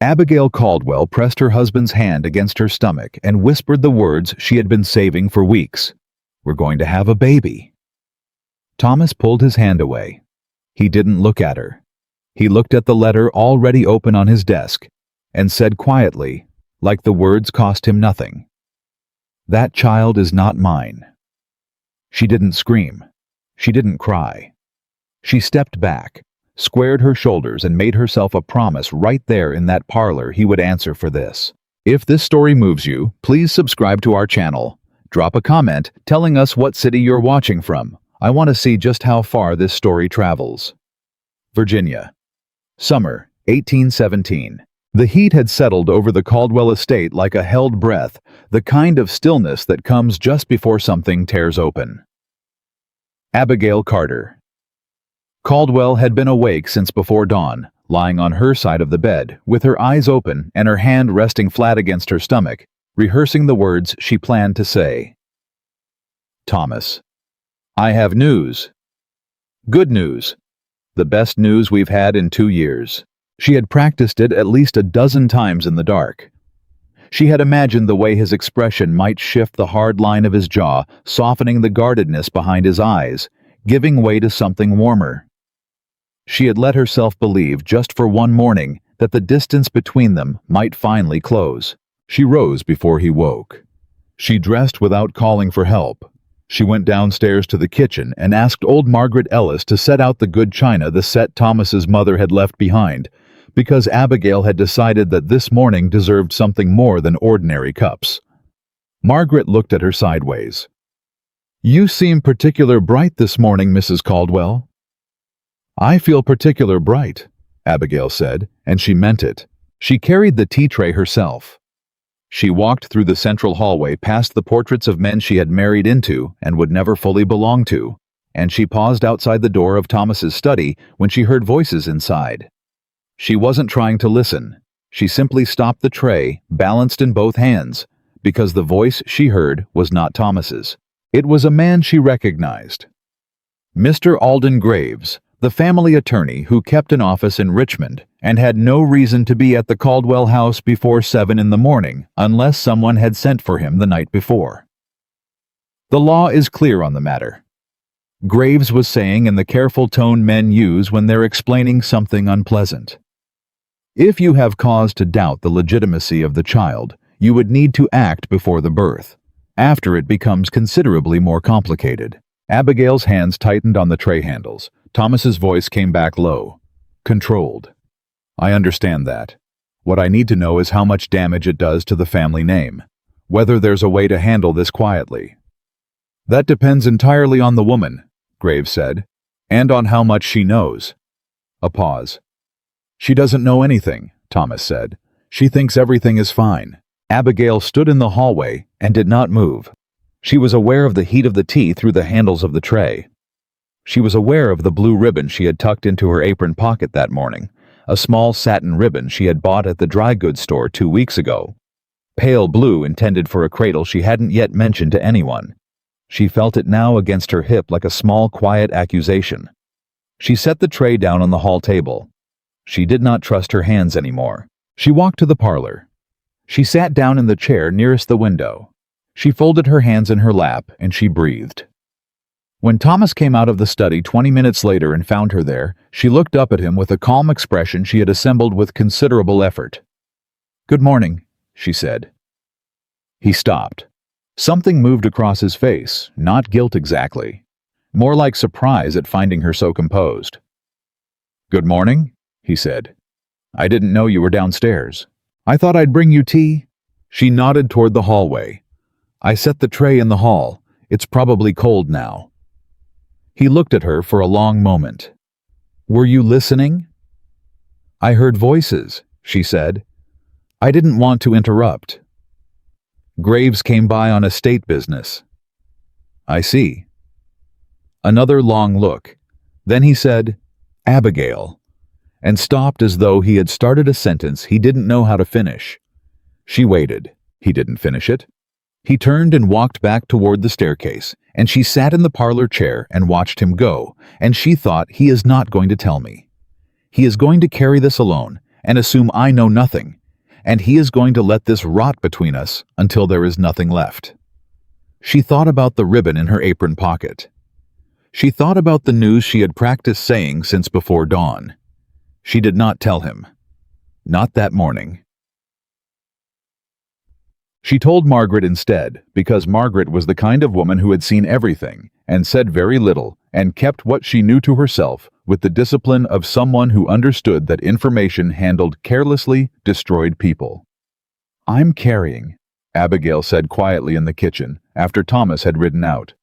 Abigail Caldwell pressed her husband's hand against her stomach and whispered the words she had been saving for weeks. "We're going to have a baby." Thomas pulled his hand away. He didn't look at her. He looked at the letter already open on his desk and said quietly, like the words cost him nothing, "That child is not mine." She didn't scream. She didn't cry. She stepped back, squared her shoulders, and made herself a promise right there in that parlor he would answer for this. If this story moves you, please subscribe to our channel. Drop a comment telling us what city you're watching from. I want to see just how far this story travels. Virginia. Summer, 1817. The heat had settled over the Caldwell estate like a held breath, the kind of stillness that comes just before something tears open. Abigail Carter. Caldwell had been awake since before dawn, lying on her side of the bed, with her eyes open and her hand resting flat against her stomach, rehearsing the words she planned to say. Thomas. "I have news. Good news. The best news we've had in 2 years." She had practiced it at least a dozen times in the dark. She had imagined the way his expression might shift the hard line of his jaw, softening the guardedness behind his eyes, giving way to something warmer. She had let herself believe just for one morning that the distance between them might finally close. She rose before he woke. She dressed without calling for help. She went downstairs to the kitchen and asked old Margaret Ellis to set out the good china the set Thomas's mother had left behind, because Abigail had decided that this morning deserved something more than ordinary cups. Margaret looked at her sideways. "You seem particular bright this morning, Mrs. Caldwell." "I feel particular bright," Abigail said, and she meant it. She carried the tea tray herself. She walked through the central hallway past the portraits of men she had married into and would never fully belong to, and she paused outside the door of Thomas's study when she heard voices inside. She wasn't trying to listen. She simply stopped the tray, balanced in both hands, because the voice she heard was not Thomas's. It was a man she recognized. Mr. Alden Graves, the family attorney who kept an office in Richmond and had no reason to be at the Caldwell house before 7 in the morning unless someone had sent for him the night before. The law is clear on the matter. Graves was saying in the careful tone men use when they're explaining something unpleasant. If you have cause to doubt the legitimacy of the child, you would need to act before the birth. After it becomes considerably more complicated. Abigail's hands tightened on the tray handles. Thomas's voice came back low, controlled. "I understand that. What I need to know is how much damage it does to the family name. Whether there's a way to handle this quietly." "That depends entirely on the woman," Graves said, "and on how much she knows." A pause. "She doesn't know anything," Thomas said. "She thinks everything is fine." Abigail stood in the hallway and did not move. She was aware of the heat of the tea through the handles of the tray. She was aware of the blue ribbon she had tucked into her apron pocket that morning, a small satin ribbon she had bought at the dry goods store 2 weeks ago. Pale blue intended for a cradle she hadn't yet mentioned to anyone. She felt it now against her hip like a small, quiet accusation. She set the tray down on the hall table. She did not trust her hands anymore. She walked to the parlor. She sat down in the chair nearest the window. She folded her hands in her lap and she breathed. When Thomas came out of the study 20 minutes later and found her there, she looked up at him with a calm expression she had assembled with considerable effort. "Good morning," she said. He stopped. Something moved across his face, not guilt exactly, more like surprise at finding her so composed. "Good morning," he said. "I didn't know you were downstairs. I thought I'd bring you tea." She nodded toward the hallway. "I set the tray in the hall. It's probably cold now." He looked at her for a long moment. "Were you listening?" "I heard voices," she said. "I didn't want to interrupt." "Graves came by on estate business." "I see." Another long look. Then he said, "Abigail," and stopped as though he had started a sentence he didn't know how to finish. She waited. He didn't finish it. He turned and walked back toward the staircase, and she sat in the parlor chair and watched him go, and she thought, he is not going to tell me. He is going to carry this alone, and assume I know nothing, and he is going to let this rot between us until there is nothing left. She thought about the ribbon in her apron pocket. She thought about the news she had practiced saying since before dawn. She did not tell him. Not that morning. She told Margaret instead, because Margaret was the kind of woman who had seen everything and said very little and kept what she knew to herself with the discipline of someone who understood that information handled carelessly destroyed people. "I'm carrying," Abigail said quietly in the kitchen after Thomas had ridden out.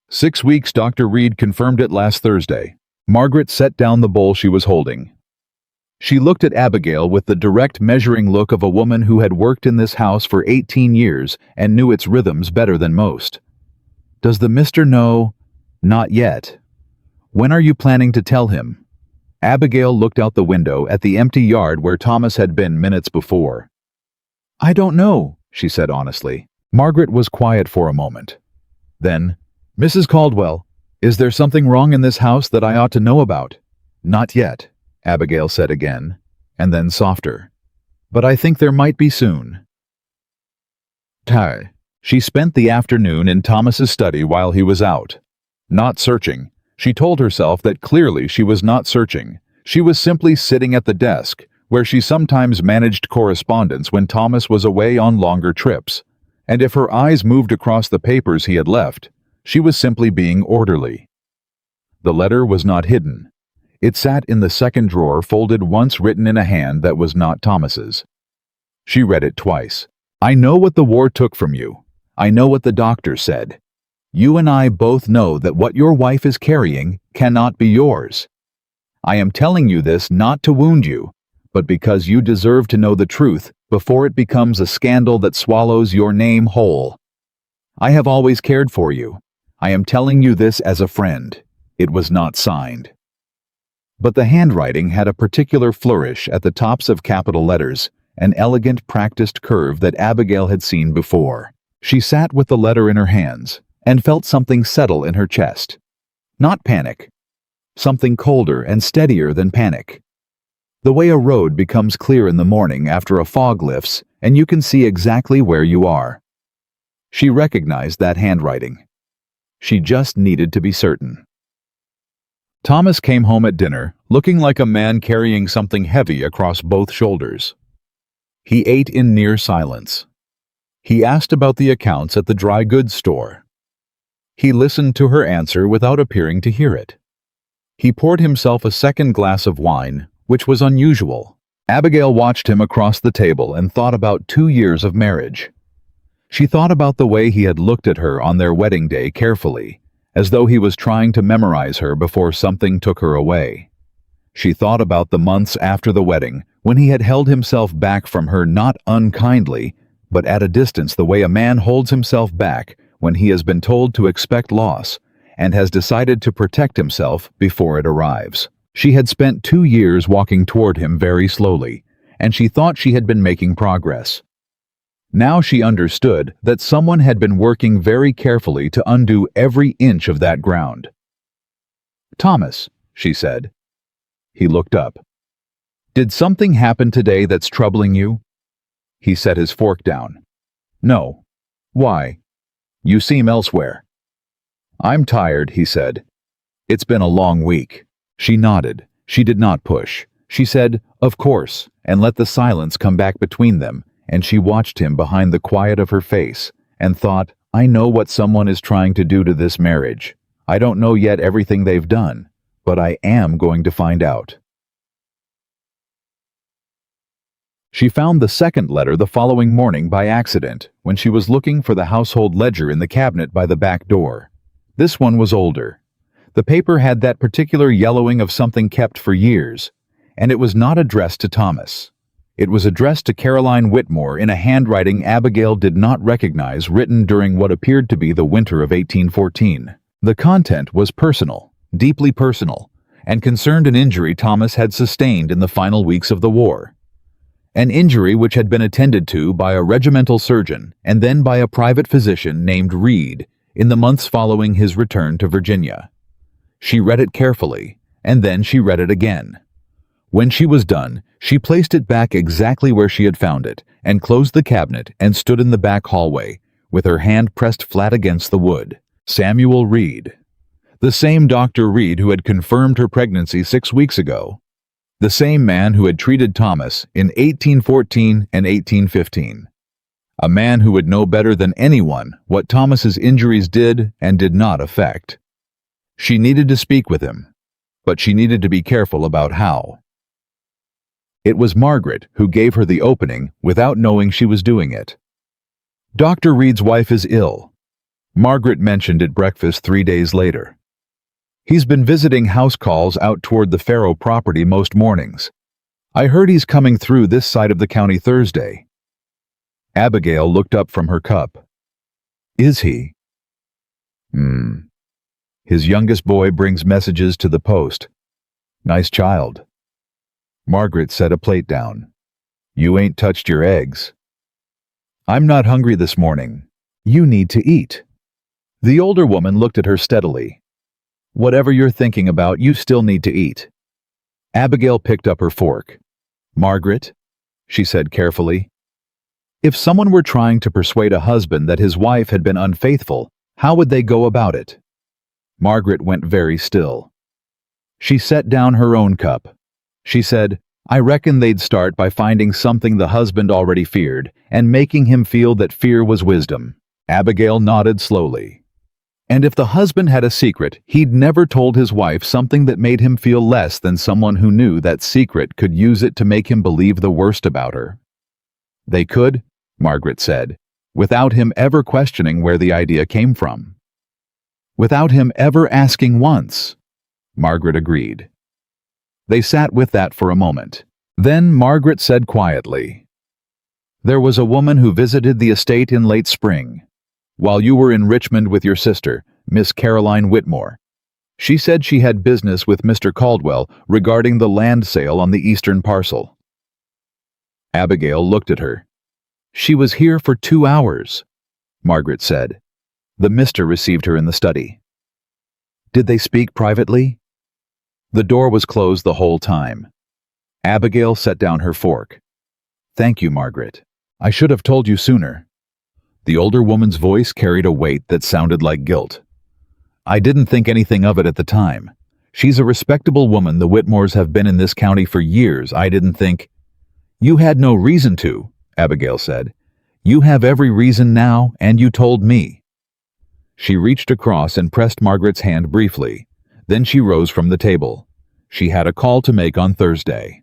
6 weeks, Dr. Reed confirmed it last Thursday. Margaret set down the bowl she was holding. She looked at Abigail with the direct measuring look of a woman who had worked in this house for 18 years and knew its rhythms better than most. "Does the mister know?" "Not yet." "When are you planning to tell him?" Abigail looked out the window at the empty yard where Thomas had been minutes before. "I don't know," she said honestly. Margaret was quiet for a moment. Then, "Mrs. Caldwell, is there something wrong in this house that I ought to know about?" "Not yet," Abigail said again, and then softer. "But I think there might be soon." She spent the afternoon in Thomas's study while he was out. Not searching. She told herself that clearly she was not searching. She was simply sitting at the desk, where she sometimes managed correspondence when Thomas was away on longer trips. And if her eyes moved across the papers he had left, she was simply being orderly. The letter was not hidden. It sat in the second drawer, folded once, written in a hand that was not Thomas's. She read it twice. "I know what the war took from you. I know what the doctor said. You and I both know that what your wife is carrying cannot be yours. I am telling you this not to wound you, but because you deserve to know the truth before it becomes a scandal that swallows your name whole. I have always cared for you. I am telling you this as a friend." It was not signed. But the handwriting had a particular flourish at the tops of capital letters, an elegant, practiced curve that Abigail had seen before. She sat with the letter in her hands and felt something settle in her chest. Not panic. Something colder and steadier than panic. The way a road becomes clear in the morning after a fog lifts and you can see exactly where you are. She recognized that handwriting. She just needed to be certain. Thomas came home at dinner, looking like a man carrying something heavy across both shoulders. He ate in near silence. He asked about the accounts at the dry goods store. He listened to her answer without appearing to hear it. He poured himself a second glass of wine, which was unusual. Abigail watched him across the table and thought about 2 years of marriage. She thought about the way he had looked at her on their wedding day carefully, as though he was trying to memorize her before something took her away. She thought about the months after the wedding, when he had held himself back from her not unkindly, but at a distance, the way a man holds himself back when he has been told to expect loss and has decided to protect himself before it arrives. She had spent 2 years walking toward him very slowly, and she thought she had been making progress. Now she understood that someone had been working very carefully to undo every inch of that ground. "Thomas," she said. He looked up. "Did something happen today that's troubling you?" He set his fork down. "No." "Why? You seem elsewhere." "I'm tired," he said. "It's been a long week." She nodded. She did not push. She said, "Of course," and let the silence come back between them, and she watched him behind the quiet of her face and thought, "I know what someone is trying to do to this marriage. I don't know yet everything they've done, but I am going to find out." She found the second letter the following morning by accident when she was looking for the household ledger in the cabinet by the back door. This one was older. The paper had that particular yellowing of something kept for years, and it was not addressed to Thomas. It was addressed to Caroline Whitmore in a handwriting Abigail did not recognize, written during what appeared to be the winter of 1814. The content was personal, deeply personal, and concerned an injury Thomas had sustained in the final weeks of the war. An injury which had been attended to by a regimental surgeon and then by a private physician named Reed in the months following his return to Virginia. She read it carefully, and then she read it again. When she was done, she placed it back exactly where she had found it, and closed the cabinet and stood in the back hallway, with her hand pressed flat against the wood. Samuel Reed. The same Dr. Reed who had confirmed her pregnancy 6 weeks ago. The same man who had treated Thomas in 1814 and 1815. A man who would know better than anyone what Thomas's injuries did and did not affect. She needed to speak with him, but she needed to be careful about how. It was Margaret who gave her the opening without knowing she was doing it. Dr. Reed's wife is ill. Margaret mentioned at breakfast 3 days later. He's been visiting house calls out toward the Farrow property most mornings. I heard he's coming through this side of the county Thursday. Abigail looked up from her cup. Is he? His youngest boy brings messages to the post. Nice child. Margaret set a plate down. You ain't touched your eggs. I'm not hungry this morning. You need to eat. The older woman looked at her steadily. Whatever you're thinking about, you still need to eat. Abigail picked up her fork. Margaret, she said carefully, if someone were trying to persuade a husband that his wife had been unfaithful, how would they go about it? Margaret went very still. She set down her own cup. She said, I reckon they'd start by finding something the husband already feared and making him feel that fear was wisdom. Abigail nodded slowly. And if the husband had a secret, he'd never told his wife something that made him feel less than someone who knew that secret could use it to make him believe the worst about her. They could, Margaret said, without him ever questioning where the idea came from. Without him ever asking once, Margaret agreed. They sat with that for a moment. Then Margaret said quietly, there was a woman who visited the estate in late spring, while you were in Richmond with your sister, Miss Caroline Whitmore. She said she had business with Mr. Caldwell regarding the land sale on the eastern parcel. Abigail looked at her. She was here for 2 hours, Margaret said. The mister received her in the study. Did they speak privately? The door was closed the whole time. Abigail set down her fork. Thank you, Margaret. I should have told you sooner. The older woman's voice carried a weight that sounded like guilt. I didn't think anything of it at the time. She's a respectable woman. The Whitmores have been in this county for years. I didn't think. You had no reason to, Abigail said. You have every reason now, and you told me. She reached across and pressed Margaret's hand briefly. Then she rose from the table. She had a call to make on Thursday.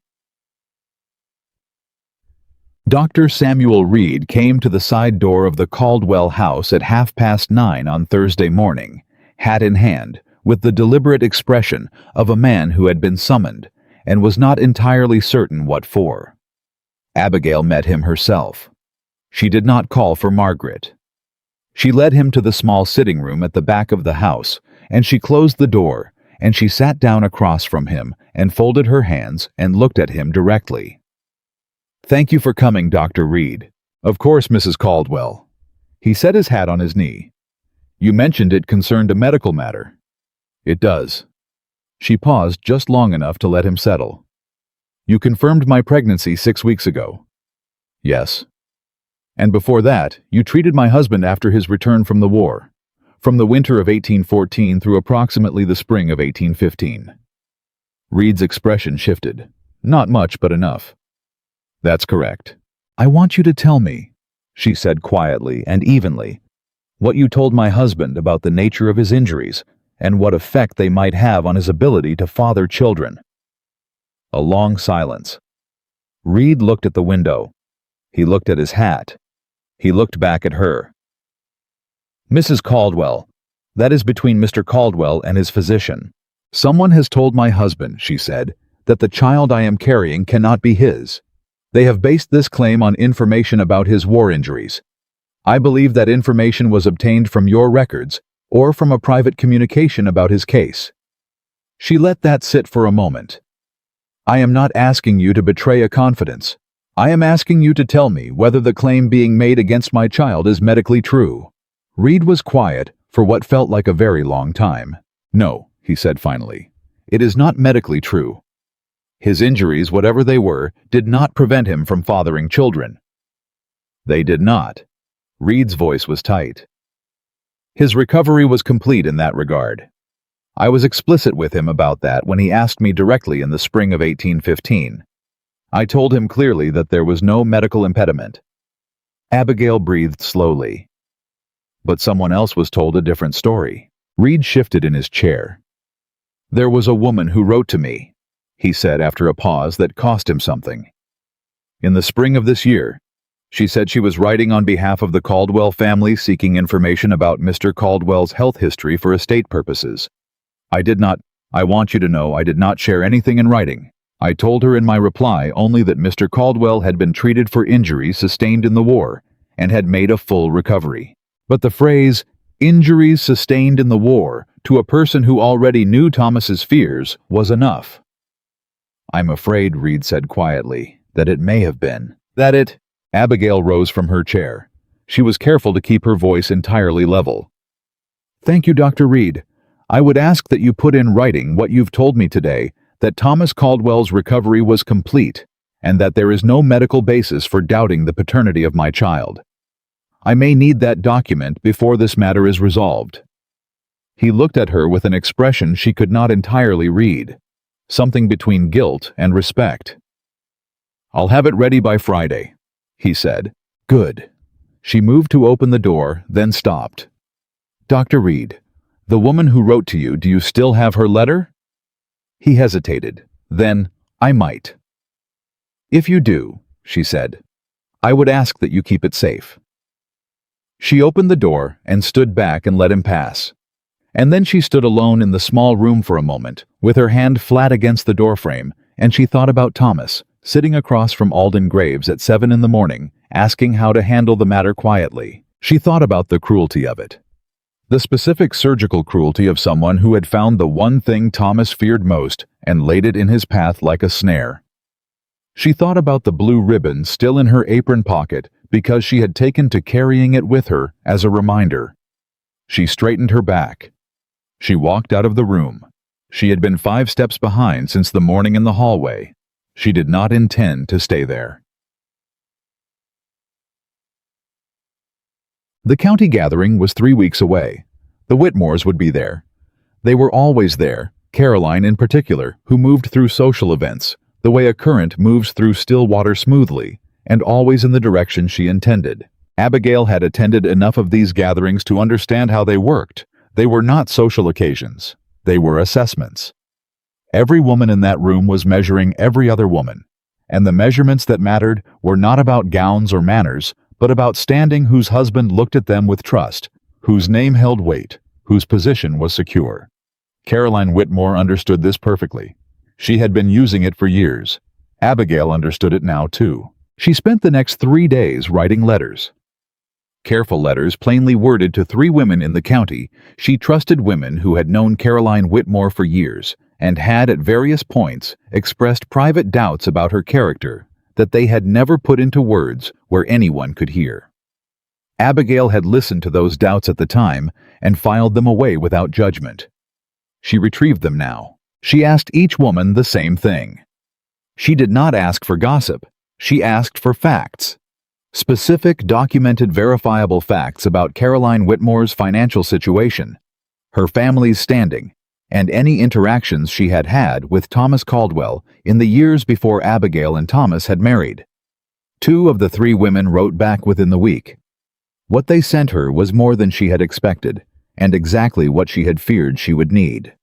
Dr. Samuel Reed came to the side door of the Caldwell house at 9:30 on Thursday morning, hat in hand, with the deliberate expression of a man who had been summoned and was not entirely certain what for. Abigail met him herself. She did not call for Margaret. She led him to the small sitting room at the back of the house, and she closed the door, and she sat down across from him and folded her hands and looked at him directly. Thank you for coming, Dr. Reed. Of course, Mrs. Caldwell. He set his hat on his knee. You mentioned it concerned a medical matter. It does. She paused just long enough to let him settle. You confirmed my pregnancy 6 weeks ago. Yes. And before that, you treated my husband after his return from the war, from the winter of 1814 through approximately the spring of 1815. Reed's expression shifted. Not much, but enough. That's correct. I want you to tell me, she said quietly and evenly, what you told my husband about the nature of his injuries and what effect they might have on his ability to father children. A long silence. Reed looked at the window. He looked at his hat. He looked back at her. Mrs. Caldwell, that is between Mr. Caldwell and his physician. Someone has told my husband, she said, that the child I am carrying cannot be his. They have based this claim on information about his war injuries. I believe that information was obtained from your records or from a private communication about his case. She let that sit for a moment. I am not asking you to betray a confidence. I am asking you to tell me whether the claim being made against my child is medically true. Reed was quiet for what felt like a very long time. No, he said finally. It is not medically true. His injuries, whatever they were, did not prevent him from fathering children. They did not. Reed's voice was tight. His recovery was complete in that regard. I was explicit with him about that when he asked me directly in the spring of 1815. I told him clearly that there was no medical impediment. Abigail breathed slowly. But someone else was told a different story. Reed shifted in his chair. There was a woman who wrote to me, he said after a pause that cost him something. In the spring of this year, she said she was writing on behalf of the Caldwell family seeking information about Mr. Caldwell's health history for estate purposes. I want you to know I did not share anything in writing. I told her in my reply only that Mr. Caldwell had been treated for injuries sustained in the war and had made a full recovery. But the phrase, injuries sustained in the war, to a person who already knew Thomas's fears, was enough. I'm afraid, Reed said quietly, that it may have been. Abigail rose from her chair. She was careful to keep her voice entirely level. Thank you, Dr. Reed. I would ask that you put in writing what you've told me today, that Thomas Caldwell's recovery was complete, and that there is no medical basis for doubting the paternity of my child. I may need that document before this matter is resolved. He looked at her with an expression she could not entirely read, something between guilt and respect. I'll have it ready by Friday, he said. Good. She moved to open the door, then stopped. Dr. Reed, the woman who wrote to you, do you still have her letter? He hesitated. Then, I might. If you do, she said, I would ask that you keep it safe. She opened the door and stood back and let him pass. And then she stood alone in the small room for a moment, with her hand flat against the doorframe, and she thought about Thomas, sitting across from Alden Graves at 7 in the morning, asking how to handle the matter quietly. She thought about the cruelty of it. The specific surgical cruelty of someone who had found the one thing Thomas feared most and laid it in his path like a snare. She thought about the blue ribbon still in her apron pocket because she had taken to carrying it with her as a reminder. She straightened her back. She walked out of the room. She had been 5 steps behind since the morning in the hallway. She did not intend to stay there. The county gathering was 3 weeks away. The Whitmores would be there. They were always there, Caroline in particular, who moved through social events, the way a current moves through still water smoothly, and always in the direction she intended. Abigail had attended enough of these gatherings to understand how they worked. They were not social occasions. They were assessments. Every woman in that room was measuring every other woman, and the measurements that mattered were not about gowns or manners, but about standing whose husband looked at them with trust, whose name held weight, whose position was secure. Caroline Whitmore understood this perfectly. She had been using it for years. Abigail understood it now, too. She spent the next 3 days writing letters. Careful letters plainly worded to 3 women in the county. She trusted women who had known Caroline Whitmore for years and had at various points expressed private doubts about her character that they had never put into words where anyone could hear. Abigail had listened to those doubts at the time and filed them away without judgment. She retrieved them now. She asked each woman the same thing. She did not ask for gossip. She asked for facts. Specific, documented, verifiable facts about Caroline Whitmore's financial situation, her family's standing, and any interactions she had had with Thomas Caldwell in the years before Abigail and Thomas had married. 2 of the 3 women wrote back within the week. What they sent her was more than she had expected, and exactly what she had feared she would need.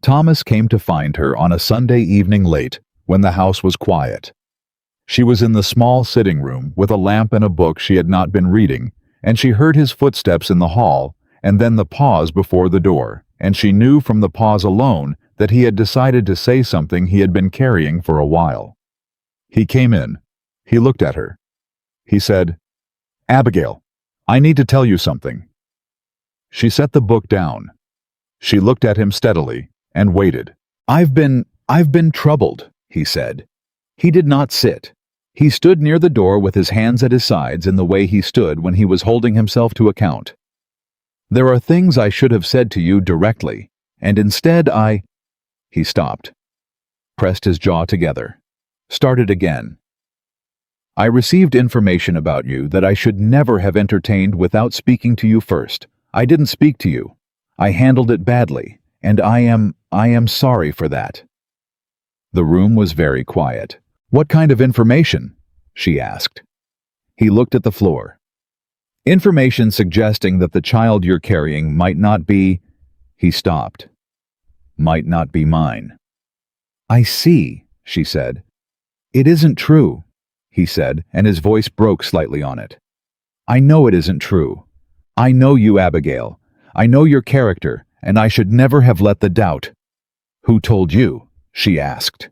Thomas came to find her on a Sunday evening late, when the house was quiet. She was in the small sitting room with a lamp and a book she had not been reading, and she heard his footsteps in the hall, and then the pause before the door, and she knew from the pause alone that he had decided to say something he had been carrying for a while. He came in. He looked at her. He said, "Abigail, I need to tell you something." She set the book down. She looked at him steadily and waited. I've been troubled," he said. He did not sit. He stood near the door with his hands at his sides in the way he stood when he was holding himself to account. "There are things I should have said to you directly, and instead He stopped, pressed his jaw together, started again. I received information about you that I should never have entertained without speaking to you first. I didn't speak to you. I handled it badly, and I am sorry for that. The room was very quiet. What kind of information? She asked. He looked at the floor. Information suggesting that the child you're carrying might not be... He stopped. Might not be mine. I see, she said. It isn't true, he said, and his voice broke slightly on it. I know it isn't true. I know you, Abigail. I know your character, and I should never have let the doubt. Who told you? She asked.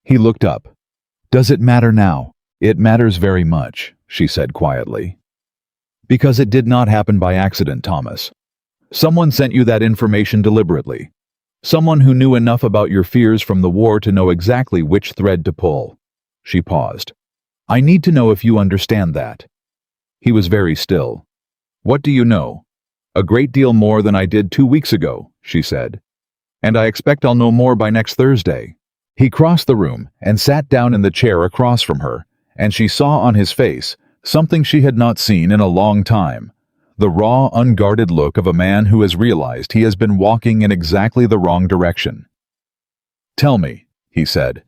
He looked up. Does it matter now? It matters very much, she said quietly. Because it did not happen by accident, Thomas. Someone sent you that information deliberately. Someone who knew enough about your fears from the war to know exactly which thread to pull. She paused. I need to know if you understand that. He was very still. What do you know? A great deal more than I did 2 weeks ago, she said. And I expect I'll know more by next Thursday. He crossed the room and sat down in the chair across from her, and she saw on his face something she had not seen in a long time. The raw, unguarded look of a man who has realized he has been walking in exactly the wrong direction. Tell me, he said.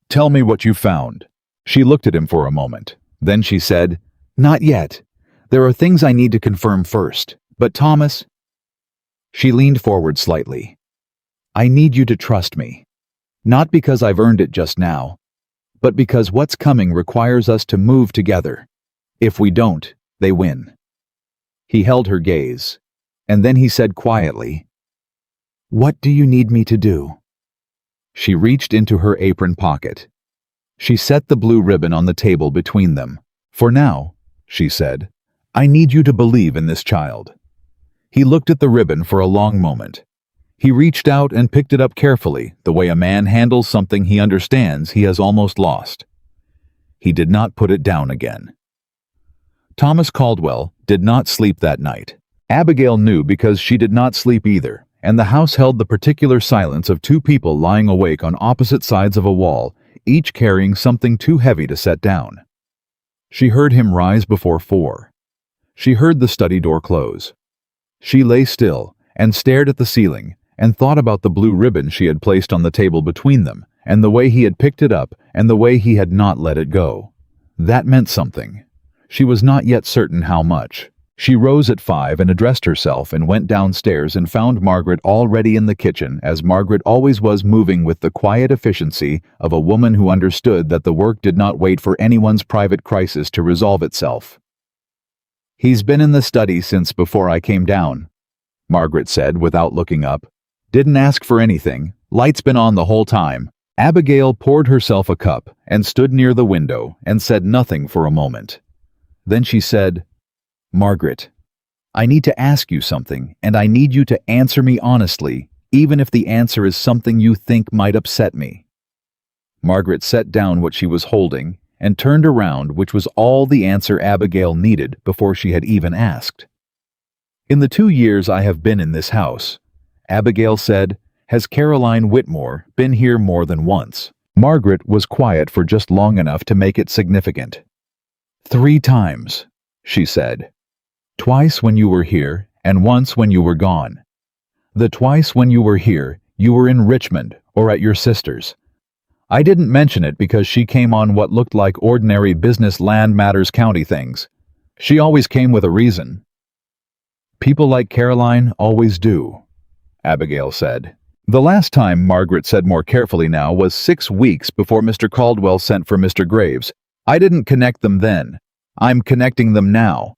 Tell me what you found. She looked at him for a moment. Then she said, Not yet. There are things I need to confirm first. But Thomas... She leaned forward slightly. I need you to trust me. Not because I've earned it just now, but because what's coming requires us to move together. If we don't, they win. He held her gaze, and then he said quietly, What do you need me to do? She reached into her apron pocket. She set the blue ribbon on the table between them. For now, she said, I need you to believe in this child. He looked at the ribbon for a long moment. He reached out and picked it up carefully, the way a man handles something he understands he has almost lost. He did not put it down again. Thomas Caldwell did not sleep that night. Abigail knew because she did not sleep either, and the house held the particular silence of two people lying awake on opposite sides of a wall, each carrying something too heavy to set down. She heard him rise before 4. She heard the study door close. She lay still and stared at the ceiling and thought about the blue ribbon she had placed on the table between them, and the way he had picked it up and the way he had not let it go. That meant something. She was not yet certain how much. She rose at 5 and addressed herself and went downstairs and found Margaret already in the kitchen, as Margaret always was, moving with the quiet efficiency of a woman who understood that the work did not wait for anyone's private crisis to resolve itself. He's been in the study since before I came down, Margaret said without looking up. Didn't ask for anything. Light's been on the whole time. Abigail poured herself a cup and stood near the window and said nothing for a moment. Then she said, Margaret, I need to ask you something, and I need you to answer me honestly, even if the answer is something you think might upset me. Margaret set down what she was holding and turned around, which was all the answer Abigail needed before she had even asked. In the 2 years I have been in this house, Abigail said, has Caroline Whitmore been here more than once? Margaret was quiet for just long enough to make it significant. 3 times, she said. Twice when you were here, and once when you were gone. The twice when you were here, you were in Richmond or at your sister's. I didn't mention it because she came on what looked like ordinary business land matters county things. She always came with a reason. People like Caroline always do, Abigail said. The last time, Margaret said more carefully now, was 6 weeks before Mr. Caldwell sent for Mr. Graves. I didn't connect them then. I'm connecting them now.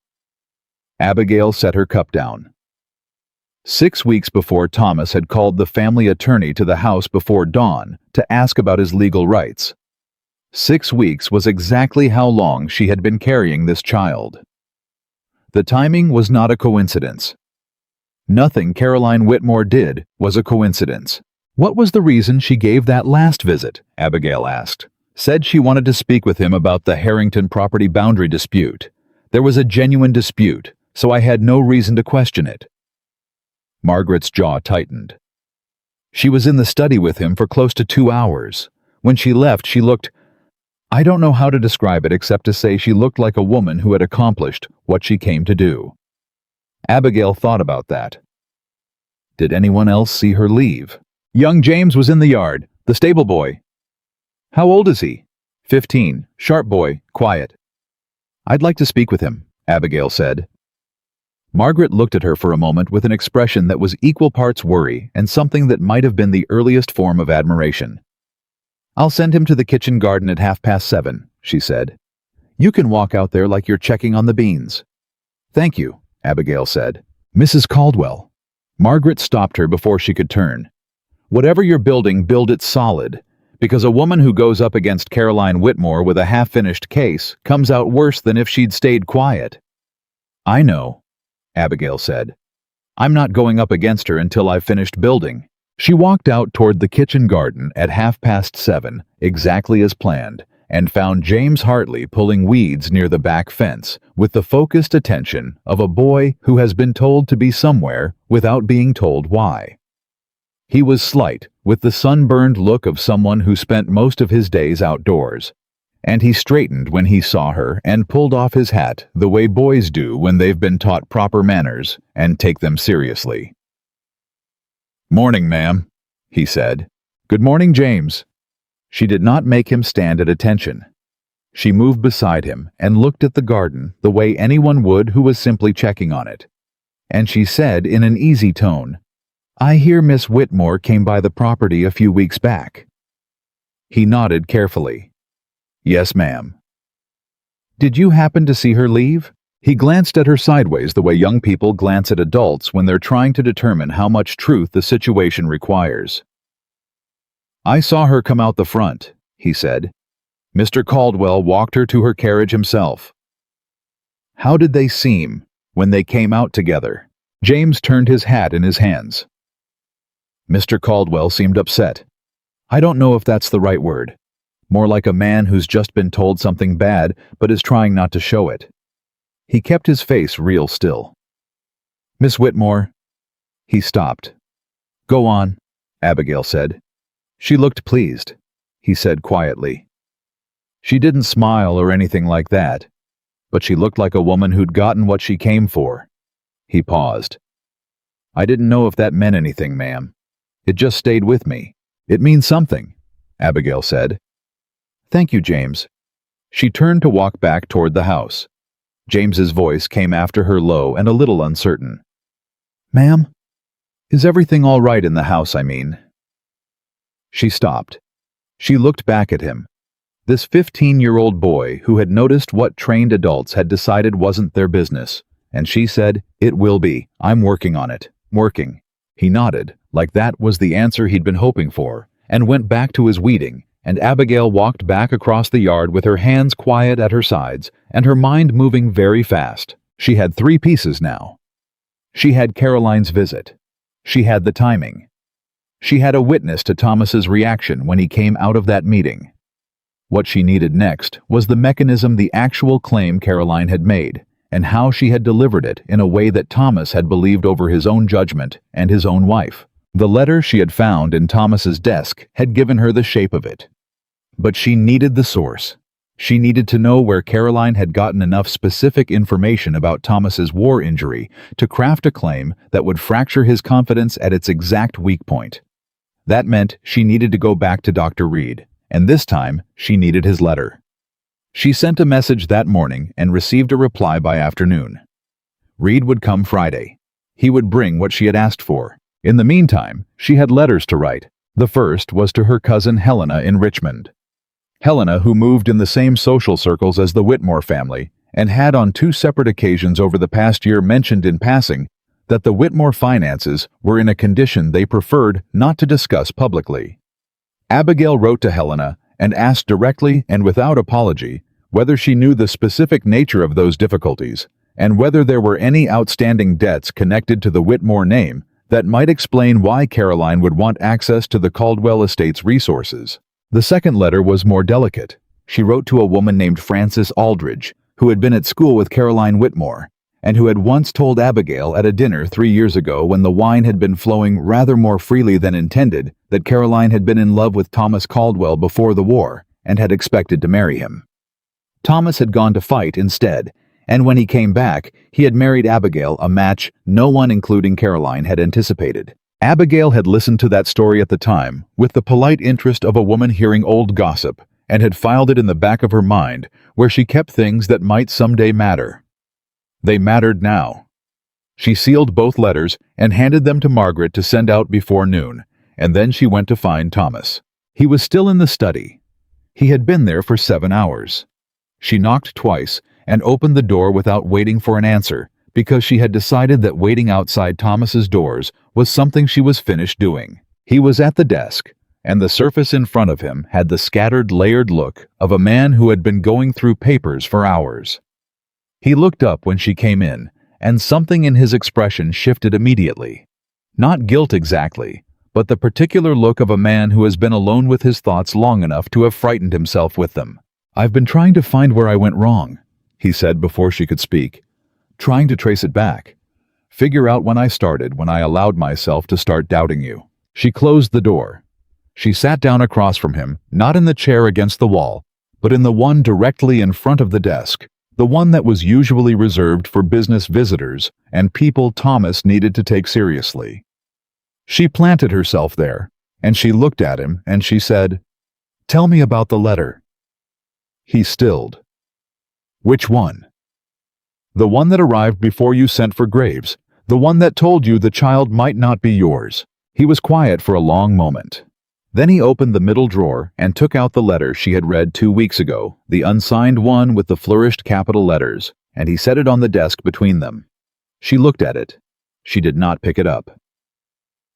Abigail set her cup down. 6 weeks before Thomas had called the family attorney to the house before dawn to ask about his legal rights. 6 weeks was exactly how long she had been carrying this child. The timing was not a coincidence. Nothing Caroline Whitmore did was a coincidence. What was the reason she gave that last visit? Abigail asked. Said she wanted to speak with him about the Harrington property boundary dispute. There was a genuine dispute, so I had no reason to question it. Margaret's jaw tightened. She was in the study with him for close to 2 hours. When she left, she looked— I don't know how to describe it except to say she looked like a woman who had accomplished what she came to do. Abigail thought about that. Did anyone else see her leave? Young James was in the yard, the stable boy. How old is he? 15, sharp boy, quiet. I'd like to speak with him, Abigail said. Margaret looked at her for a moment with an expression that was equal parts worry and something that might have been the earliest form of admiration. I'll send him to the kitchen garden at 7:30, she said. You can walk out there like you're checking on the beans. Thank you, Abigail said. Mrs. Caldwell. Margaret stopped her before she could turn. Whatever you're building, build it solid, because a woman who goes up against Caroline Whitmore with a half-finished case comes out worse than if she'd stayed quiet. I know, Abigail said. I'm not going up against her until I've finished building. She walked out toward the kitchen garden at 7:30, exactly as planned, and found James Hartley pulling weeds near the back fence with the focused attention of a boy who has been told to be somewhere without being told why. He was slight, with the sunburned look of someone who spent most of his days outdoors, and he straightened when he saw her and pulled off his hat the way boys do when they've been taught proper manners and take them seriously. Morning, ma'am, he said. Good morning, James. She did not make him stand at attention. She moved beside him and looked at the garden the way anyone would who was simply checking on it. And she said in an easy tone, I hear Miss Whitmore came by the property a few weeks back. He nodded carefully. Yes, ma'am. Did you happen to see her leave? He glanced at her sideways the way young people glance at adults when they're trying to determine how much truth the situation requires. I saw her come out the front, he said. Mr. Caldwell walked her to her carriage himself. How did they seem when they came out together? James turned his hat in his hands. Mr. Caldwell seemed upset. I don't know if that's the right word. More like a man who's just been told something bad but is trying not to show it. He kept his face real still. Miss Whitmore. He stopped. Go on, Abigail said. She looked pleased, he said quietly. She didn't smile or anything like that, but she looked like a woman who'd gotten what she came for. He paused. I didn't know if that meant anything, ma'am. It just stayed with me. It means something, Abigail said. Thank you, James. She turned to walk back toward the house. James's voice came after her low and a little uncertain. Ma'am? Is everything all right in the house, I mean? She stopped. She looked back at him. This 15-year-old boy who had noticed what trained adults had decided wasn't their business, and she said, It will be. I'm working on it. Working. He nodded, like that was the answer he'd been hoping for, and went back to his weeding, and Abigail walked back across the yard with her hands quiet at her sides and her mind moving very fast. She had 3 pieces now. She had Caroline's visit. She had the timing. She had a witness to Thomas's reaction when he came out of that meeting. What she needed next was the mechanism, the actual claim Caroline had made, and how she had delivered it in a way that Thomas had believed over his own judgment and his own wife. The letter she had found in Thomas's desk had given her the shape of it. But she needed the source. She needed to know where Caroline had gotten enough specific information about Thomas's war injury to craft a claim that would fracture his confidence at its exact weak point. That meant she needed to go back to Dr. Reed, and this time she needed his letter. She sent a message that morning and received a reply by afternoon. Reed would come Friday. He would bring what she had asked for. In the meantime, she had letters to write. The first was to her cousin Helena in Richmond. Helena, who moved in the same social circles as the Whitmore family, and had on 2 separate occasions over the past year mentioned in passing that the Whitmore finances were in a condition they preferred not to discuss publicly. Abigail wrote to Helena and asked directly and without apology whether she knew the specific nature of those difficulties and whether there were any outstanding debts connected to the Whitmore name that might explain why Caroline would want access to the Caldwell estate's resources. The second letter was more delicate. She wrote to a woman named Frances Aldridge, who had been at school with Caroline Whitmore, and who had once told Abigail at a dinner 3 years ago when the wine had been flowing rather more freely than intended that Caroline had been in love with Thomas Caldwell before the war and had expected to marry him. Thomas had gone to fight instead, and when he came back, he had married Abigail, a match no one, including Caroline, had anticipated. Abigail had listened to that story at the time with the polite interest of a woman hearing old gossip, and had filed it in the back of her mind where she kept things that might someday matter. They mattered now. She sealed both letters and handed them to Margaret to send out before noon, and then she went to find Thomas. He was still in the study. He had been there for 7 hours. She knocked twice and opened the door without waiting for an answer, because she had decided that waiting outside Thomas's doors was something she was finished doing. He was at the desk, and the surface in front of him had the scattered, layered look of a man who had been going through papers for hours. He looked up when she came in, and something in his expression shifted immediately. Not guilt exactly, but the particular look of a man who has been alone with his thoughts long enough to have frightened himself with them. "I've been trying to find where I went wrong," he said before she could speak. "Trying to trace it back. Figure out when I started, when I allowed myself to start doubting you." She closed the door. She sat down across from him, not in the chair against the wall, but in the one directly in front of the desk, the one that was usually reserved for business visitors and people Thomas needed to take seriously. She planted herself there, and she looked at him, and she said, "Tell me about the letter." He stilled. "Which one?" "The one that arrived before you sent for Graves, the one that told you the child might not be yours." He was quiet for a long moment. Then he opened the middle drawer and took out the letter she had read 2 weeks ago, the unsigned one with the flourished capital letters, and he set it on the desk between them. She looked at it. She did not pick it up.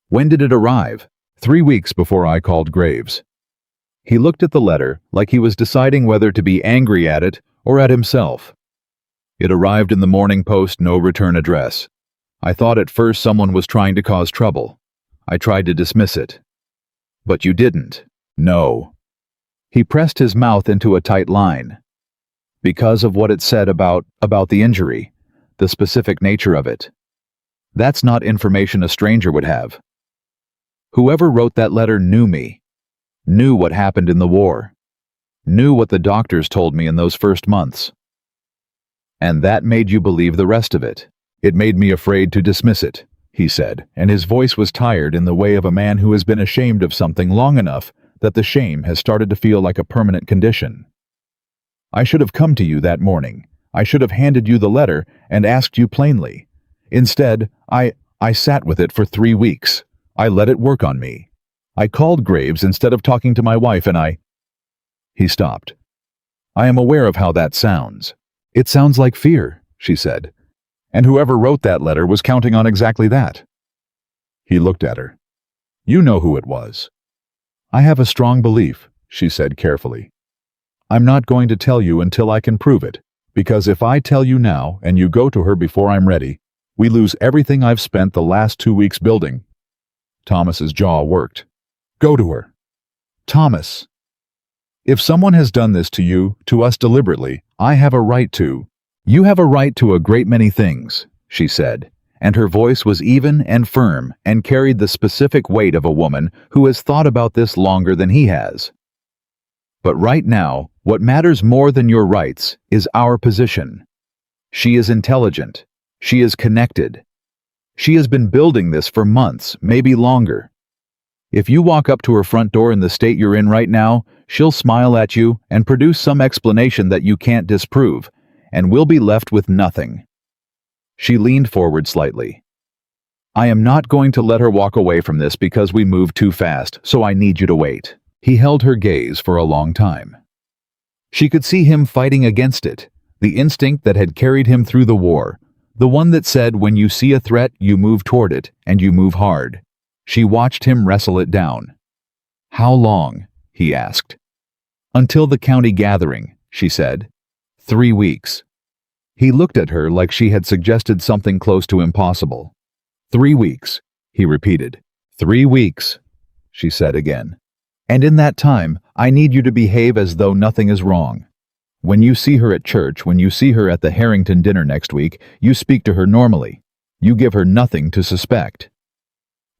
"When did it arrive?" "3 weeks before I called Graves." He looked at the letter like he was deciding whether to be angry at it or at himself. "It arrived in the Morning Post, no return address. I thought at first someone was trying to cause trouble. I tried to dismiss it. But you didn't." "No." He pressed his mouth into a tight line. "Because of what it said about the injury, the specific nature of it. That's not information a stranger would have. Whoever wrote that letter knew me, knew what happened in the war, knew what the doctors told me in those first months. And that made you believe the rest of it." "It made me afraid to dismiss it," he said, and his voice was tired in the way of a man who has been ashamed of something long enough that the shame has started to feel like a permanent condition. "I should have come to you that morning. I should have handed you the letter and asked you plainly. Instead, I sat with it for 3 weeks. I let it work on me. I called Graves instead of talking to my wife, and I—" He stopped. "I am aware of how that sounds." "It sounds like fear," she said. "And whoever wrote that letter was counting on exactly that." He looked at her. "You know who it was." "I have a strong belief," she said carefully. "I'm not going to tell you until I can prove it, because if I tell you now and you go to her before I'm ready, we lose everything I've spent the last 2 weeks building." Thomas's jaw worked. "Go to her." "Thomas, if someone has done this to you, to us deliberately, I have a right to—" "You have a right to a great many things," she said, and her voice was even and firm and carried the specific weight of a woman who has thought about this longer than he has. "But right now, what matters more than your rights is our position. She is intelligent. She is connected. She has been building this for months, maybe longer. If you walk up to her front door in the state you're in right now, she'll smile at you and produce some explanation that you can't disprove, and we'll be left with nothing." She leaned forward slightly. "I am not going to let her walk away from this because we moved too fast, so I need you to wait." He held her gaze for a long time. She could see him fighting against it, the instinct that had carried him through the war, the one that said when you see a threat, you move toward it, and you move hard. She watched him wrestle it down. "How long?" he asked. "Until the county gathering," she said. 3 weeks. He looked at her like she had suggested something close to impossible. 3 weeks, he repeated. 3 weeks, she said again. "And in that time, I need you to behave as though nothing is wrong. When you see her at church, when you see her at the Harrington dinner next week, you speak to her normally. You give her nothing to suspect.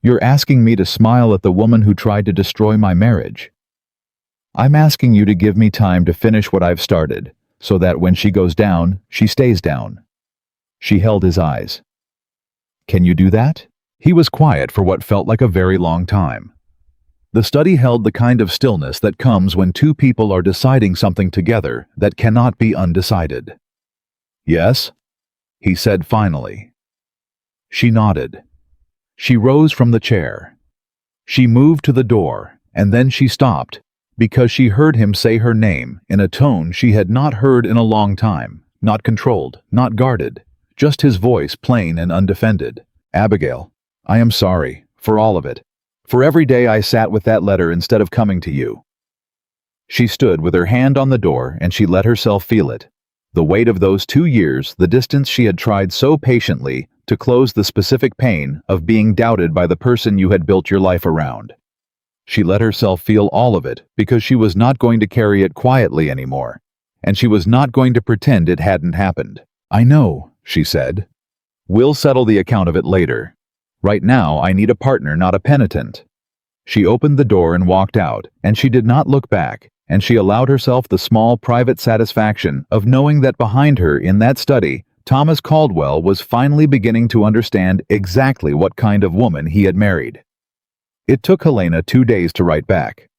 You're asking me to smile at the woman who tried to destroy my marriage. I'm asking you to give me time to finish what I've started, so that when she goes down, she stays down." She held his eyes. "Can you do that?" He was quiet for what felt like a very long time. The study held the kind of stillness that comes when two people are deciding something together that cannot be undecided. "Yes?" he said finally. She nodded. She rose from the chair. She moved to the door, and then she stopped, because she heard him say her name in a tone she had not heard in a long time, not controlled, not guarded, just his voice plain and undefended. "Abigail, I am sorry, for all of it. For every day I sat with that letter instead of coming to you." She stood with her hand on the door and she let herself feel it. The weight of those 2 years, the distance she had tried so patiently to close the specific pain of being doubted by the person you had built your life around. She let herself feel all of it because she was not going to carry it quietly anymore, and she was not going to pretend it hadn't happened. "I know," she said. "We'll settle the account of it later. Right now, I need a partner, not a penitent." She opened the door and walked out, and she did not look back, and she allowed herself the small private satisfaction of knowing that behind her in that study, Thomas Caldwell was finally beginning to understand exactly what kind of woman he had married. It took Helena 2 days to write back.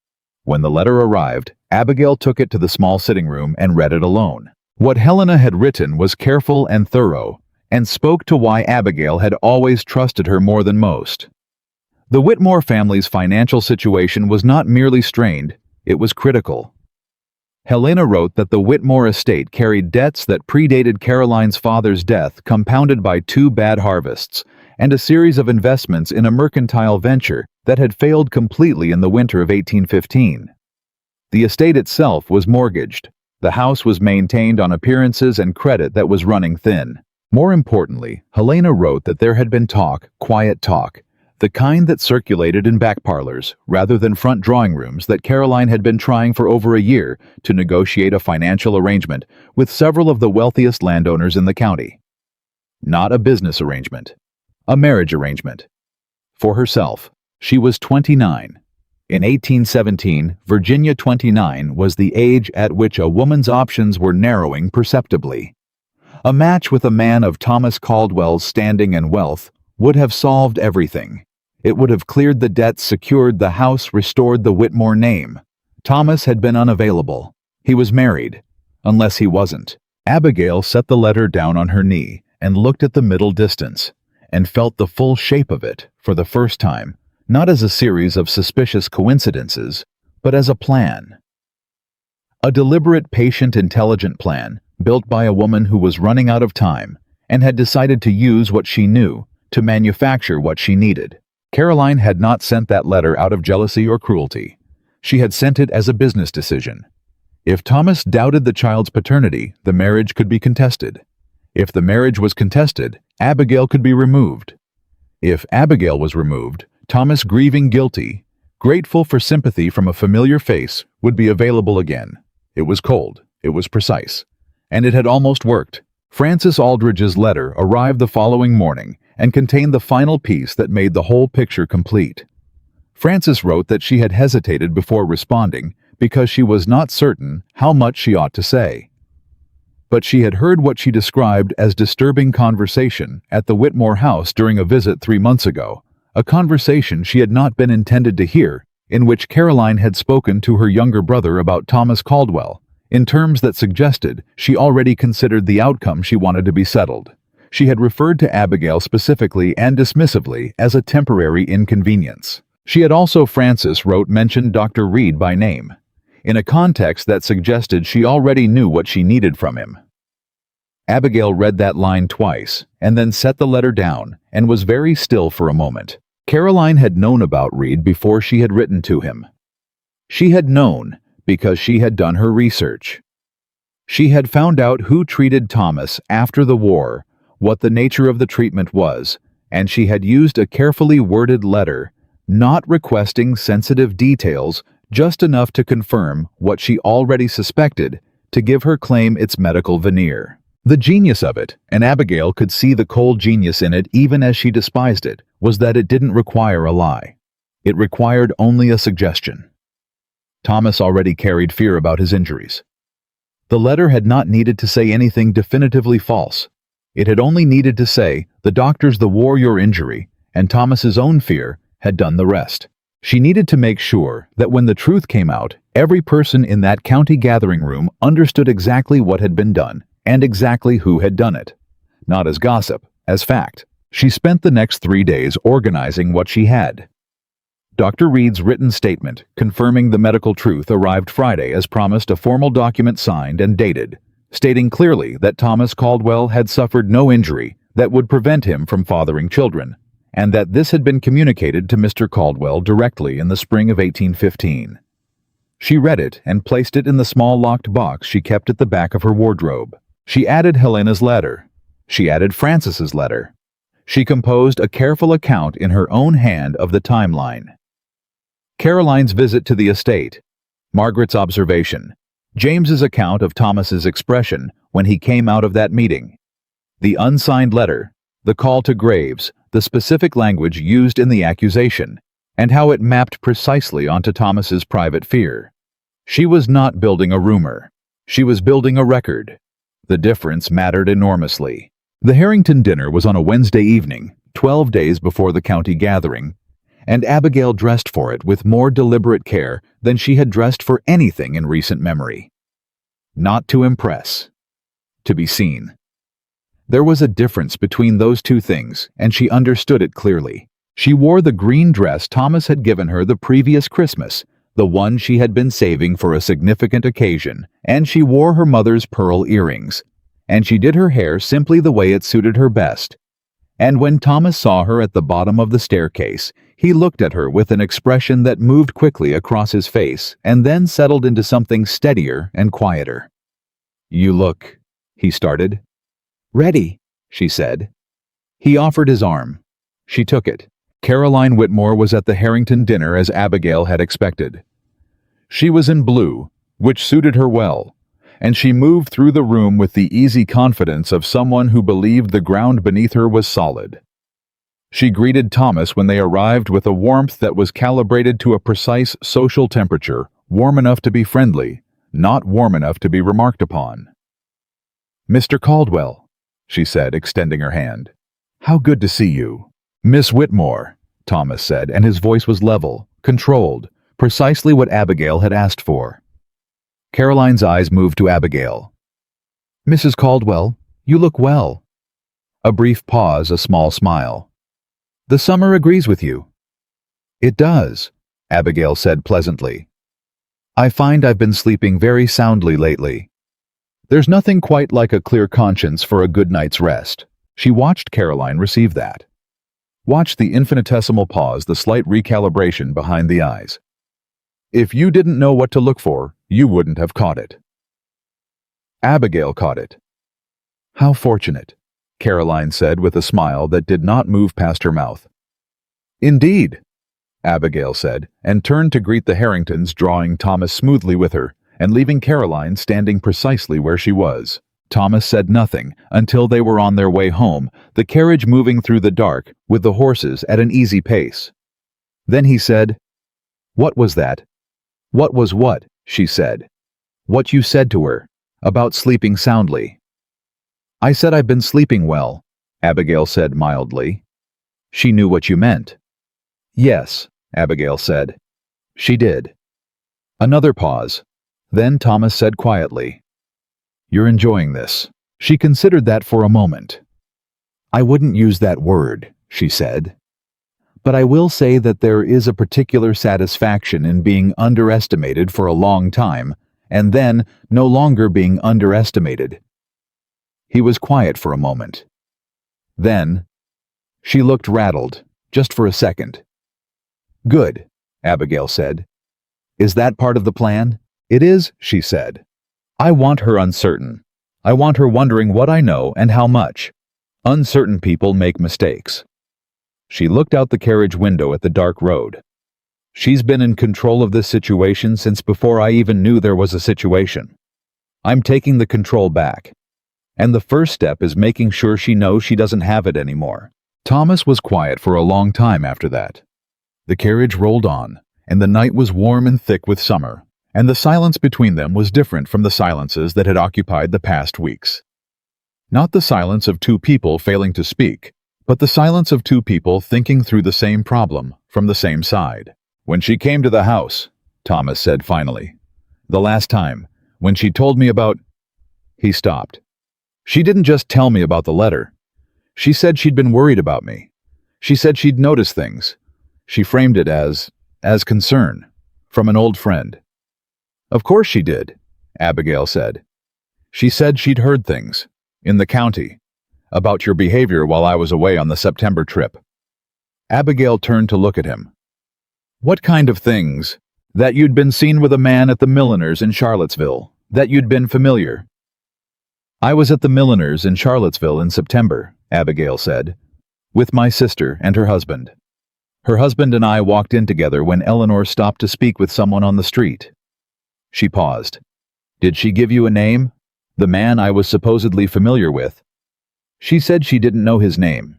When the letter arrived, Abigail took it to the small sitting room and read it alone. What Helena had written was careful and thorough, and spoke to why Abigail had always trusted her more than most. The Whitmore family's financial situation was not merely strained, it was critical. Helena wrote that the Whitmore estate carried debts that predated Caroline's father's death, compounded by 2 bad harvests, and a series of investments in a mercantile venture that had failed completely in the winter of 1815. The estate itself was mortgaged. The house was maintained on appearances and credit that was running thin. More importantly, Helena wrote that there had been talk, quiet talk, the kind that circulated in back parlors rather than front drawing rooms, that Caroline had been trying for over a year to negotiate a financial arrangement with several of the wealthiest landowners in the county. Not a business arrangement, a marriage arrangement. For herself, she was 29. In 1817, Virginia 29 was the age at which a woman's options were narrowing perceptibly. A match with a man of Thomas Caldwell's standing and wealth would have solved everything. It would have cleared the debts, secured the house, restored the Whitmore name. Thomas had been unavailable. He was married, unless he wasn't. Abigail set the letter down on her knee and looked at the middle distance, and felt the full shape of it for the first time, not as a series of suspicious coincidences, but as a plan. A deliberate, patient, intelligent plan built by a woman who was running out of time and had decided to use what she knew to manufacture what she needed. Caroline had not sent that letter out of jealousy or cruelty. She had sent it as a business decision. If Thomas doubted the child's paternity, the marriage could be contested. If the marriage was contested, Abigail could be removed. If Abigail was removed, Thomas, grieving guilty, grateful for sympathy from a familiar face, would be available again. It was cold, it was precise, and it had almost worked. Francis Aldridge's letter arrived the following morning and contained the final piece that made the whole picture complete. Francis wrote that she had hesitated before responding because she was not certain how much she ought to say. But she had heard what she described as disturbing conversation at the Whitmore house during a visit 3 months ago, a conversation she had not been intended to hear, in which Caroline had spoken to her younger brother about Thomas Caldwell, in terms that suggested she already considered the outcome she wanted to be settled. She had referred to Abigail specifically and dismissively as a temporary inconvenience. She had also, Francis wrote, mentioned Dr. Reed by name, in a context that suggested she already knew what she needed from him. Abigail read that line twice, and then set the letter down, and was very still for a moment. Caroline had known about Reed before she had written to him. She had known because she had done her research. She had found out who treated Thomas after the war, what the nature of the treatment was, and she had used a carefully worded letter, not requesting sensitive details, just enough to confirm what she already suspected, to give her claim its medical veneer. The genius of it, and Abigail could see the cold genius in it even as she despised it, was that it didn't require a lie. It required only a suggestion. Thomas already carried fear about his injuries. The letter had not needed to say anything definitively false. It had only needed to say, "The doctors that wore your injury," and Thomas's own fear had done the rest. She needed to make sure that when the truth came out, every person in that county gathering room understood exactly what had been done and exactly who had done it. Not as gossip, as fact. She spent the next 3 days organizing what she had. Dr. Reed's written statement confirming the medical truth arrived Friday as promised, a formal document signed and dated, stating clearly that Thomas Caldwell had suffered no injury that would prevent him from fathering children, and that this had been communicated to Mr. Caldwell directly in the spring of 1815. She read it and placed it in the small locked box she kept at the back of her wardrobe. She added Helena's letter. She added Francis's letter. She composed a careful account in her own hand of the timeline. Caroline's visit to the estate, Margaret's observation, James's account of Thomas's expression when he came out of that meeting, the unsigned letter, the call to Graves, the specific language used in the accusation, and how it mapped precisely onto Thomas's private fear. She was not building a rumor. She was building a record. The difference mattered enormously. The Harrington dinner was on a Wednesday evening, 12 days before the county gathering, and Abigail dressed for it with more deliberate care than she had dressed for anything in recent memory. Not to impress. To be seen. There was a difference between those two things, and she understood it clearly. She wore the green dress Thomas had given her the previous Christmas, the one she had been saving for a significant occasion, and she wore her mother's pearl earrings, and she did her hair simply the way it suited her best. And when Thomas saw her at the bottom of the staircase, he looked at her with an expression that moved quickly across his face and then settled into something steadier and quieter. "You look," he started. "Ready," she said. He offered his arm. She took it. Caroline Whitmore was at the Harrington dinner as Abigail had expected. She was in blue, which suited her well, and she moved through the room with the easy confidence of someone who believed the ground beneath her was solid. She greeted Thomas when they arrived with a warmth that was calibrated to a precise social temperature, warm enough to be friendly, not warm enough to be remarked upon. "Mr. Caldwell," she said, extending her hand. "How good to see you." "Miss Whitmore," Thomas said, and his voice was level, controlled, precisely what Abigail had asked for. Caroline's eyes moved to Abigail. "Mrs. Caldwell, you look well." A brief pause, a small smile. "The summer agrees with you." "It does," Abigail said pleasantly. "I find I've been sleeping very soundly lately. There's nothing quite like a clear conscience for a good night's rest." She watched Caroline receive that. Watched the infinitesimal pause, the slight recalibration behind the eyes. If you didn't know what to look for, you wouldn't have caught it. Abigail caught it. "How fortunate," Caroline said with a smile that did not move past her mouth. "Indeed," Abigail said, and turned to greet the Harringtons, drawing Thomas smoothly with her, and leaving Caroline standing precisely where she was. Thomas said nothing until they were on their way home, the carriage moving through the dark, with the horses at an easy pace. Then he said, "What was that?" "What was what?" she said. "What you said to her, about sleeping soundly." "I said I've been sleeping well," Abigail said mildly. She knew what you meant. "Yes," Abigail said. She did. Another pause. Then Thomas said quietly, "You're enjoying this." She considered that for a moment. "I wouldn't use that word," she said. "But I will say that there is a particular satisfaction in being underestimated for a long time, and then no longer being underestimated." He was quiet for a moment. Then, she looked rattled, just for a second. "Good," Abigail said. "Is that part of the plan?" "It is," she said. "I want her uncertain. I want her wondering what I know and how much. Uncertain people make mistakes." She looked out the carriage window at the dark road. "She's been in control of this situation since before I even knew there was a situation. I'm taking the control back. And the first step is making sure she knows she doesn't have it anymore." Thomas was quiet for a long time after that. The carriage rolled on, and the night was warm and thick with summer, and the silence between them was different from the silences that had occupied the past weeks. Not the silence of two people failing to speak, but the silence of two people thinking through the same problem from the same side. "When she came to the house," Thomas said finally, "the last time, when she told me about—" He stopped. "She didn't just tell me about the letter. She said she'd been worried about me. She said she'd noticed things. She framed it as concern, from an old friend." "Of course she did," Abigail said. "She said she'd heard things, in the county, about your behavior while I was away on the September trip." Abigail turned to look at him. "What kind of things?" "That you'd been seen with a man at the milliner's in Charlottesville, that you'd been familiar." "I was at the milliner's in Charlottesville in September," Abigail said, "with my sister and her husband. Her husband and I walked in together when Eleanor stopped to speak with someone on the street." She paused. "Did she give you a name? The man I was supposedly familiar with?" "She said she didn't know his name."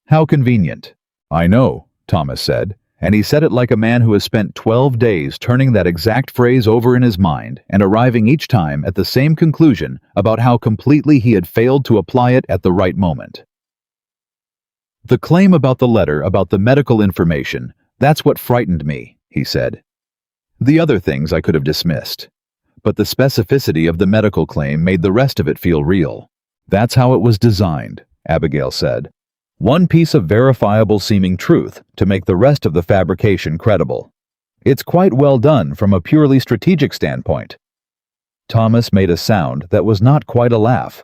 "How convenient." "I know," Thomas said, and he said it like a man who has spent 12 days turning that exact phrase over in his mind and arriving each time at the same conclusion about how completely he had failed to apply it at the right moment. "The claim about the letter, about the medical information, that's what frightened me," he said. "The other things I could have dismissed. But the specificity of the medical claim made the rest of it feel real. That's how it was designed," Abigail said. "One piece of verifiable seeming truth to make the rest of the fabrication credible. It's quite well done from a purely strategic standpoint." Thomas made a sound that was not quite a laugh.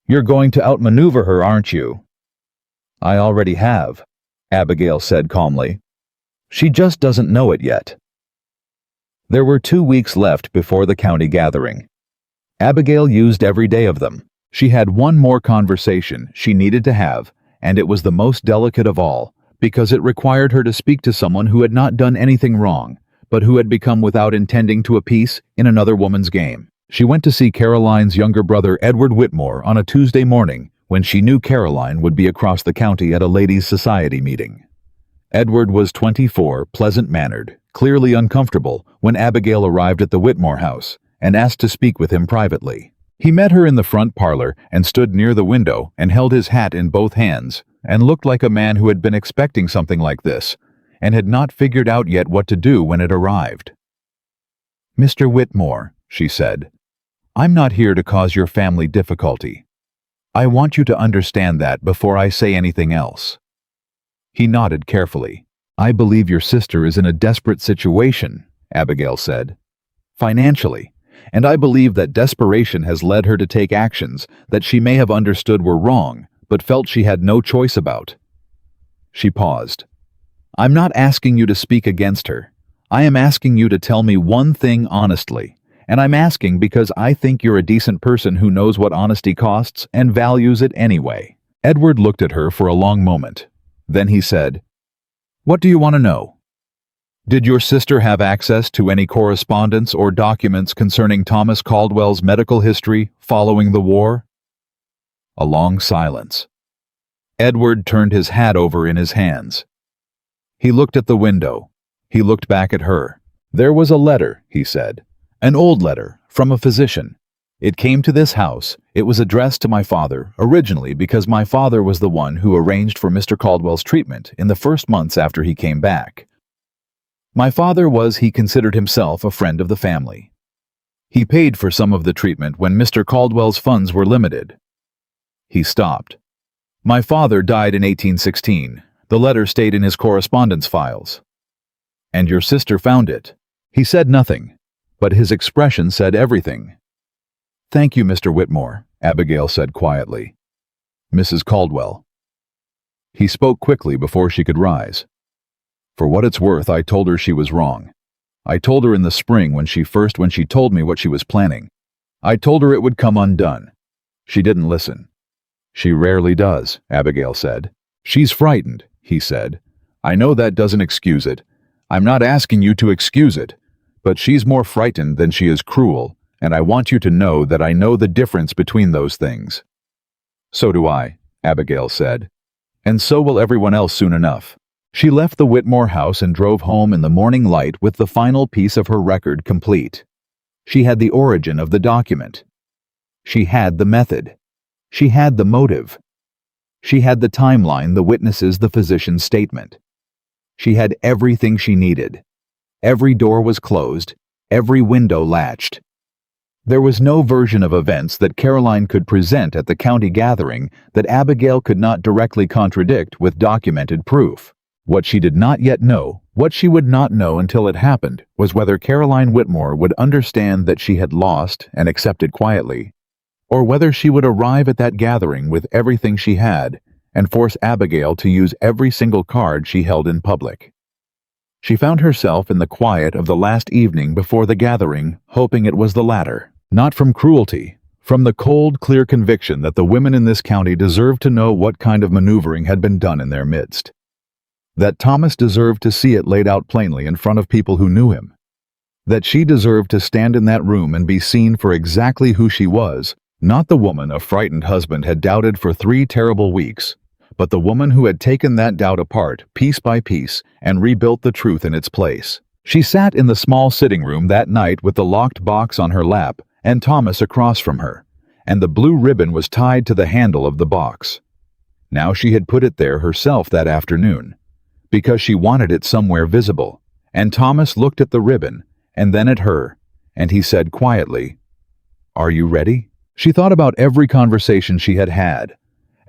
"You're going to outmaneuver her, aren't you?" "I already have," Abigail said calmly. "She just doesn't know it yet." There were 2 weeks left before the county gathering. Abigail used every day of them. She had one more conversation she needed to have, and it was the most delicate of all, because it required her to speak to someone who had not done anything wrong, but who had become without intending to a piece in another woman's game. She went to see Caroline's younger brother Edward Whitmore on a Tuesday morning when she knew Caroline would be across the county at a ladies' society meeting. Edward was 24, pleasant-mannered, clearly uncomfortable when Abigail arrived at the Whitmore house and asked to speak with him privately. He met her in the front parlor and stood near the window and held his hat in both hands and looked like a man who had been expecting something like this and had not figured out yet what to do when it arrived. "Mr. Whitmore," she said, "I'm not here to cause your family difficulty. I want you to understand that before I say anything else." He nodded carefully. "I believe your sister is in a desperate situation," Abigail said. "Financially. And I believe that desperation has led her to take actions that she may have understood were wrong, but felt she had no choice about." She paused. "I'm not asking you to speak against her. I am asking you to tell me one thing honestly, and I'm asking because I think you're a decent person who knows what honesty costs and values it anyway." Edward looked at her for a long moment. Then he said, "What do you want to know?" "Did your sister have access to any correspondence or documents concerning Thomas Caldwell's medical history following the war?" A long silence. Edward turned his hat over in his hands. He looked at the window. He looked back at her. "There was a letter," he said, "an old letter, from a physician. It came to this house. It was addressed to my father, originally because my father was the one who arranged for Mr. Caldwell's treatment in the first months after he came back. My father he considered himself a friend of the family. He paid for some of the treatment when Mr. Caldwell's funds were limited." He stopped. "My father died in 1816. The letter stayed in his correspondence files." "And your sister found it." He said nothing, but his expression said everything. "Thank you, Mr. Whitmore," Abigail said quietly. "Mrs. Caldwell." He spoke quickly before she could rise. "For what it's worth, I told her she was wrong. I told her in the spring when she told me what she was planning. I told her it would come undone. She didn't listen." "She rarely does," Abigail said. "She's frightened," he said. "I know that doesn't excuse it. I'm not asking you to excuse it. But she's more frightened than she is cruel, and I want you to know that I know the difference between those things." "So do I," Abigail said. "And so will everyone else soon enough." She left the Whitmore house and drove home in the morning light with the final piece of her record complete. She had the origin of the document. She had the method. She had the motive. She had the timeline, the witnesses, the physician's statement. She had everything she needed. Every door was closed, every window latched. There was no version of events that Caroline could present at the county gathering that Abigail could not directly contradict with documented proof. What she did not yet know, what she would not know until it happened, was whether Caroline Whitmore would understand that she had lost and accept it quietly, or whether she would arrive at that gathering with everything she had and force Abigail to use every single card she held in public. She found herself in the quiet of the last evening before the gathering, hoping it was the latter. Not from cruelty, from the cold, clear conviction that the women in this county deserved to know what kind of maneuvering had been done in their midst. That Thomas deserved to see it laid out plainly in front of people who knew him. That she deserved to stand in that room and be seen for exactly who she was, not the woman a frightened husband had doubted for 3 terrible weeks, but the woman who had taken that doubt apart, piece by piece, and rebuilt the truth in its place. She sat in the small sitting room that night with the locked box on her lap and Thomas across from her, and the blue ribbon was tied to the handle of the box. Now she had put it there herself that afternoon, because she wanted it somewhere visible, and Thomas looked at the ribbon, and then at her, and he said quietly, "Are you ready?" She thought about every conversation she had had,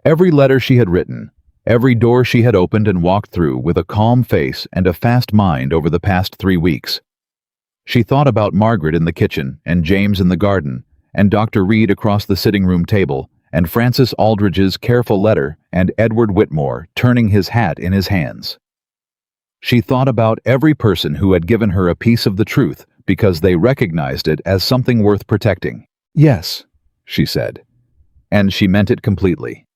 every letter she had written, every door she had opened and walked through with a calm face and a fast mind over the past 3 weeks. She thought about Margaret in the kitchen, and James in the garden, and Dr. Reed across the sitting room table, and Francis Aldridge's careful letter, and Edward Whitmore turning his hat in his hands. She thought about every person who had given her a piece of the truth because they recognized it as something worth protecting. "Yes," she said, and she meant it completely.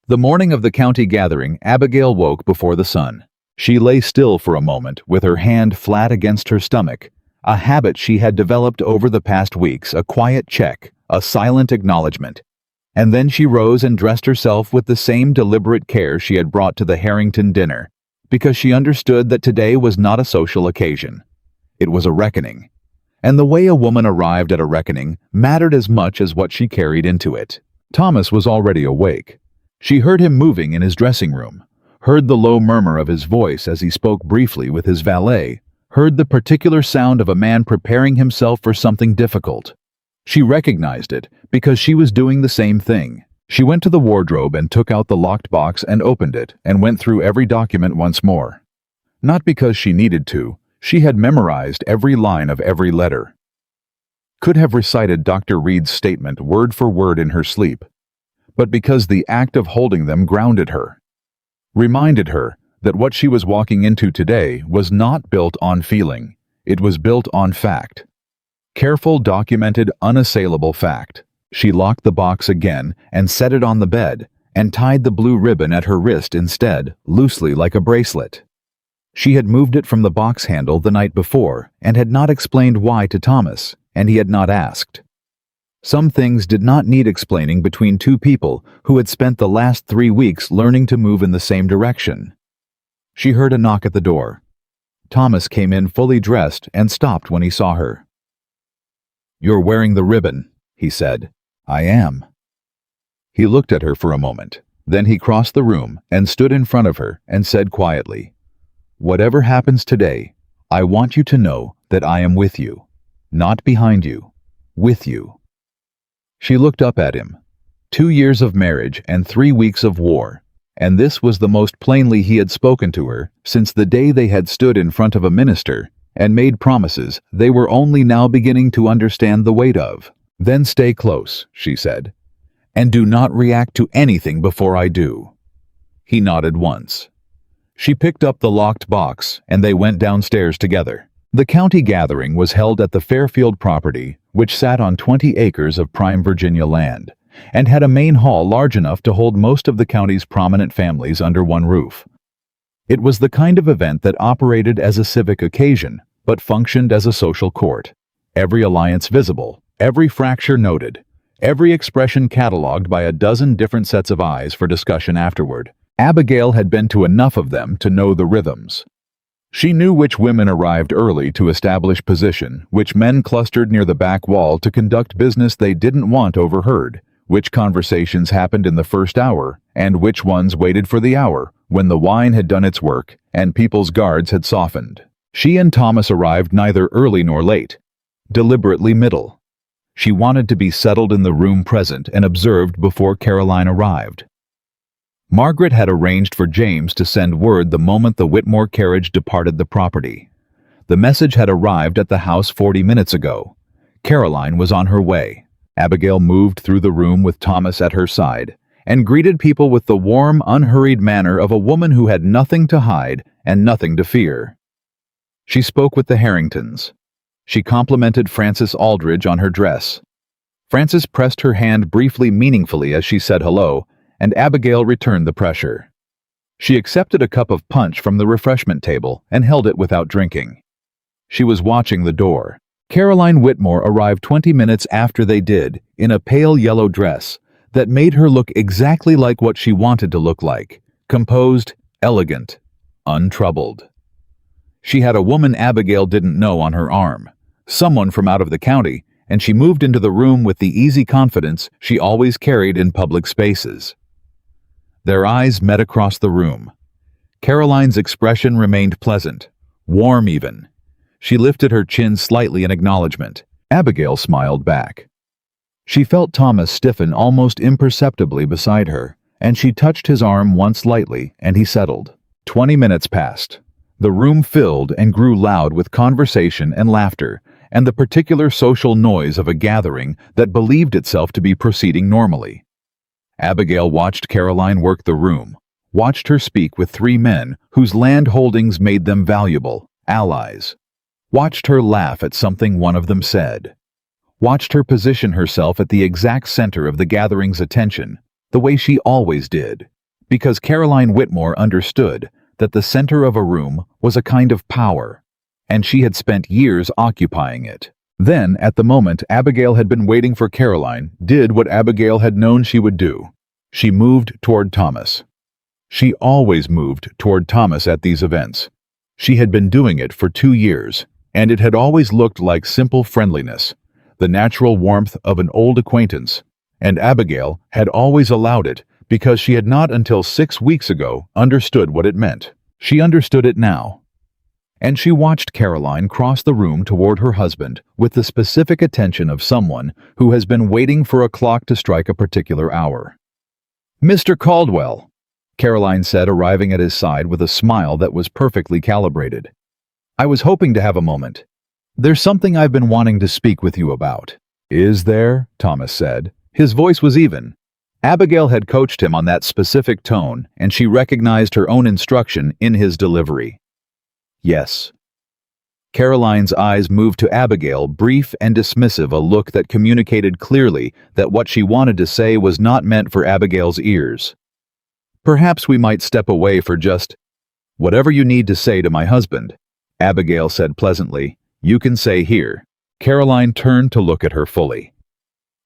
The morning of the county gathering, Abigail woke before the sun. She lay still for a moment with her hand flat against her stomach, a habit she had developed over the past weeks, a quiet check, a silent acknowledgement. And then she rose and dressed herself with the same deliberate care she had brought to the Harrington dinner, because she understood that today was not a social occasion. It was a reckoning. And the way a woman arrived at a reckoning mattered as much as what she carried into it. Thomas was already awake. She heard him moving in his dressing room, heard the low murmur of his voice as he spoke briefly with his valet, heard the particular sound of a man preparing himself for something difficult. She recognized it because she was doing the same thing. She went to the wardrobe and took out the locked box and opened it and went through every document once more. Not because she needed to. She had memorized every line of every letter. Could have recited Dr. Reed's statement word for word in her sleep, but because the act of holding them grounded her, reminded her that what she was walking into today was not built on feeling, it was built on fact. Careful, documented, unassailable fact. She locked the box again and set it on the bed, and tied the blue ribbon at her wrist instead, loosely like a bracelet. She had moved it from the box handle the night before and had not explained why to Thomas, and he had not asked. Some things did not need explaining between two people who had spent the last 3 weeks learning to move in the same direction. She heard a knock at the door. Thomas came in fully dressed and stopped when he saw her. "You're wearing the ribbon," he said. "I am." He looked at her for a moment. Then he crossed the room and stood in front of her and said quietly, "Whatever happens today, I want you to know that I am with you. Not behind you. With you." She looked up at him. 2 years of marriage and 3 weeks of war, and this was the most plainly he had spoken to her since the day they had stood in front of a minister and made promises they were only now beginning to understand the weight of. "Then stay close," she said, "and do not react to anything before I do." He nodded once. She picked up the locked box, and they went downstairs together. The county gathering was held at the Fairfield property, which sat on 20 acres of prime Virginia land, and had a main hall large enough to hold most of the county's prominent families under one roof. It was the kind of event that operated as a civic occasion, but functioned as a social court. every alliance visible, every fracture noted, every expression catalogued by a dozen different sets of eyes for discussion afterward. Abigail had been to enough of them to know the rhythms. She knew which women arrived early to establish position, which men clustered near the back wall to conduct business they didn't want overheard, which conversations happened in the first hour, and which ones waited for the hour, when the wine had done its work and people's guards had softened. She and Thomas arrived neither early nor late, deliberately middle. She wanted to be settled in the room present and observed before Caroline arrived. Margaret had arranged for James to send word the moment the Whitmore carriage departed the property. The message had arrived at the house 40 minutes ago. Caroline was on her way. Abigail moved through the room with Thomas at her side and greeted people with the warm, unhurried manner of a woman who had nothing to hide and nothing to fear. She spoke with the Harringtons. She complimented Frances Aldridge on her dress. Frances pressed her hand briefly meaningfully as she said hello, and Abigail returned the pressure. She accepted a cup of punch from the refreshment table and held it without drinking. She was watching the door. Caroline Whitmore arrived 20 minutes after they did, in a pale yellow dress that made her look exactly like what she wanted to look like: composed, elegant, untroubled. She had a woman Abigail didn't know on her arm, someone from out of the county, and she moved into the room with the easy confidence she always carried in public spaces. Their eyes met across the room. Caroline's expression remained pleasant, warm even. She lifted her chin slightly in acknowledgement. Abigail smiled back. She felt Thomas stiffen almost imperceptibly beside her, and she touched his arm once lightly, and he settled. 20 minutes passed. The room filled and grew loud with conversation and laughter, and the particular social noise of a gathering that believed itself to be proceeding normally. Abigail watched Caroline work the room, watched her speak with 3 men whose land holdings made them valuable, allies, watched her laugh at something one of them said, watched her position herself at the exact center of the gathering's attention, the way she always did, because Caroline Whitmore understood that the center of a room was a kind of power, and she had spent years occupying it. Then, at the moment Abigail had been waiting for, Caroline did what Abigail had known she would do. She moved toward Thomas. She always moved toward Thomas at these events. She had been doing it for 2 years, and it had always looked like simple friendliness, the natural warmth of an old acquaintance, and Abigail had always allowed it because she had not until 6 weeks ago understood what it meant. She understood it now. And she watched Caroline cross the room toward her husband with the specific attention of someone who has been waiting for a clock to strike a particular hour. "Mr. Caldwell," Caroline said, arriving at his side with a smile that was perfectly calibrated. "I was hoping to have a moment. There's something I've been wanting to speak with you about." "Is there?" Thomas said. His voice was even. Abigail had coached him on that specific tone, and she recognized her own instruction in his delivery. "Yes." Caroline's eyes moved to Abigail, brief and dismissive, a look that communicated clearly that what she wanted to say was not meant for Abigail's ears. "Perhaps we might step away for just—" "Whatever you need to say to my husband," Abigail said pleasantly, "you can say here." Caroline turned to look at her fully.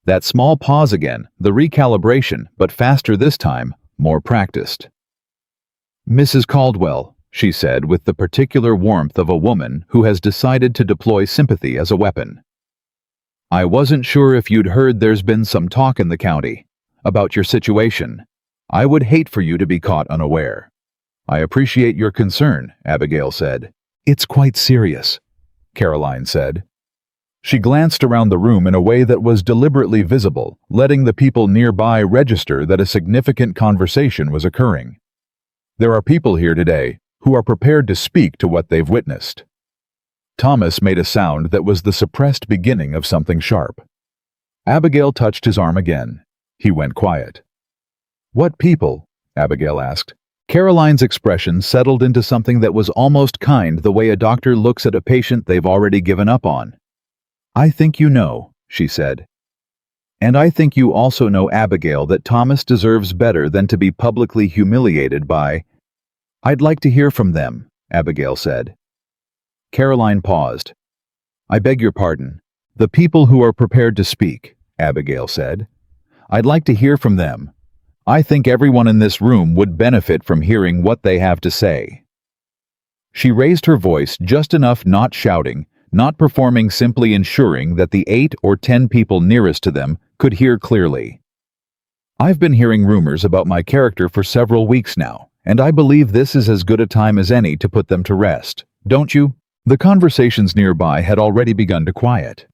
That small pause again, the recalibration, but faster this time, more practiced. "Mrs. Caldwell," she said with the particular warmth of a woman who has decided to deploy sympathy as a weapon. "I wasn't sure if you'd heard there's been some talk in the county about your situation. I would hate for you to be caught unaware." "I appreciate your concern," Abigail said. "It's quite serious," Caroline said. She glanced around the room in a way that was deliberately visible, letting the people nearby register that a significant conversation was occurring. "There are people here today who are prepared to speak to what they've witnessed." Thomas made a sound that was the suppressed beginning of something sharp. Abigail touched his arm again. He went quiet. "What people?" Abigail asked. Caroline's expression settled into something that was almost kind, the way a doctor looks at a patient they've already given up on. "I think you know," she said. "And I think you also know, Abigail, that Thomas deserves better than to be publicly humiliated by—" "I'd like to hear from them," Abigail said. Caroline paused. "I beg your pardon. The people who are prepared to speak, Abigail said. I'd like to hear from them. I think everyone in this room would benefit from hearing what they have to say. She raised her voice just enough, not shouting, not performing, simply ensuring that the 8 or 10 people nearest to them could hear clearly. I've been hearing rumors about my character for several weeks now, and I believe this is as good a time as any to put them to rest, don't you? The conversations nearby had already begun to quiet.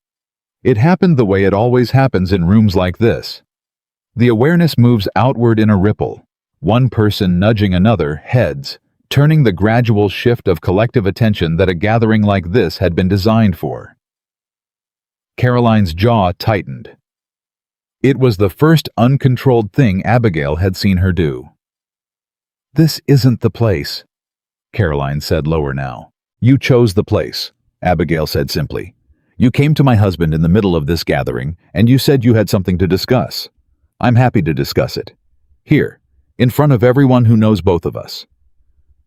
It happened the way it always happens in rooms like this. The awareness moves outward in a ripple, one person nudging another, heads, turning the gradual shift of collective attention that a gathering like this had been designed for. Caroline's jaw tightened. It was the first uncontrolled thing Abigail had seen her do. This isn't the place, Caroline said lower now. You chose the place, Abigail said simply. You came to my husband in the middle of this gathering, and you said you had something to discuss. I'm happy to discuss it. Here, in front of everyone who knows both of us.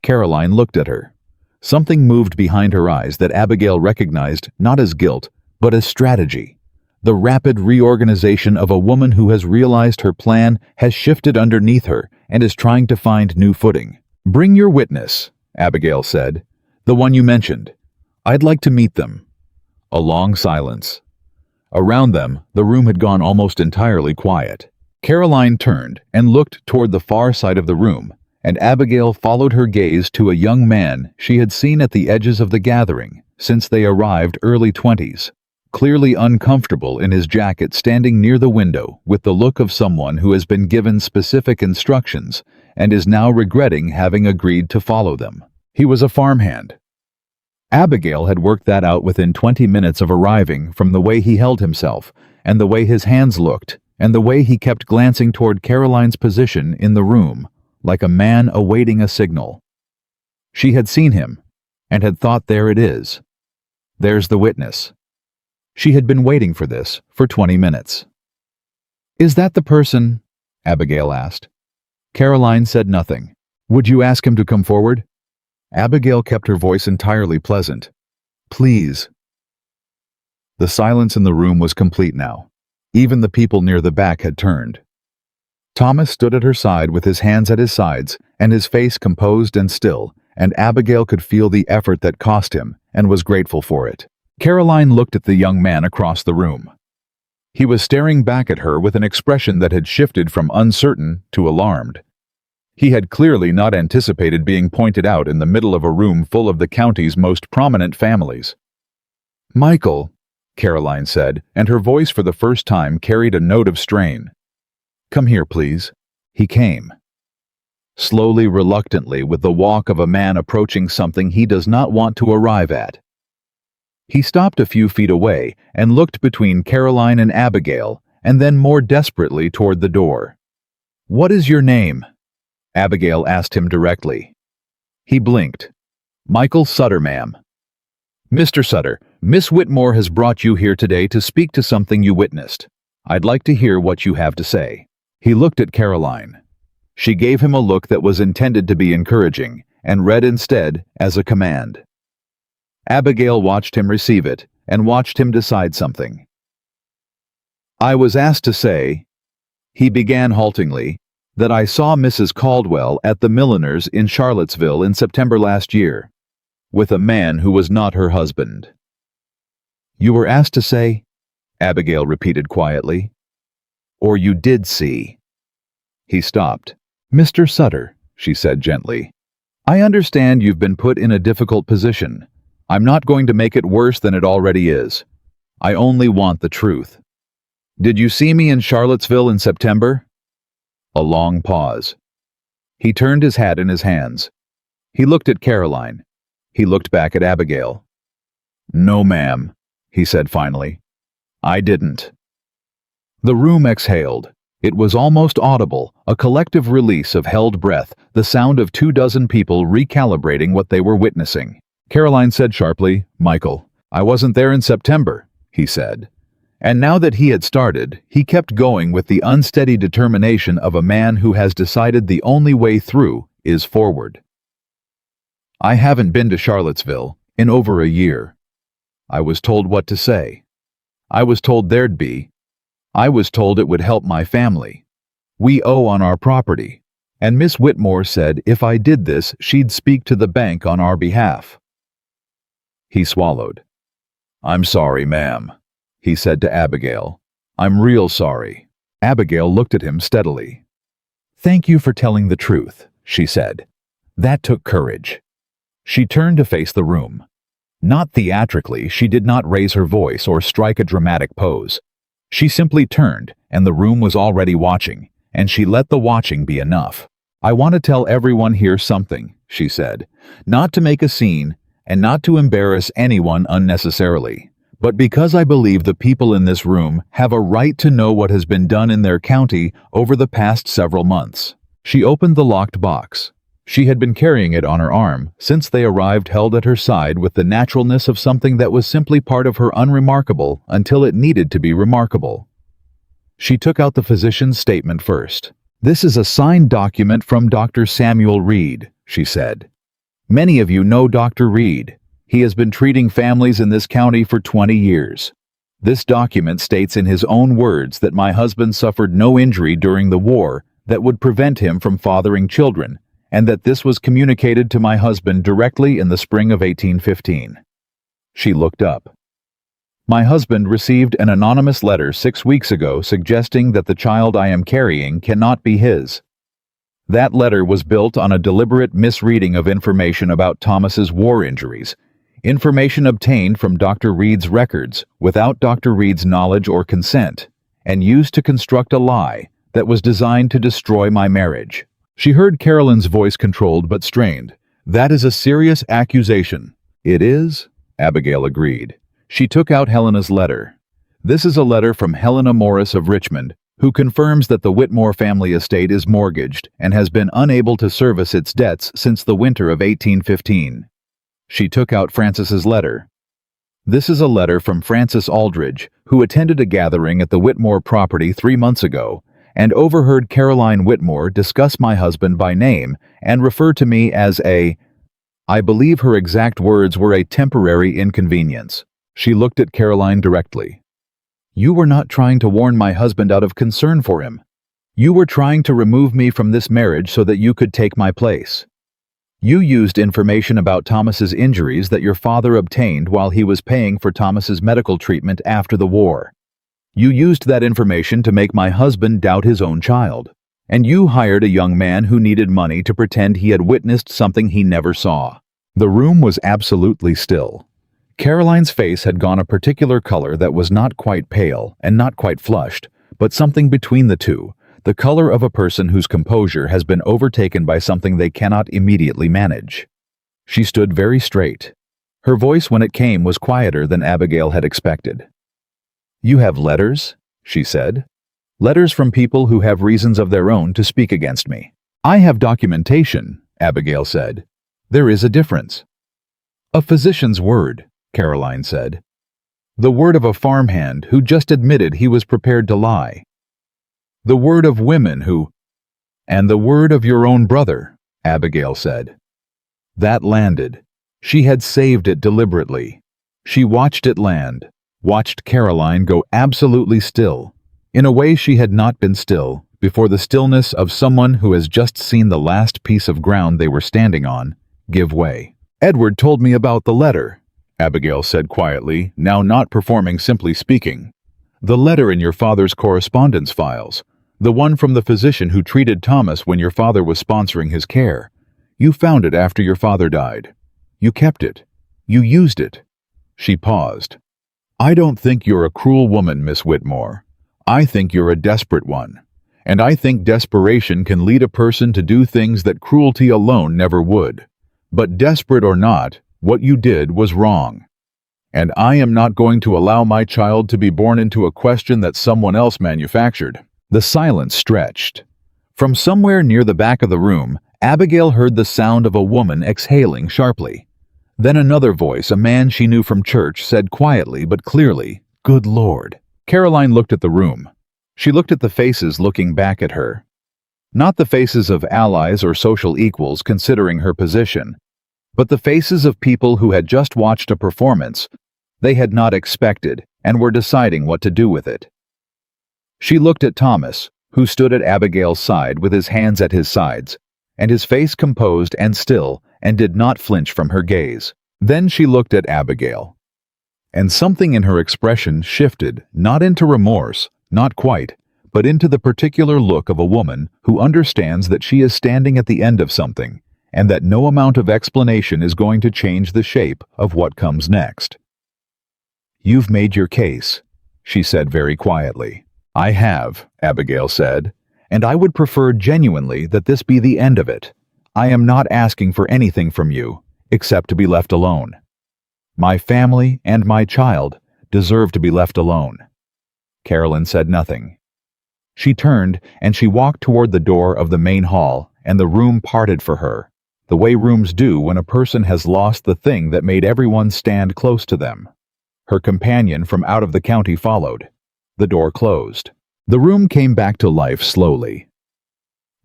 Caroline looked at her. Something moved behind her eyes that Abigail recognized not as guilt, but as strategy. The rapid reorganization of a woman who has realized her plan has shifted underneath her and is trying to find new footing. Bring your witness, Abigail said. The one you mentioned. I'd like to meet them. A long silence. Around them, the room had gone almost entirely quiet. Caroline turned and looked toward the far side of the room, and Abigail followed her gaze to a young man she had seen at the edges of the gathering since they arrived, early 20s, clearly uncomfortable in his jacket, standing near the window with the look of someone who has been given specific instructions and is now regretting having agreed to follow them. He was a farmhand. Abigail had worked that out within 20 minutes of arriving from the way he held himself and the way his hands looked and the way he kept glancing toward Caroline's position in the room, like a man awaiting a signal. She had seen him and had thought, there it is. There's the witness. She had been waiting for this for 20 minutes. Is that the person? Abigail asked. Caroline said nothing. Would you ask him to come forward? Abigail kept her voice entirely pleasant. Please. The silence in the room was complete now. Even the people near the back had turned. Thomas stood at her side with his hands at his sides and his face composed and still, and Abigail could feel the effort that cost him and was grateful for it. Caroline looked at the young man across the room. He was staring back at her with an expression that had shifted from uncertain to alarmed. He had clearly not anticipated being pointed out in the middle of a room full of the county's most prominent families. Michael, Caroline said, and her voice for the first time carried a note of strain. Come here, please. He came. Slowly, reluctantly, with the walk of a man approaching something he does not want to arrive at. He stopped a few feet away and looked between Caroline and Abigail, and then more desperately toward the door. What is your name? Abigail asked him directly. He blinked. Michael Sutter, ma'am. Mr. Sutter, Miss Whitmore has brought you here today to speak to something you witnessed. I'd like to hear what you have to say. He looked at Caroline. She gave him a look that was intended to be encouraging, and read instead as a command. Abigail watched him receive it, and watched him decide something. I was asked to say, he began haltingly, that I saw Mrs. Caldwell at the milliner's in Charlottesville in September last year, with a man who was not her husband. You were asked to say? Abigail repeated quietly. Or you did see? He stopped. Mr. Sutter, she said gently, I understand you've been put in a difficult position. I'm not going to make it worse than it already is. I only want the truth. Did you see me in Charlottesville in September? A long pause. He turned his hat in his hands. He looked at Caroline. He looked back at Abigail. No, ma'am, he said finally. I didn't. The room exhaled. It was almost audible, a collective release of held breath, the sound of 24 people recalibrating what they were witnessing. Caroline said sharply, Michael, I wasn't there in September, he said. And now that he had started, he kept going with the unsteady determination of a man who has decided the only way through is forward. I haven't been to Charlottesville in over a year. I was told what to say. I was told there'd be. I was told it would help my family. We owe on our property. And Miss Whitmore said if I did this, she'd speak to the bank on our behalf. He swallowed. I'm sorry, ma'am, he said to Abigail. I'm real sorry. Abigail looked at him steadily. Thank you for telling the truth, she said. That took courage. She turned to face the room. Not theatrically, she did not raise her voice or strike a dramatic pose. She simply turned, and the room was already watching, and she let the watching be enough. I want to tell everyone here something, she said, not to make a scene and not to embarrass anyone unnecessarily, but because I believe the people in this room have a right to know what has been done in their county over the past several months. She opened the locked box. She had been carrying it on her arm since they arrived, held at her side with the naturalness of something that was simply part of her unremarkable until it needed to be remarkable. She took out the physician's statement first. This is a signed document from Dr. Samuel Reed, she said. Many of you know Dr. Reed. He has been treating families in this county for 20 years. This document states in his own words that my husband suffered no injury during the war that would prevent him from fathering children, and that this was communicated to my husband directly in the spring of 1815. She looked up. My husband received an anonymous letter 6 weeks ago suggesting that the child I am carrying cannot be his. That letter was built on a deliberate misreading of information about Thomas's war injuries, information obtained from Dr. Reed's records without Dr. Reed's knowledge or consent, and used to construct a lie that was designed to destroy my marriage. She heard Carolyn's voice, controlled but strained. That is a serious accusation. It is, Abigail agreed. She took out Helena's letter. This is a letter from Helena Morris of Richmond, who confirms that the Whitmore family estate is mortgaged and has been unable to service its debts since the winter of 1815. She took out Frances's letter. This is a letter from Frances Aldridge, who attended a gathering at the Whitmore property 3 months ago and overheard Caroline Whitmore discuss my husband by name and refer to me as I believe her exact words were a temporary inconvenience. She looked at Caroline directly. You were not trying to warn my husband out of concern for him. You were trying to remove me from this marriage so that you could take my place. You used information about Thomas's injuries that your father obtained while he was paying for Thomas's medical treatment after the war. You used that information to make my husband doubt his own child. And you hired a young man who needed money to pretend he had witnessed something he never saw. The room was absolutely still. Caroline's face had gone a particular color that was not quite pale and not quite flushed, but something between the two, the color of a person whose composure has been overtaken by something they cannot immediately manage. She stood very straight. Her voice, when it came, was quieter than Abigail had expected. You have letters, she said. Letters from people who have reasons of their own to speak against me. I have documentation, Abigail said. There is a difference. A physician's word, Caroline said. The word of a farmhand who just admitted he was prepared to lie. The word of women who... And the word of your own brother, Abigail said. That landed. She had saved it deliberately. She watched it land, watched Caroline go absolutely still, in a way she had not been still before the stillness of someone who has just seen the last piece of ground they were standing on give way. Edward told me about the letter, Abigail said quietly, now not performing, simply speaking. The letter in your father's correspondence files, the one from the physician who treated Thomas when your father was sponsoring his care. You found it after your father died. You kept it. You used it. She paused. I don't think you're a cruel woman, Miss Whitmore. I think you're a desperate one. And I think desperation can lead a person to do things that cruelty alone never would. But desperate or not, what you did was wrong. And I am not going to allow my child to be born into a question that someone else manufactured. The silence stretched. From somewhere near the back of the room, Abigail heard the sound of a woman exhaling sharply. Then another voice, a man she knew from church, said quietly but clearly, "Good Lord." Caroline looked at the room. She looked at the faces looking back at her. Not the faces of allies or social equals considering her position, but the faces of people who had just watched a performance they had not expected and were deciding what to do with it. She looked at Thomas, who stood at Abigail's side with his hands at his sides, and his face composed and still, and did not flinch from her gaze. Then she looked at Abigail, and something in her expression shifted, not into remorse, not quite, but into the particular look of a woman who understands that she is standing at the end of something, and that no amount of explanation is going to change the shape of what comes next. "You've made your case," she said very quietly. "I have," Abigail said, "and I would prefer genuinely that this be the end of it. I am not asking for anything from you, except to be left alone. My family and my child deserve to be left alone." Carolyn said nothing. She turned and she walked toward the door of the main hall, and the room parted for her, the way rooms do when a person has lost the thing that made everyone stand close to them. Her companion from out of the county followed. The door closed. The room came back to life slowly.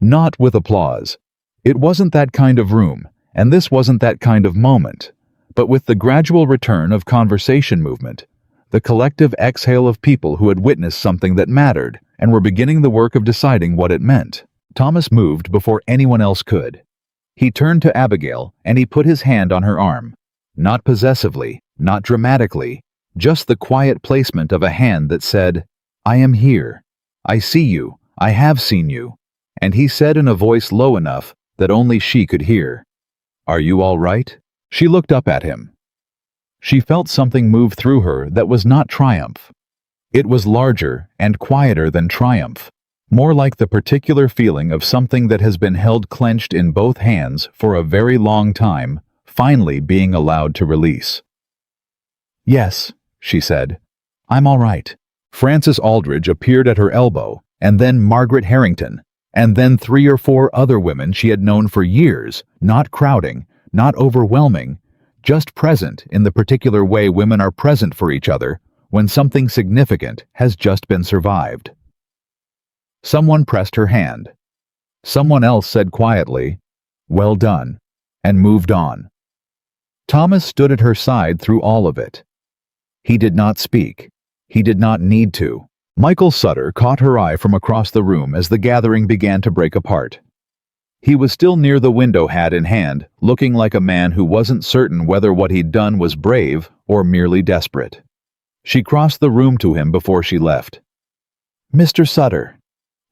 Not with applause. It wasn't that kind of room, and this wasn't that kind of moment, but with the gradual return of conversation movement, the collective exhale of people who had witnessed something that mattered and were beginning the work of deciding what it meant. Thomas moved before anyone else could. He turned to Abigail and he put his hand on her arm, not possessively, not dramatically, just the quiet placement of a hand that said, "I am here. I see you. I have seen you." And he said in a voice low enough that only she could hear, "Are you all right?" She looked up at him. She felt something move through her that was not triumph. It was larger and quieter than triumph, more like the particular feeling of something that has been held clenched in both hands for a very long time, finally being allowed to release. "Yes," she said. "I'm all right." Frances Aldridge appeared at her elbow, and then Margaret Harrington, and then 3 or 4 other women she had known for years, not crowding, not overwhelming, just present in the particular way women are present for each other when something significant has just been survived. Someone pressed her hand. Someone else said quietly, "Well done," and moved on. Thomas stood at her side through all of it. He did not speak. He did not need to. Michael Sutter caught her eye from across the room as the gathering began to break apart. He was still near the window, hat in hand, looking like a man who wasn't certain whether what he'd done was brave or merely desperate. She crossed the room to him before she left. "Mr. Sutter,"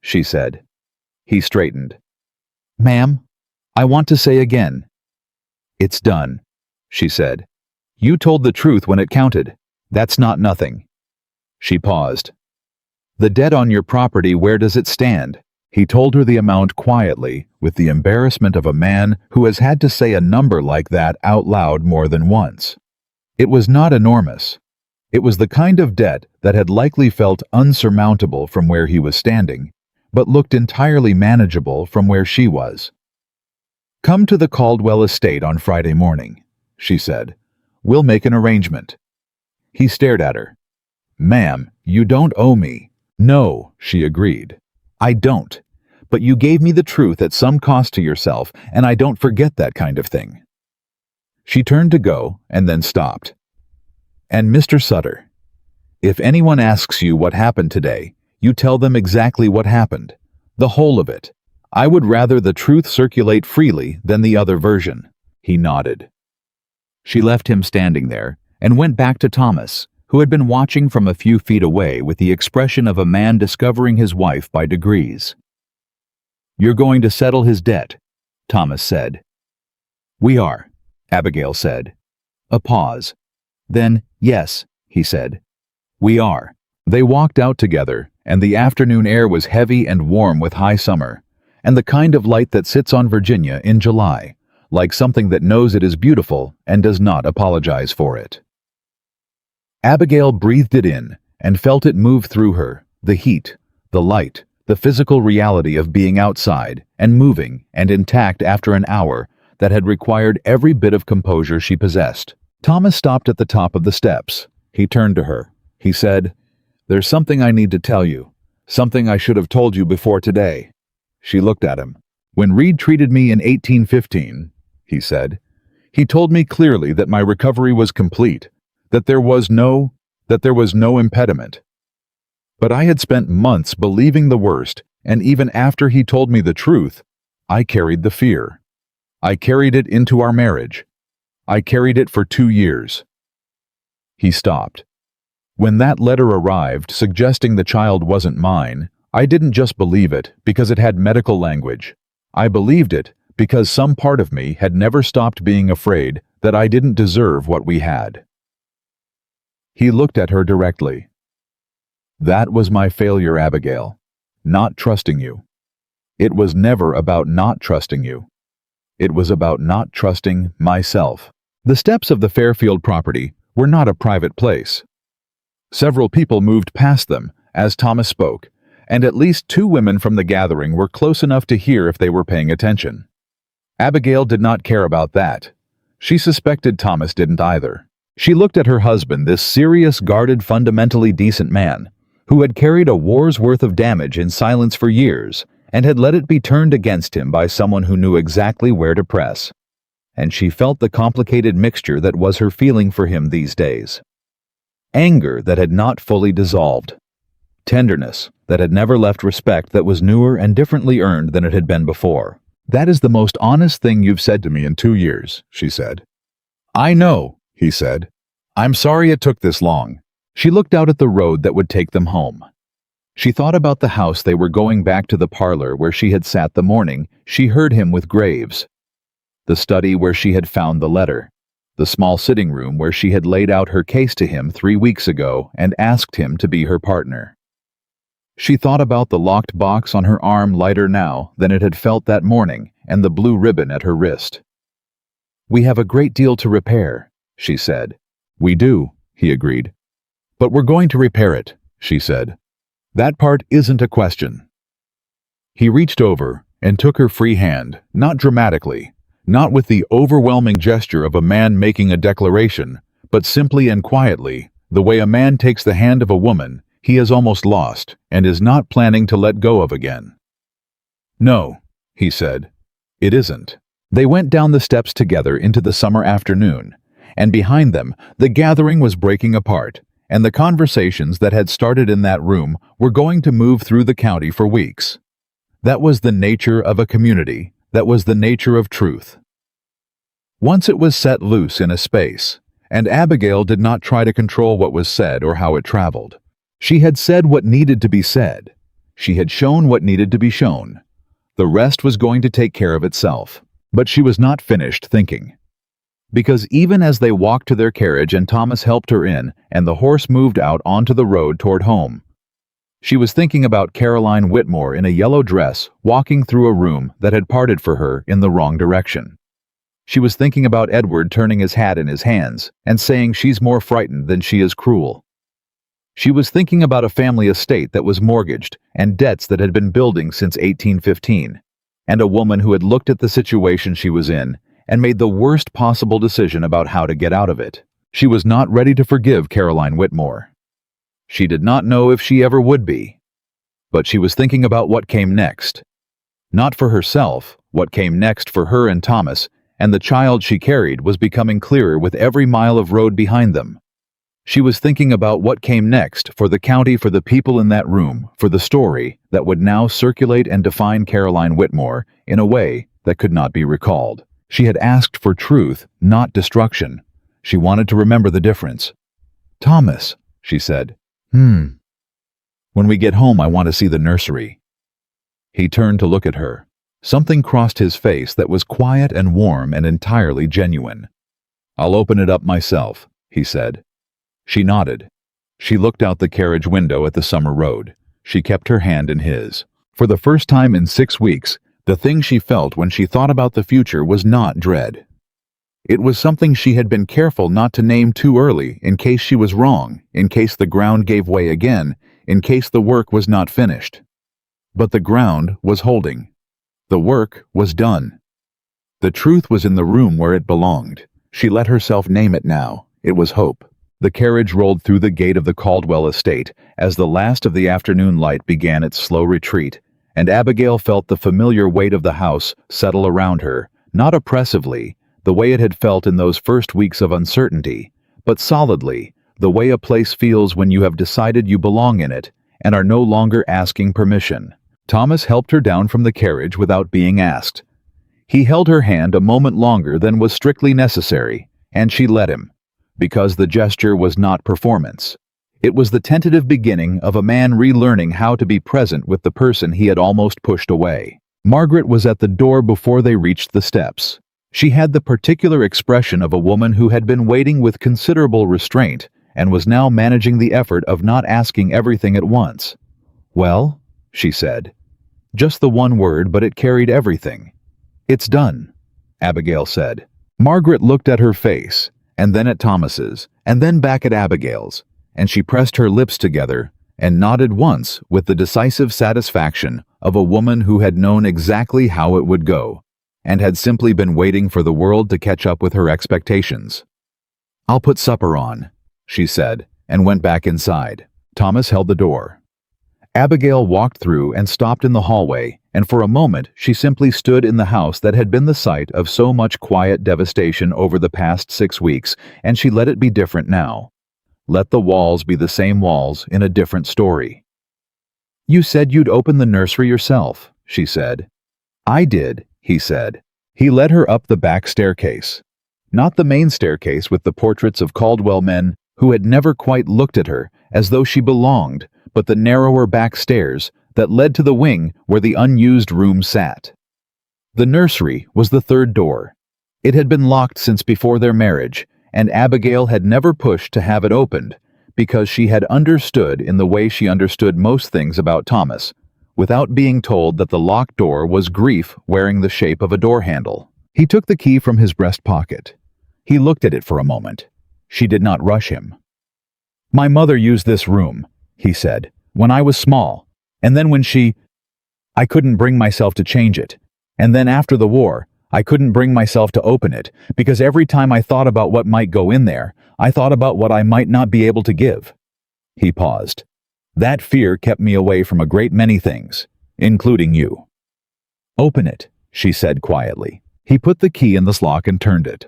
she said. He straightened. "Ma'am, I want to say again." "It's done," she said. "You told the truth when it counted. That's not nothing." She paused. "The debt on your property, where does it stand?" He told her the amount quietly, with the embarrassment of a man who has had to say a number like that out loud more than once. It was not enormous. It was the kind of debt that had likely felt unsurmountable from where he was standing, but looked entirely manageable from where she was. "Come to the Caldwell estate on Friday morning," she said. "We'll make an arrangement." He stared at her. "Ma'am, you don't owe me." "No," she agreed. "I don't. But you gave me the truth at some cost to yourself, and I don't forget that kind of thing." She turned to go, and then stopped. "And Mr. Sutter, if anyone asks you what happened today, you tell them exactly what happened, the whole of it. I would rather the truth circulate freely than the other version." He nodded. She left him standing there, and went back to Thomas, who had been watching from a few feet away with the expression of a man discovering his wife by degrees. "You're going to settle his debt," Thomas said. "We are," Abigail said. A pause. Then, "Yes," he said. "We are." They walked out together, and the afternoon air was heavy and warm with high summer, and the kind of light that sits on Virginia in July, like something that knows it is beautiful and does not apologize for it. Abigail breathed it in and felt it move through her, the heat, the light, the physical reality of being outside and moving and intact after an hour that had required every bit of composure she possessed. Thomas stopped at the top of the steps. He turned to her. He said, "There's something I need to tell you, something I should have told you before today." She looked at him. "When Reed treated me in 1815, he said, he told me clearly that my recovery was complete, that there was no that there was no impediment. But I had spent months believing the worst, and even after he told me the truth, I carried the fear. I carried it into our marriage. I carried it for 2 years. He stopped. When that letter arrived suggesting the child wasn't mine, I didn't just believe it because it had medical language. I believed it because some part of me had never stopped being afraid that I didn't deserve what we had. He looked at her directly. That was my failure, Abigail. Not trusting you. It was never about not trusting you. It was about not trusting myself. The steps of the Fairfield property were not a private place. Several people moved past them as Thomas spoke, and at least 2 women from the gathering were close enough to hear if they were paying attention. Abigail did not care about that. She suspected Thomas didn't either. She looked at her husband, this serious, guarded, fundamentally decent man, who had carried a war's worth of damage in silence for years and had let it be turned against him by someone who knew exactly where to press. And she felt the complicated mixture that was her feeling for him these days. Anger that had not fully dissolved. Tenderness that had never left respect that was newer and differently earned than it had been before. That is the most honest thing you've said to me in 2 years, she said. I know, he said. I'm sorry it took this long. She looked out at the road that would take them home. She thought about the house they were going back to, the parlor where she had sat the morning she heard him with Graves, the study where she had found the letter, the small sitting room where she had laid out her case to him 3 weeks ago and asked him to be her partner. She thought about the locked box on her arm, lighter now than it had felt that morning, and the blue ribbon at her wrist. We have a great deal to repair, she said. We do, he agreed. But we're going to repair it, she said. That part isn't a question. He reached over and took her free hand, not dramatically, not with the overwhelming gesture of a man making a declaration, but simply and quietly, the way a man takes the hand of a woman he has almost lost and is not planning to let go of again. No, he said, it isn't. They went down the steps together into the summer afternoon, and behind them the gathering was breaking apart, and the conversations that had started in that room were going to move through the county for weeks. That was the nature of a community. That was the nature of truth. Once it was set loose in a space, and Abigail did not try to control what was said or how it traveled. She had said what needed to be said. She had shown what needed to be shown. The rest was going to take care of itself. But she was not finished thinking. Because even as they walked to their carriage and Thomas helped her in and the horse moved out onto the road toward home, she was thinking about Caroline Whitmore in a yellow dress walking through a room that had parted for her in the wrong direction. She was thinking about Edward turning his hat in his hands and saying she's more frightened than she is cruel. She was thinking about a family estate that was mortgaged and debts that had been building since 1815, and a woman who had looked at the situation she was in and made the worst possible decision about how to get out of it. She was not ready to forgive Caroline Whitmore. She did not know if she ever would be. But she was thinking about what came next. Not for herself, what came next for her and Thomas, and the child she carried was becoming clearer with every mile of road behind them. She was thinking about what came next for the county, for the people in that room, for the story that would now circulate and define Caroline Whitmore in a way that could not be recalled. She had asked for truth, not destruction. She wanted to remember the difference. Thomas, she said. When we get home, I want to see the nursery. He turned to look at her. Something crossed his face that was quiet and warm and entirely genuine. I'll open it up myself, he said. She nodded. She looked out the carriage window at the summer road. She kept her hand in his. For the first time in 6 weeks, the thing she felt when she thought about the future was not dread. It was something she had been careful not to name too early in case she was wrong, in case the ground gave way again, in case the work was not finished. But the ground was holding. The work was done. The truth was in the room where it belonged. She let herself name it now. It was hope. The carriage rolled through the gate of the Caldwell estate as the last of the afternoon light began its slow retreat, and Abigail felt the familiar weight of the house settle around her, not oppressively, the way it had felt in those first weeks of uncertainty, but solidly, the way a place feels when you have decided you belong in it and are no longer asking permission. Thomas helped her down from the carriage without being asked. He held her hand a moment longer than was strictly necessary, and she let him, because the gesture was not performance. It was the tentative beginning of a man relearning how to be present with the person he had almost pushed away. Margaret was at the door before they reached the steps. She had the particular expression of a woman who had been waiting with considerable restraint and was now managing the effort of not asking everything at once. "Well?" she said. Just the one word, but it carried everything. "It's done," Abigail said. Margaret looked at her face, and then at Thomas's, and then back at Abigail's, and she pressed her lips together and nodded once with the decisive satisfaction of a woman who had known exactly how it would go, and had simply been waiting for the world to catch up with her expectations. "I'll put supper on," she said, and went back inside. Thomas held the door. Abigail walked through and stopped in the hallway, and for a moment she simply stood in the house that had been the site of so much quiet devastation over the past 6 weeks, and she let it be different now. Let the walls be the same walls in a different story. "You said you'd open the nursery yourself," she said. "I did," he said. He led her up the back staircase. Not the main staircase with the portraits of Caldwell men who had never quite looked at her as though she belonged, but the narrower back stairs that led to the wing where the unused room sat. The nursery was the third door. It had been locked since before their marriage, and Abigail had never pushed to have it opened, because she had understood in the way she understood most things about Thomas, without being told that the locked door was grief wearing the shape of a door handle. He took the key from his breast pocket. He looked at it for a moment. She did not rush him. "My mother used this room," he said, "when I was small, and then I couldn't bring myself to change it, and then after the war, I couldn't bring myself to open it, because every time I thought about what might go in there, I thought about what I might not be able to give." He paused. "That fear kept me away from a great many things, including you." "Open it," she said quietly. He put the key in the lock and turned it.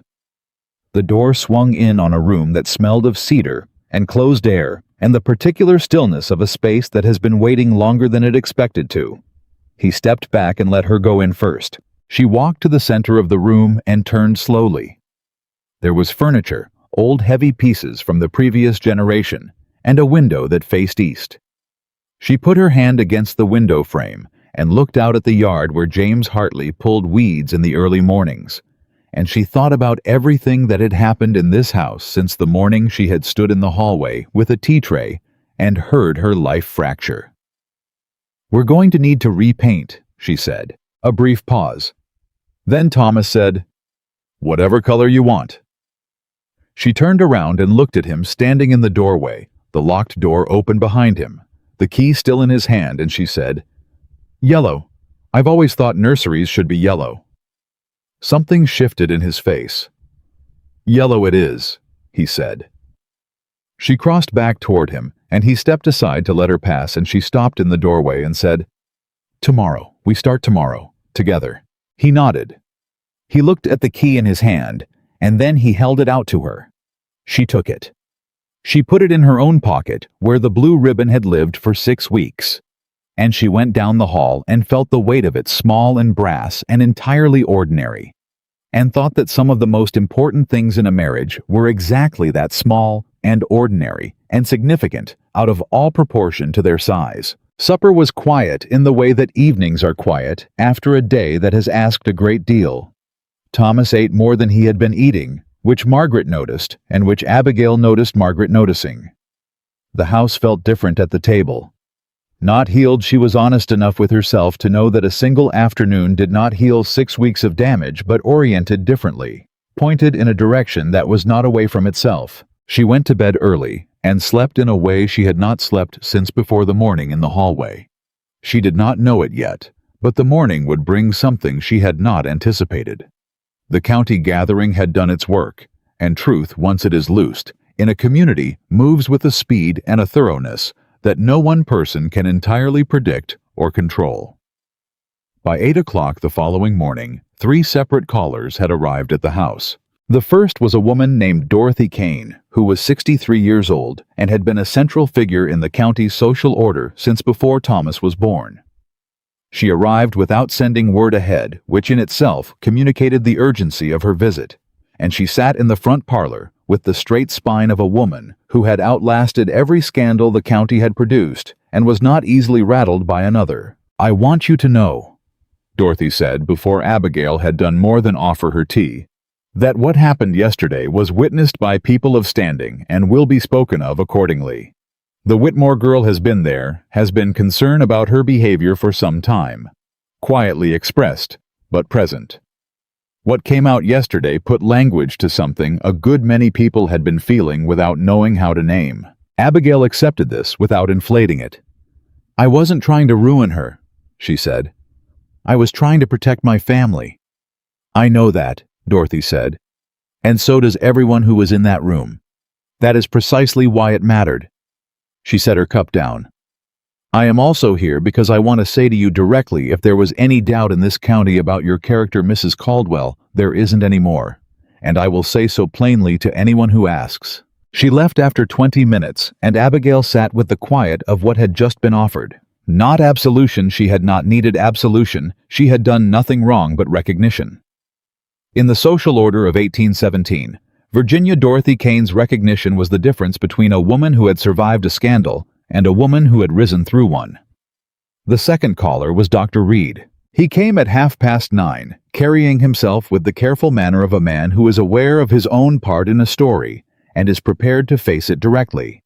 The door swung in on a room that smelled of cedar and closed air and the particular stillness of a space that has been waiting longer than it expected to. He stepped back and let her go in first. She walked to the center of the room and turned slowly. There was furniture, old heavy pieces from the previous generation, and a window that faced east. She put her hand against the window frame and looked out at the yard where James Hartley pulled weeds in the early mornings, and she thought about everything that had happened in this house since the morning she had stood in the hallway with a tea tray and heard her life fracture. "We're going to need to repaint," she said. A brief pause. Then Thomas said, "Whatever color you want." She turned around and looked at him standing in the doorway, the locked door open behind him, the key still in his hand, and she said, "Yellow. I've always thought nurseries should be yellow." Something shifted in his face. "Yellow it is," he said. She crossed back toward him, and he stepped aside to let her pass, and she stopped in the doorway and said, "Tomorrow. We start tomorrow. Together." He nodded. He looked at the key in his hand, and then he held it out to her. She took it. She put it in her own pocket, where the blue ribbon had lived for 6 weeks. And she went down the hall and felt the weight of it, small and brass and entirely ordinary, and thought that some of the most important things in a marriage were exactly that, small and ordinary and significant out of all proportion to their size. Supper was quiet in the way that evenings are quiet after a day that has asked a great deal. Thomas ate more than he had been eating, which Margaret noticed, and which Abigail noticed Margaret noticing. The house felt different at the table. Not healed, she was honest enough with herself to know that a single afternoon did not heal 6 weeks of damage, but oriented differently, pointed in a direction that was not away from itself. She went to bed early and slept in a way she had not slept since before the morning in the hallway. She did not know it yet, but the morning would bring something she had not anticipated. The county gathering had done its work, and truth, once it is loosed, in a community moves with a speed and a thoroughness that no one person can entirely predict or control. By 8 o'clock the following morning, 3 separate callers had arrived at the house. The first was a woman named Dorothy Kane, who was 63 years old and had been a central figure in the county's social order since before Thomas was born. She arrived without sending word ahead, which in itself communicated the urgency of her visit, and she sat in the front parlor with the straight spine of a woman who had outlasted every scandal the county had produced and was not easily rattled by another. "I want you to know," Dorothy said before Abigail had done more than offer her tea, "that what happened yesterday was witnessed by people of standing and will be spoken of accordingly. The Whitmore girl has been there, has been concerned about her behavior for some time. Quietly expressed, but present. What came out yesterday put language to something a good many people had been feeling without knowing how to name." Abigail accepted this without inflating it. "I wasn't trying to ruin her," she said. "I was trying to protect my family." "I know that," Dorothy said, "and so does everyone who was in that room. That is precisely why it mattered." She set her cup down. "I am also here because I want to say to you directly, if there was any doubt in this county about your character, Mrs. Caldwell, there isn't any more, and I will say so plainly to anyone who asks." She left after 20 minutes, and Abigail sat with the quiet of what had just been offered. Not absolution, she had not needed absolution, she had done nothing wrong but recognition. In the social order of 1817, Virginia Dorothy Kane's recognition was the difference between a woman who had survived a scandal and a woman who had risen through one. The second caller was Dr. Reed. He came at 9:30, carrying himself with the careful manner of a man who is aware of his own part in a story and is prepared to face it directly.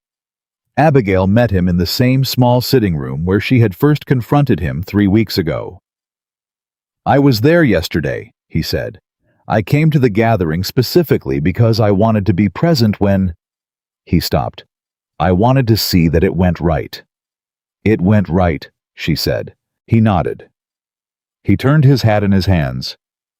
Abigail met him in the same small sitting room where she had first confronted him 3 weeks ago. "I was there yesterday," he said. "I came to the gathering specifically because I wanted to be present when—" He stopped. "I wanted to see that it went right." "It went right," she said. He nodded. He turned his hat in his hands.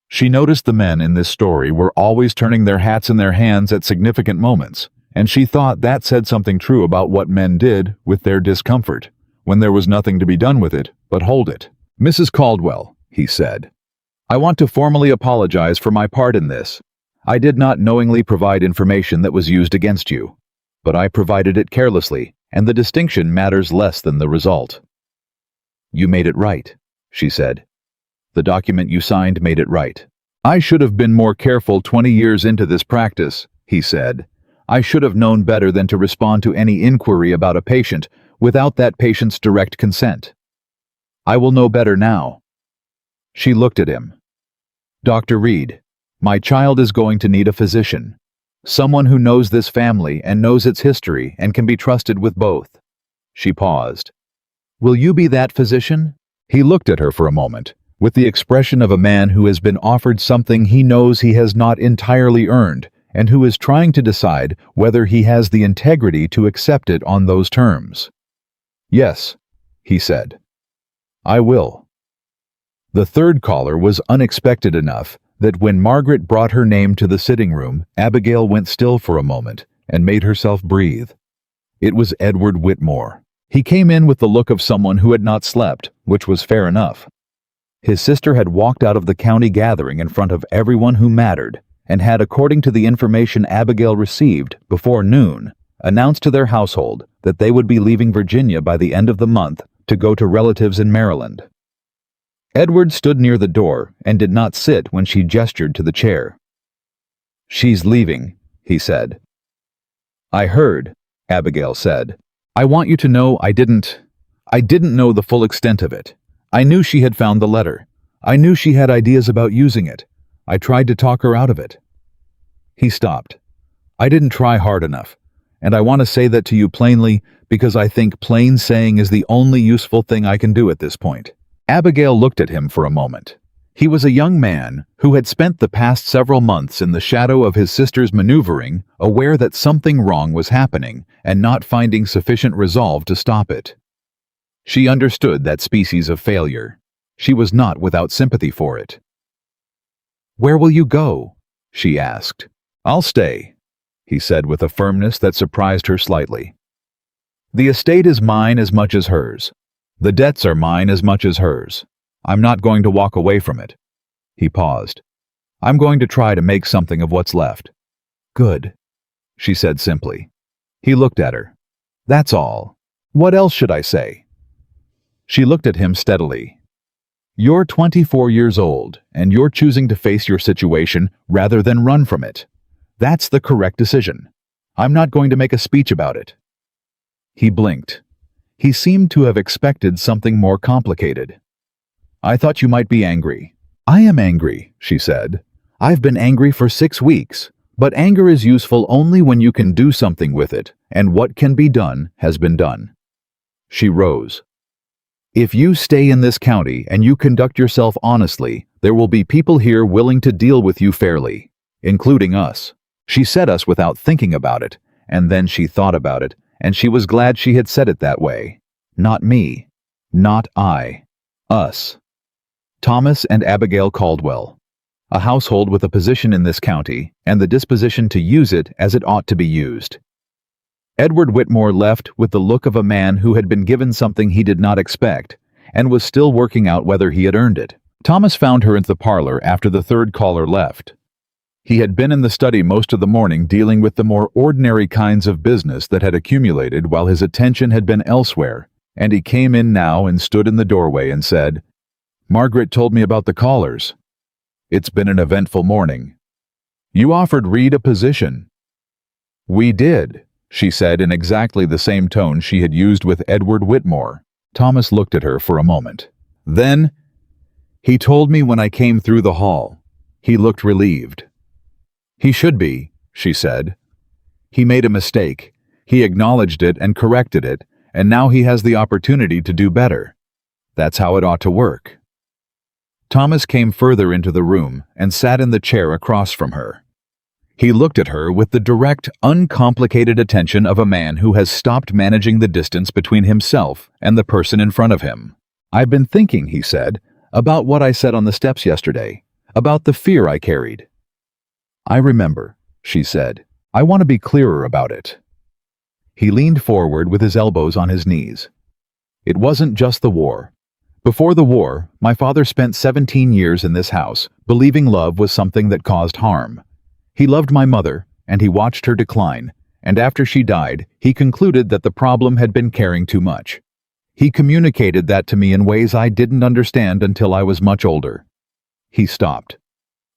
She noticed the men in this story were always turning their hats in their hands at significant moments, and she thought that said something true about what men did with their discomfort, when there was nothing to be done with it but hold it. "Mrs. Caldwell," he said, "I want to formally apologize for my part in this. I did not knowingly provide information that was used against you, but I provided it carelessly, and the distinction matters less than the result." "You made it right," she said. "The document you signed made it right." "I should have been more careful 20 years into this practice," he said. "I should have known better than to respond to any inquiry about a patient without that patient's direct consent. I will know better now." She looked at him. "Dr. Reed, my child is going to need a physician. Someone who knows this family and knows its history and can be trusted with both." She paused. "Will you be that physician?" He looked at her for a moment, with the expression of a man who has been offered something he knows he has not entirely earned, and who is trying to decide whether he has the integrity to accept it on those terms. "Yes," he said. "I will." The third caller was unexpected enough that when Margaret brought her name to the sitting room, Abigail went still for a moment and made herself breathe. It was Edward Whitmore. He came in with the look of someone who had not slept, which was fair enough. His sister had walked out of the county gathering in front of everyone who mattered, and had, according to the information Abigail received before noon, announced to their household that they would be leaving Virginia by the end of the month to go to relatives in Maryland. Edward stood near the door and did not sit when she gestured to the chair. "She's leaving," he said. "I heard," Abigail said. "I want you to know I didn't know the full extent of it. I knew she had found the letter. I knew she had ideas about using it. I tried to talk her out of it." He stopped. "I didn't try hard enough, and I want to say that to you plainly because I think plain saying is the only useful thing I can do at this point." Abigail looked at him for a moment. He was a young man who had spent the past several months in the shadow of his sister's maneuvering, aware that something wrong was happening and not finding sufficient resolve to stop it. She understood that species of failure. She was not without sympathy for it. "Where will you go?" she asked. "I'll stay," he said with a firmness that surprised her slightly. "The estate is mine as much as hers. The debts are mine as much as hers. I'm not going to walk away from it." He paused. I'm going to try to make something of what's left." "Good," she said simply. He looked at her. "That's all. What else should I say?" She looked at him steadily. "You're 24 years old, and you're choosing to face your situation rather than run from it. That's the correct decision. I'm not going to make a speech about it." He blinked. He seemed to have expected something more complicated. "I thought you might be angry." "I am angry," she said. "I've been angry for 6 weeks, but anger is useful only when you can do something with it, and what can be done has been done." She rose. "If you stay in this county and you conduct yourself honestly, there will be people here willing to deal with you fairly, including us." She said us without thinking about it, and then she thought about it, and she was glad she had said it that way. Not me. Not I. Us. Thomas and Abigail Caldwell. A household with a position in this county, and the disposition to use it as it ought to be used. Edward Whitmore left with the look of a man who had been given something he did not expect, and was still working out whether he had earned it. Thomas found her in the parlor after the third caller left. He had been in the study most of the morning dealing with the more ordinary kinds of business that had accumulated while his attention had been elsewhere, and he came in now and stood in the doorway and said, "Margaret told me about the callers. It's been an eventful morning. You offered Reed a position." "We did," she said in exactly the same tone she had used with Edward Whitmore. Thomas looked at her for a moment. Then, "He told me when I came through the hall." He looked relieved. "He should be," she said. "He made a mistake. He acknowledged it and corrected it, and now he has the opportunity to do better. That's how it ought to work." Thomas came further into the room and sat in the chair across from her. He looked at her with the direct, uncomplicated attention of a man who has stopped managing the distance between himself and the person in front of him. "I've been thinking," he said, "about what I said on the steps yesterday, about the fear I carried." "I remember," she said. "I want to be clearer about it." He leaned forward with his elbows on his knees. "It wasn't just the war. Before the war, my father spent 17 years in this house, believing love was something that caused harm. He loved my mother, and he watched her decline, and after she died, he concluded that the problem had been caring too much. He communicated that to me in ways I didn't understand until I was much older." He stopped.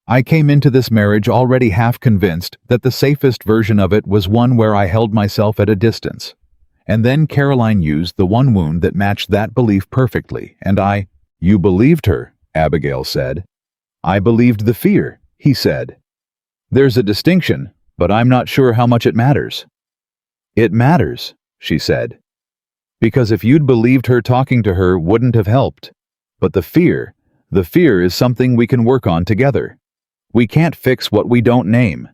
"I came into this marriage already half convinced that the safest version of it was one where I held myself at a distance. And then Caroline used the one wound that matched that belief perfectly, and I—" "You believed her," Abigail said. "I believed the fear," he said. "There's a distinction, but I'm not sure how much it matters." "It matters," she said. "Because if you'd believed her, talking to her wouldn't have helped. But the fear is something we can work on together. We can't fix what we don't name."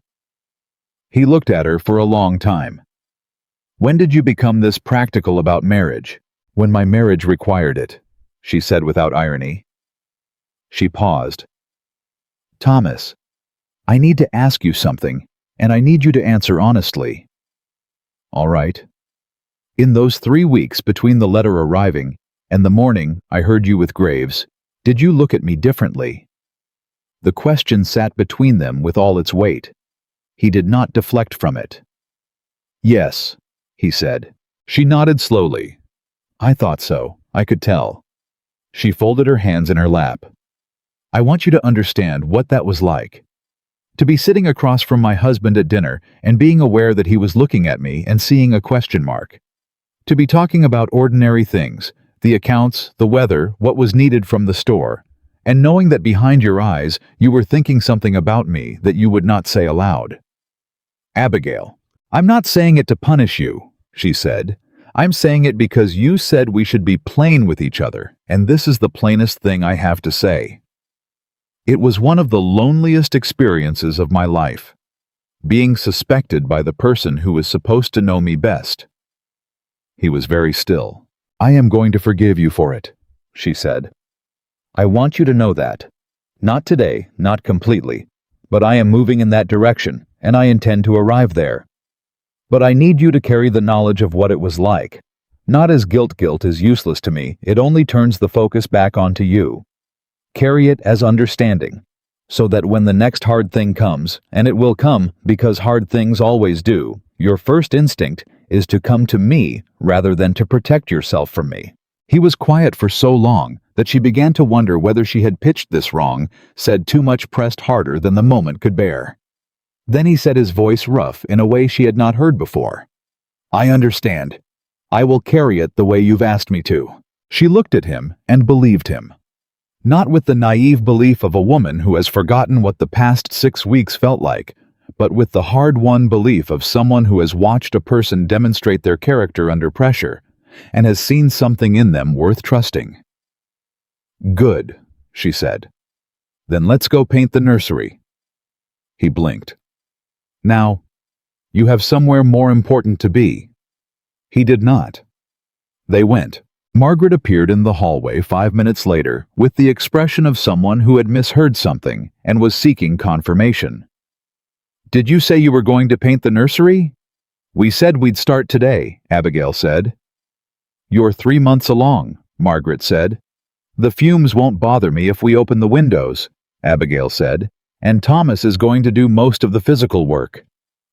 He looked at her for a long time. "When did you become this practical about marriage?" "When my marriage required it," she said without irony. She paused. "Thomas, I need to ask you something, and I need you to answer honestly." "All right." "In those 3 weeks between the letter arriving and the morning I heard you with Graves, did you look at me differently?" The question sat between them with all its weight. He did not deflect from it. "Yes," he said. She nodded slowly. "I thought so. I could tell." She folded her hands in her lap. "I want you to understand what that was like. To be sitting across from my husband at dinner and being aware that he was looking at me and seeing a question mark. To be talking about ordinary things, the accounts, the weather, what was needed from the store, and knowing that behind your eyes you were thinking something about me that you would not say aloud." "Abigail, I'm not saying it to punish you," she said. "I'm saying it because you said we should be plain with each other, and this is the plainest thing I have to say. It was one of the loneliest experiences of my life, being suspected by the person who was supposed to know me best." He was very still. "I am going to forgive you for it," she said. "I want you to know that. Not today, not completely, but I am moving in that direction, and I intend to arrive there. But I need you to carry the knowledge of what it was like. Not as guilt is useless to me, it only turns the focus back onto you. Carry it as understanding. So that when the next hard thing comes, and it will come because hard things always do, your first instinct is to come to me rather than to protect yourself from me." He was quiet for so long that she began to wonder whether she had pitched this wrong, said too much, pressed harder than the moment could bear. Then he said, his voice rough in a way she had not heard before, "I understand. I will carry it the way you've asked me to." She looked at him and believed him. Not with the naive belief of a woman who has forgotten what the past 6 weeks felt like, but with the hard-won belief of someone who has watched a person demonstrate their character under pressure and has seen something in them worth trusting. "Good," she said. "Then let's go paint the nursery." He blinked. "Now, you have somewhere more important to be." He did not. They went. Margaret appeared in the hallway 5 minutes later with the expression of someone who had misheard something and was seeking confirmation. "Did you say you were going to paint the nursery?" "We said we'd start today," Abigail said. "You're 3 months along," Margaret said. "The fumes won't bother me if we open the windows," Abigail said, "and Thomas is going to do most of the physical work."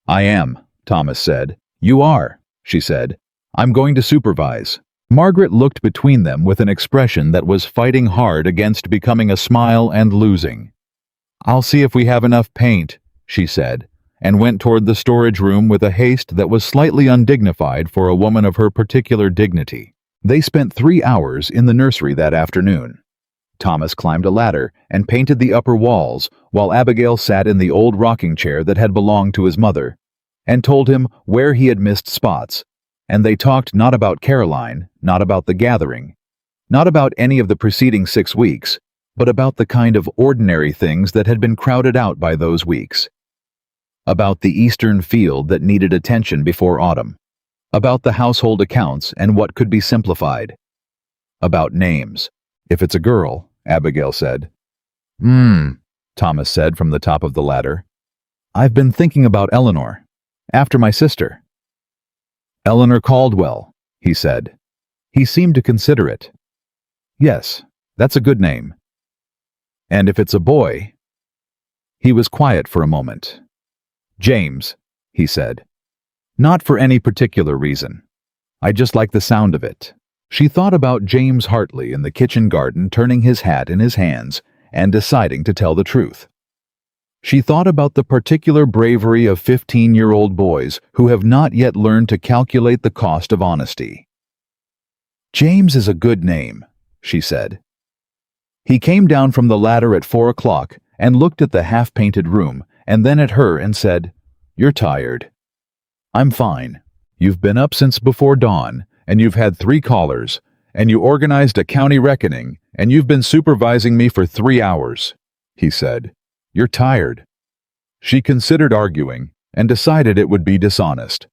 "I am," Thomas said. "You are," she said. "I'm going to supervise." Margaret looked between them with an expression that was fighting hard against becoming a smile and losing. "I'll see if we have enough paint," she said, and went toward the storage room with a haste that was slightly undignified for a woman of her particular dignity. They spent 3 hours in the nursery that afternoon. Thomas climbed a ladder and painted the upper walls, while Abigail sat in the old rocking chair that had belonged to his mother, and told him where he had missed spots. And they talked not about Caroline, not about the gathering, not about any of the preceding 6 weeks, but about the kind of ordinary things that had been crowded out by those weeks. About the eastern field that needed attention before autumn. About the household accounts and what could be simplified. About names. "If it's a girl," Abigail said. Thomas said from the top of the ladder. "I've been thinking about Eleanor, after my sister." "Eleanor Caldwell," he said. He seemed to consider it. "Yes, that's a good name." "And if it's a boy—" He was quiet for a moment. "James," he said. "Not for any particular reason. I just like the sound of it." She thought about James Hartley in the kitchen garden turning his hat in his hands and deciding to tell the truth. She thought about the particular bravery of 15-year-old boys who have not yet learned to calculate the cost of honesty. "James is a good name," she said. He came down from the ladder at 4 o'clock and looked at the half-painted room and then at her and said, "You're tired." "I'm fine. You've been up since before dawn, and you've had 3 callers, and you organized a county reckoning, and you've been supervising me for 3 hours," he said. "You're tired." She considered arguing and decided it would be dishonest.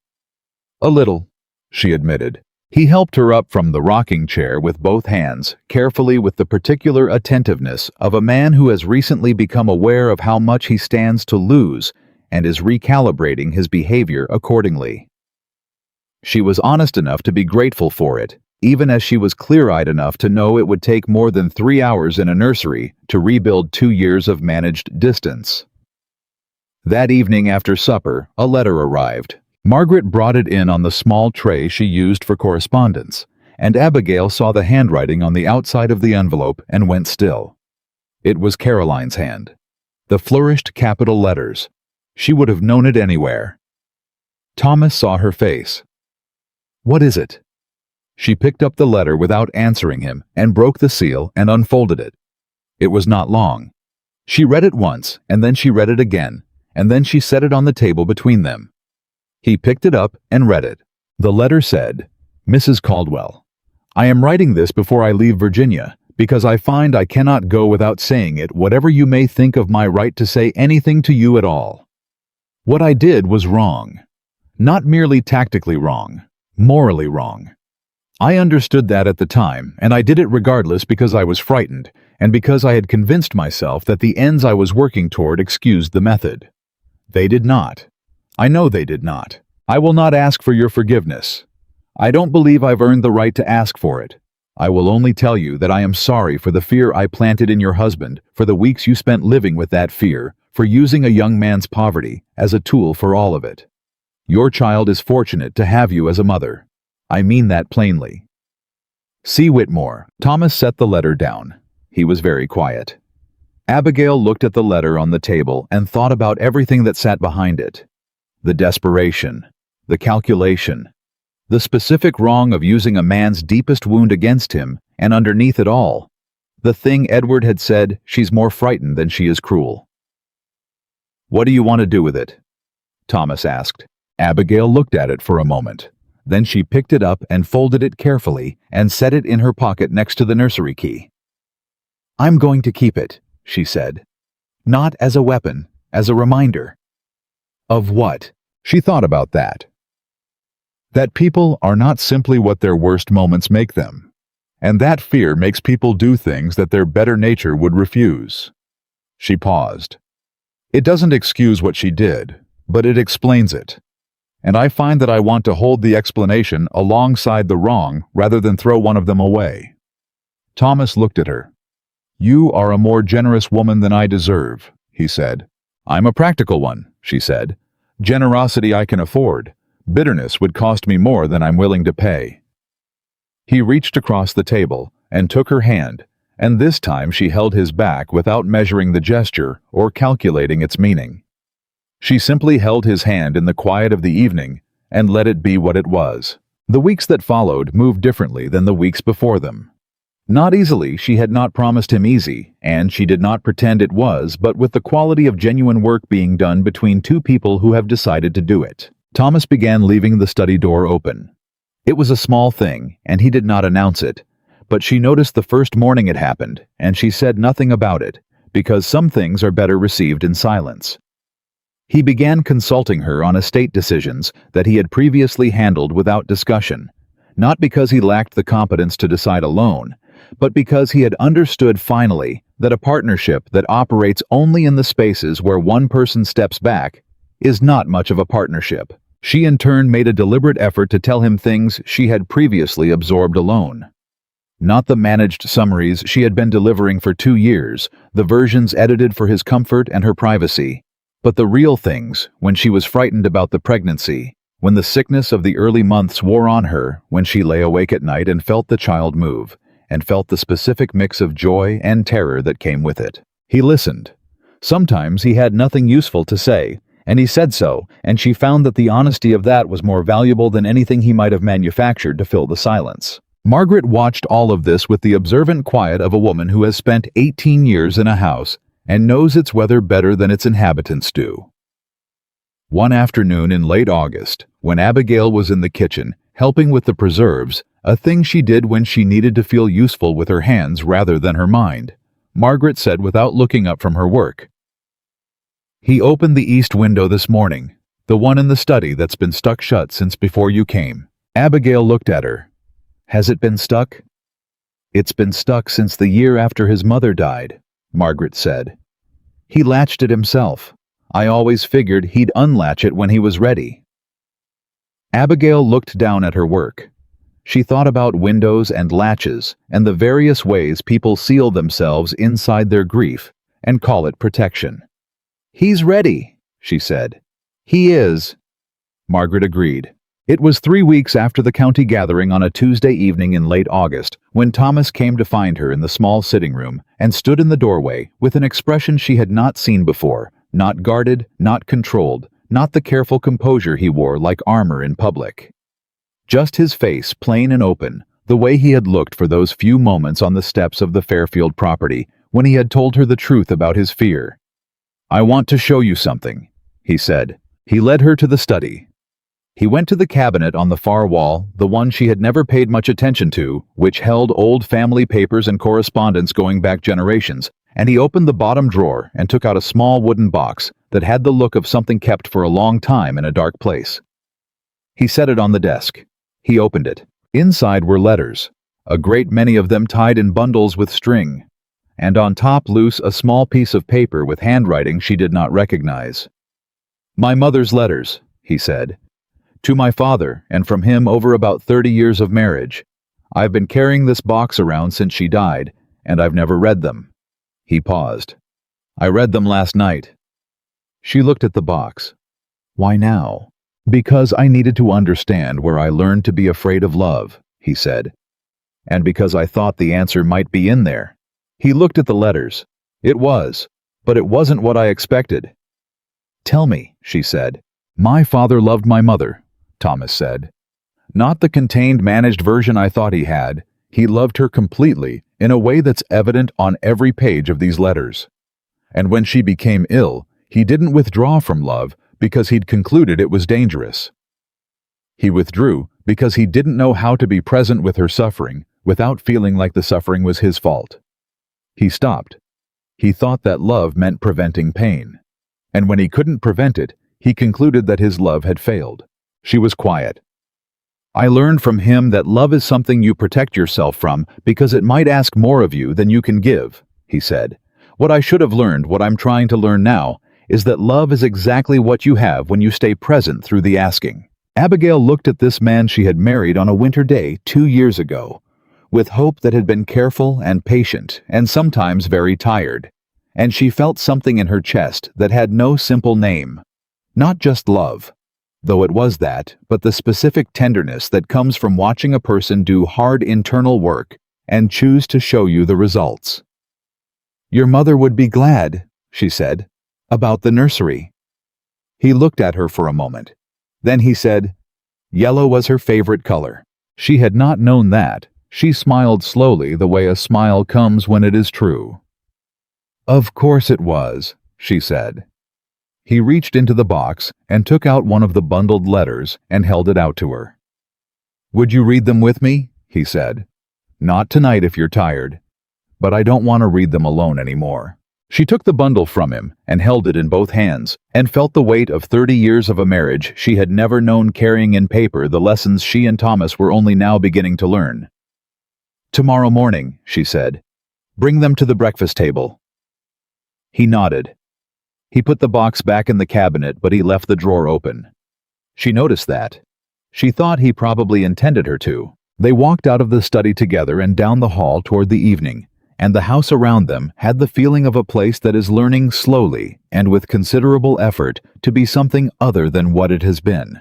"A little," she admitted. He helped her up from the rocking chair with both hands, carefully, with the particular attentiveness of a man who has recently become aware of how much he stands to lose and is recalibrating his behavior accordingly. She was honest enough to be grateful for it, even as she was clear-eyed enough to know it would take more than 3 hours in a nursery to rebuild 2 years of managed distance. That evening after supper, a letter arrived. Margaret brought it in on the small tray she used for correspondence, and Abigail saw the handwriting on the outside of the envelope and went still. It was Caroline's hand. The flourished capital letters. She would have known it anywhere. Thomas saw her face. "What is it?" She picked up the letter without answering him and broke the seal and unfolded it. It was not long. She read it once, and then she read it again, and then she set it on the table between them. He picked it up and read it. The letter said, "Mrs. Caldwell, I am writing this before I leave Virginia, because I find I cannot go without saying it, whatever you may think of my right to say anything to you at all. What I did was wrong. Not merely tactically wrong, morally wrong. I understood that at the time, and I did it regardless because I was frightened, and because I had convinced myself that the ends I was working toward excused the method. They did not. I know they did not. I will not ask for your forgiveness. I don't believe I've earned the right to ask for it. I will only tell you that I am sorry for the fear I planted in your husband, for the weeks you spent living with that fear, for using a young man's poverty as a tool for all of it. Your child is fortunate to have you as a mother. I mean that plainly. C. Whitmore. Thomas set the letter down. He was very quiet. Abigail looked at the letter on the table and thought about everything that sat behind it. The desperation, the calculation, the specific wrong of using a man's deepest wound against him, and underneath it all, the thing Edward had said, she's more frightened than she is cruel. What do you want to do with it? Thomas asked. Abigail looked at it for a moment. Then she picked it up and folded it carefully and set it in her pocket next to the nursery key. I'm going to keep it, she said. Not as a weapon, as a reminder. Of what? She thought about that. That people are not simply what their worst moments make them. And that fear makes people do things that their better nature would refuse. She paused. It doesn't excuse what she did, but it explains it. And I find that I want to hold the explanation alongside the wrong rather than throw one of them away. Thomas looked at her. You are a more generous woman than I deserve, he said. I'm a practical one, she said. Generosity I can afford. Bitterness would cost me more than I'm willing to pay. He reached across the table and took her hand, and this time she held his back without measuring the gesture or calculating its meaning. She simply held his hand in the quiet of the evening and let it be what it was. The weeks that followed moved differently than the weeks before them. Not easily, she had not promised him easy, and she did not pretend it was, but with the quality of genuine work being done between two people who have decided to do it. Thomas began leaving the study door open. It was a small thing, and he did not announce it, but she noticed the first morning it happened, and she said nothing about it, because some things are better received in silence. He began consulting her on estate decisions that he had previously handled without discussion, not because he lacked the competence to decide alone, but because he had understood finally that a partnership that operates only in the spaces where one person steps back is not much of a partnership. She in turn made a deliberate effort to tell him things she had previously absorbed alone. Not the managed summaries she had been delivering for 2 years, the versions edited for his comfort and her privacy, but the real things when she was frightened about the pregnancy, when the sickness of the early months wore on her, when she lay awake at night and felt the child move, and felt the specific mix of joy and terror that came with it. He listened. Sometimes he had nothing useful to say, and he said so, and she found that the honesty of that was more valuable than anything he might have manufactured to fill the silence. Margaret watched all of this with the observant quiet of a woman who has spent 18 years in a house and knows its weather better than its inhabitants do. One afternoon in late August, when Abigail was in the kitchen, helping with the preserves, a thing she did when she needed to feel useful with her hands rather than her mind, Margaret said without looking up from her work. He opened the east window this morning, the one in the study that's been stuck shut since before you came. Abigail looked at her. Has it been stuck? It's been stuck since the year after his mother died, Margaret said. He latched it himself. I always figured he'd unlatch it when he was ready. Abigail looked down at her work. She thought about windows and latches and the various ways people seal themselves inside their grief and call it protection. He's ready, she said. He is. Margaret agreed. It was 3 weeks after the county gathering on a Tuesday evening in late August when Thomas came to find her in the small sitting room and stood in the doorway with an expression she had not seen before, not guarded, not controlled, not the careful composure he wore like armor in public. Just his face, plain and open, the way he had looked for those few moments on the steps of the Fairfield property when he had told her the truth about his fear. I want to show you something, he said. He led her to the study. He went to the cabinet on the far wall, the one she had never paid much attention to, which held old family papers and correspondence going back generations, and he opened the bottom drawer and took out a small wooden box that had the look of something kept for a long time in a dark place. He set it on the desk. He opened it. Inside were letters, a great many of them tied in bundles with string, and on top loose a small piece of paper with handwriting she did not recognize. My mother's letters, he said. To my father, and from him over about 30 years of marriage. I've been carrying this box around since she died, and I've never read them." He paused. "I read them last night." She looked at the box. "Why now?" "Because I needed to understand where I learned to be afraid of love," he said. "And because I thought the answer might be in there." He looked at the letters. It was, but it wasn't what I expected. "Tell me," she said. "My father loved my mother," Thomas said. "Not the contained, managed version I thought he had. He loved her completely, in a way that's evident on every page of these letters. And when she became ill, he didn't withdraw from love because he'd concluded it was dangerous. He withdrew because he didn't know how to be present with her suffering without feeling like the suffering was his fault. He stopped. He thought that love meant preventing pain. And when he couldn't prevent it, he concluded that his love had failed." She was quiet. "I learned from him that love is something you protect yourself from because it might ask more of you than you can give," he said. "What I should have learned, what I'm trying to learn now, is that love is exactly what you have when you stay present through the asking." Abigail looked at this man she had married on a winter day 2 years ago, with hope that had been careful and patient and sometimes very tired, and she felt something in her chest that had no simple name. Not just love, though it was that, but the specific tenderness that comes from watching a person do hard internal work and choose to show you the results. "Your mother would be glad," she said, "about the nursery." He looked at her for a moment. Then he said, "Yellow was her favorite color." She had not known that. She smiled slowly, the way a smile comes when it is true. "Of course it was," she said. He reached into the box and took out one of the bundled letters and held it out to her. "Would you read them with me?" he said. "Not tonight if you're tired. But I don't want to read them alone anymore." She took the bundle from him and held it in both hands and felt the weight of 30 years of a marriage she had never known, carrying in paper the lessons she and Thomas were only now beginning to learn. "Tomorrow morning," she said. "Bring them to the breakfast table." He nodded. He put the box back in the cabinet, but he left the drawer open. She noticed that. She thought he probably intended her to. They walked out of the study together and down the hall toward the evening, and the house around them had the feeling of a place that is learning slowly and with considerable effort to be something other than what it has been.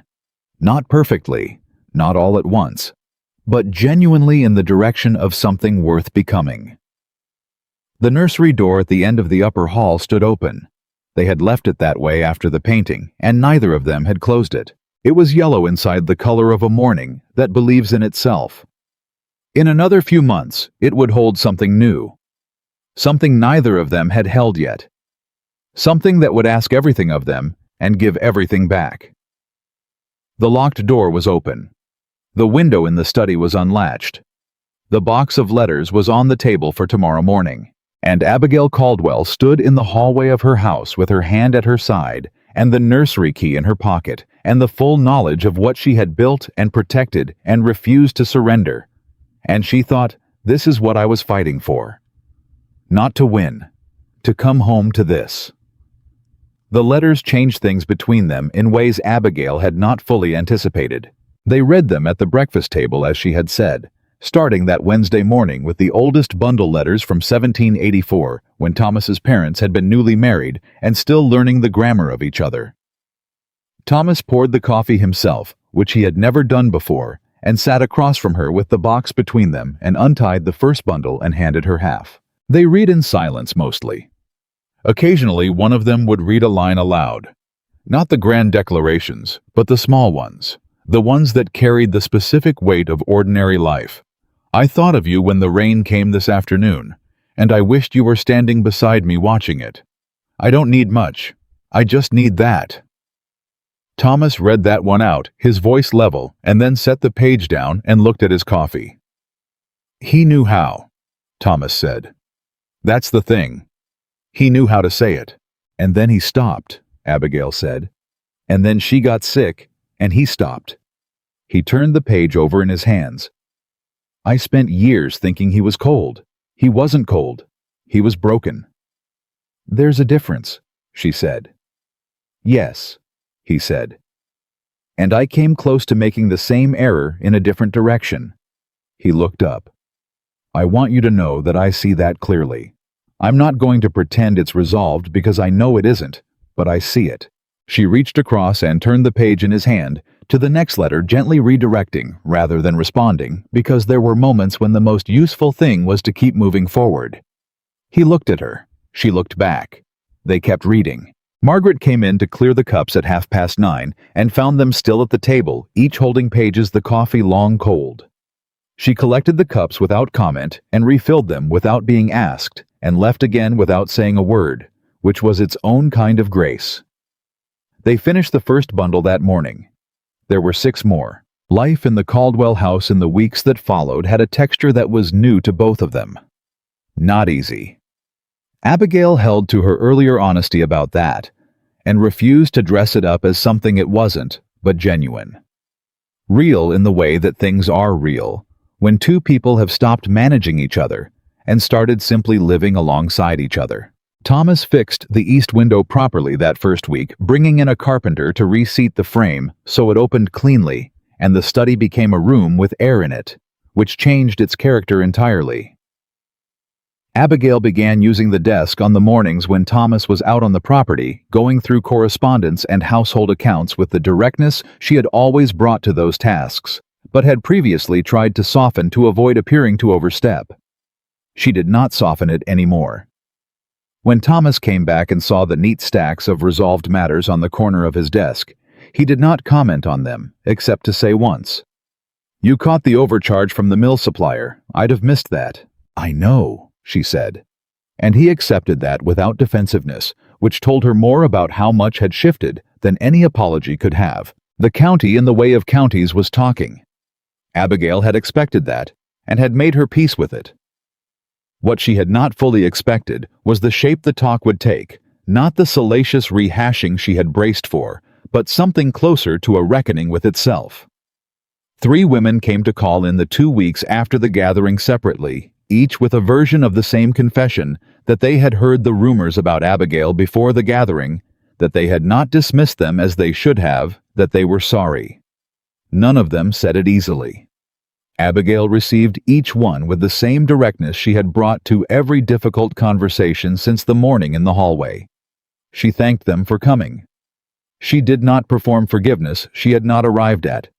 Not perfectly, not all at once, but genuinely in the direction of something worth becoming. The nursery door at the end of the upper hall stood open. They had left it that way after the painting, and neither of them had closed it. It was yellow inside, the color of a morning that believes in itself. In another few months, it would hold something new. Something neither of them had held yet. Something that would ask everything of them and give everything back. The locked door was open. The window in the study was unlatched. The box of letters was on the table for tomorrow morning, and Abigail Caldwell stood in the hallway of her house with her hand at her side and the nursery key in her pocket and the full knowledge of what she had built and protected and refused to surrender. And she thought, this is what I was fighting for. Not to win, to come home to this. The letters changed things between them in ways Abigail had not fully anticipated. They read them at the breakfast table as she had said, starting that Wednesday morning with the oldest bundle letters from 1784, when Thomas's parents had been newly married and still learning the grammar of each other. Thomas poured the coffee himself, which he had never done before, and sat across from her with the box between them and untied the first bundle and handed her half. They read in silence mostly. Occasionally one of them would read a line aloud. Not the grand declarations, but the small ones, the ones that carried the specific weight of ordinary life. I thought of you when the rain came this afternoon, and I wished you were standing beside me watching it. I don't need much. I just need that. Thomas read that one out, his voice level, and then set the page down and looked at his coffee. He knew how, Thomas said. That's the thing. He knew how to say it. And then he stopped, Abigail said. And then she got sick, and he stopped. He turned the page over in his hands. I spent years thinking he was cold. He wasn't cold. He was broken. There's a difference, she said. Yes, he said. And I came close to making the same error in a different direction. He looked up. "I want you to know that I see that clearly. I'm not going to pretend it's resolved because I know it isn't, but I see it." She reached across and turned the page in his hand to the next letter, gently redirecting rather than responding, because there were moments when the most useful thing was to keep moving forward. He looked at her. She looked back. They kept reading. Margaret came in to clear the cups at 9:30 and found them still at the table, each holding pages, the coffee long cold. She collected the cups without comment and refilled them without being asked, and left again without saying a word, which was its own kind of grace. They finished the first bundle that morning. There were 6 more. Life in the Caldwell house in the weeks that followed had a texture that was new to both of them. Not easy. Abigail held to her earlier honesty about that, and refused to dress it up as something it wasn't, but genuine. Real in the way that things are real, when 2 people have stopped managing each other and started simply living alongside each other. Thomas fixed the east window properly that first week, bringing in a carpenter to reseat the frame so it opened cleanly, and the study became a room with air in it, which changed its character entirely. Abigail began using the desk on the mornings when Thomas was out on the property, going through correspondence and household accounts with the directness she had always brought to those tasks, but had previously tried to soften to avoid appearing to overstep. She did not soften it anymore. When Thomas came back and saw the neat stacks of resolved matters on the corner of his desk, he did not comment on them, except to say once, "You caught the overcharge from the mill supplier. I'd have missed that." "I know," she said. And he accepted that without defensiveness, which told her more about how much had shifted than any apology could have. The county in the way of counties was talking. Abigail had expected that, and had made her peace with it. What she had not fully expected was the shape the talk would take, not the salacious rehashing she had braced for, but something closer to a reckoning with itself. 3 women came to call in the 2 weeks after the gathering separately, each with a version of the same confession that they had heard the rumors about Abigail before the gathering, that they had not dismissed them as they should have, that they were sorry. None of them said it easily. Abigail received each one with the same directness she had brought to every difficult conversation since the morning in the hallway. She thanked them for coming. She did not perform forgiveness she had not arrived at,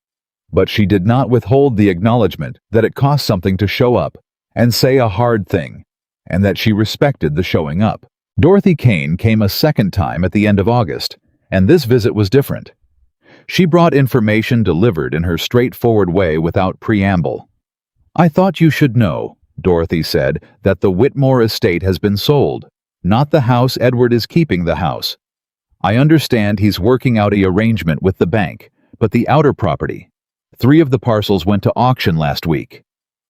but she did not withhold the acknowledgement that it cost something to show up and say a hard thing, and that she respected the showing up. Dorothy Kane came a second time at the end of August, and this visit was different. She brought information delivered in her straightforward way without preamble. "I thought you should know," Dorothy said, "that the Whitmore estate has been sold. Not the house. Edward is keeping the house. I understand he's working out an arrangement with the bank, but the outer property. 3 of the parcels went to auction last week."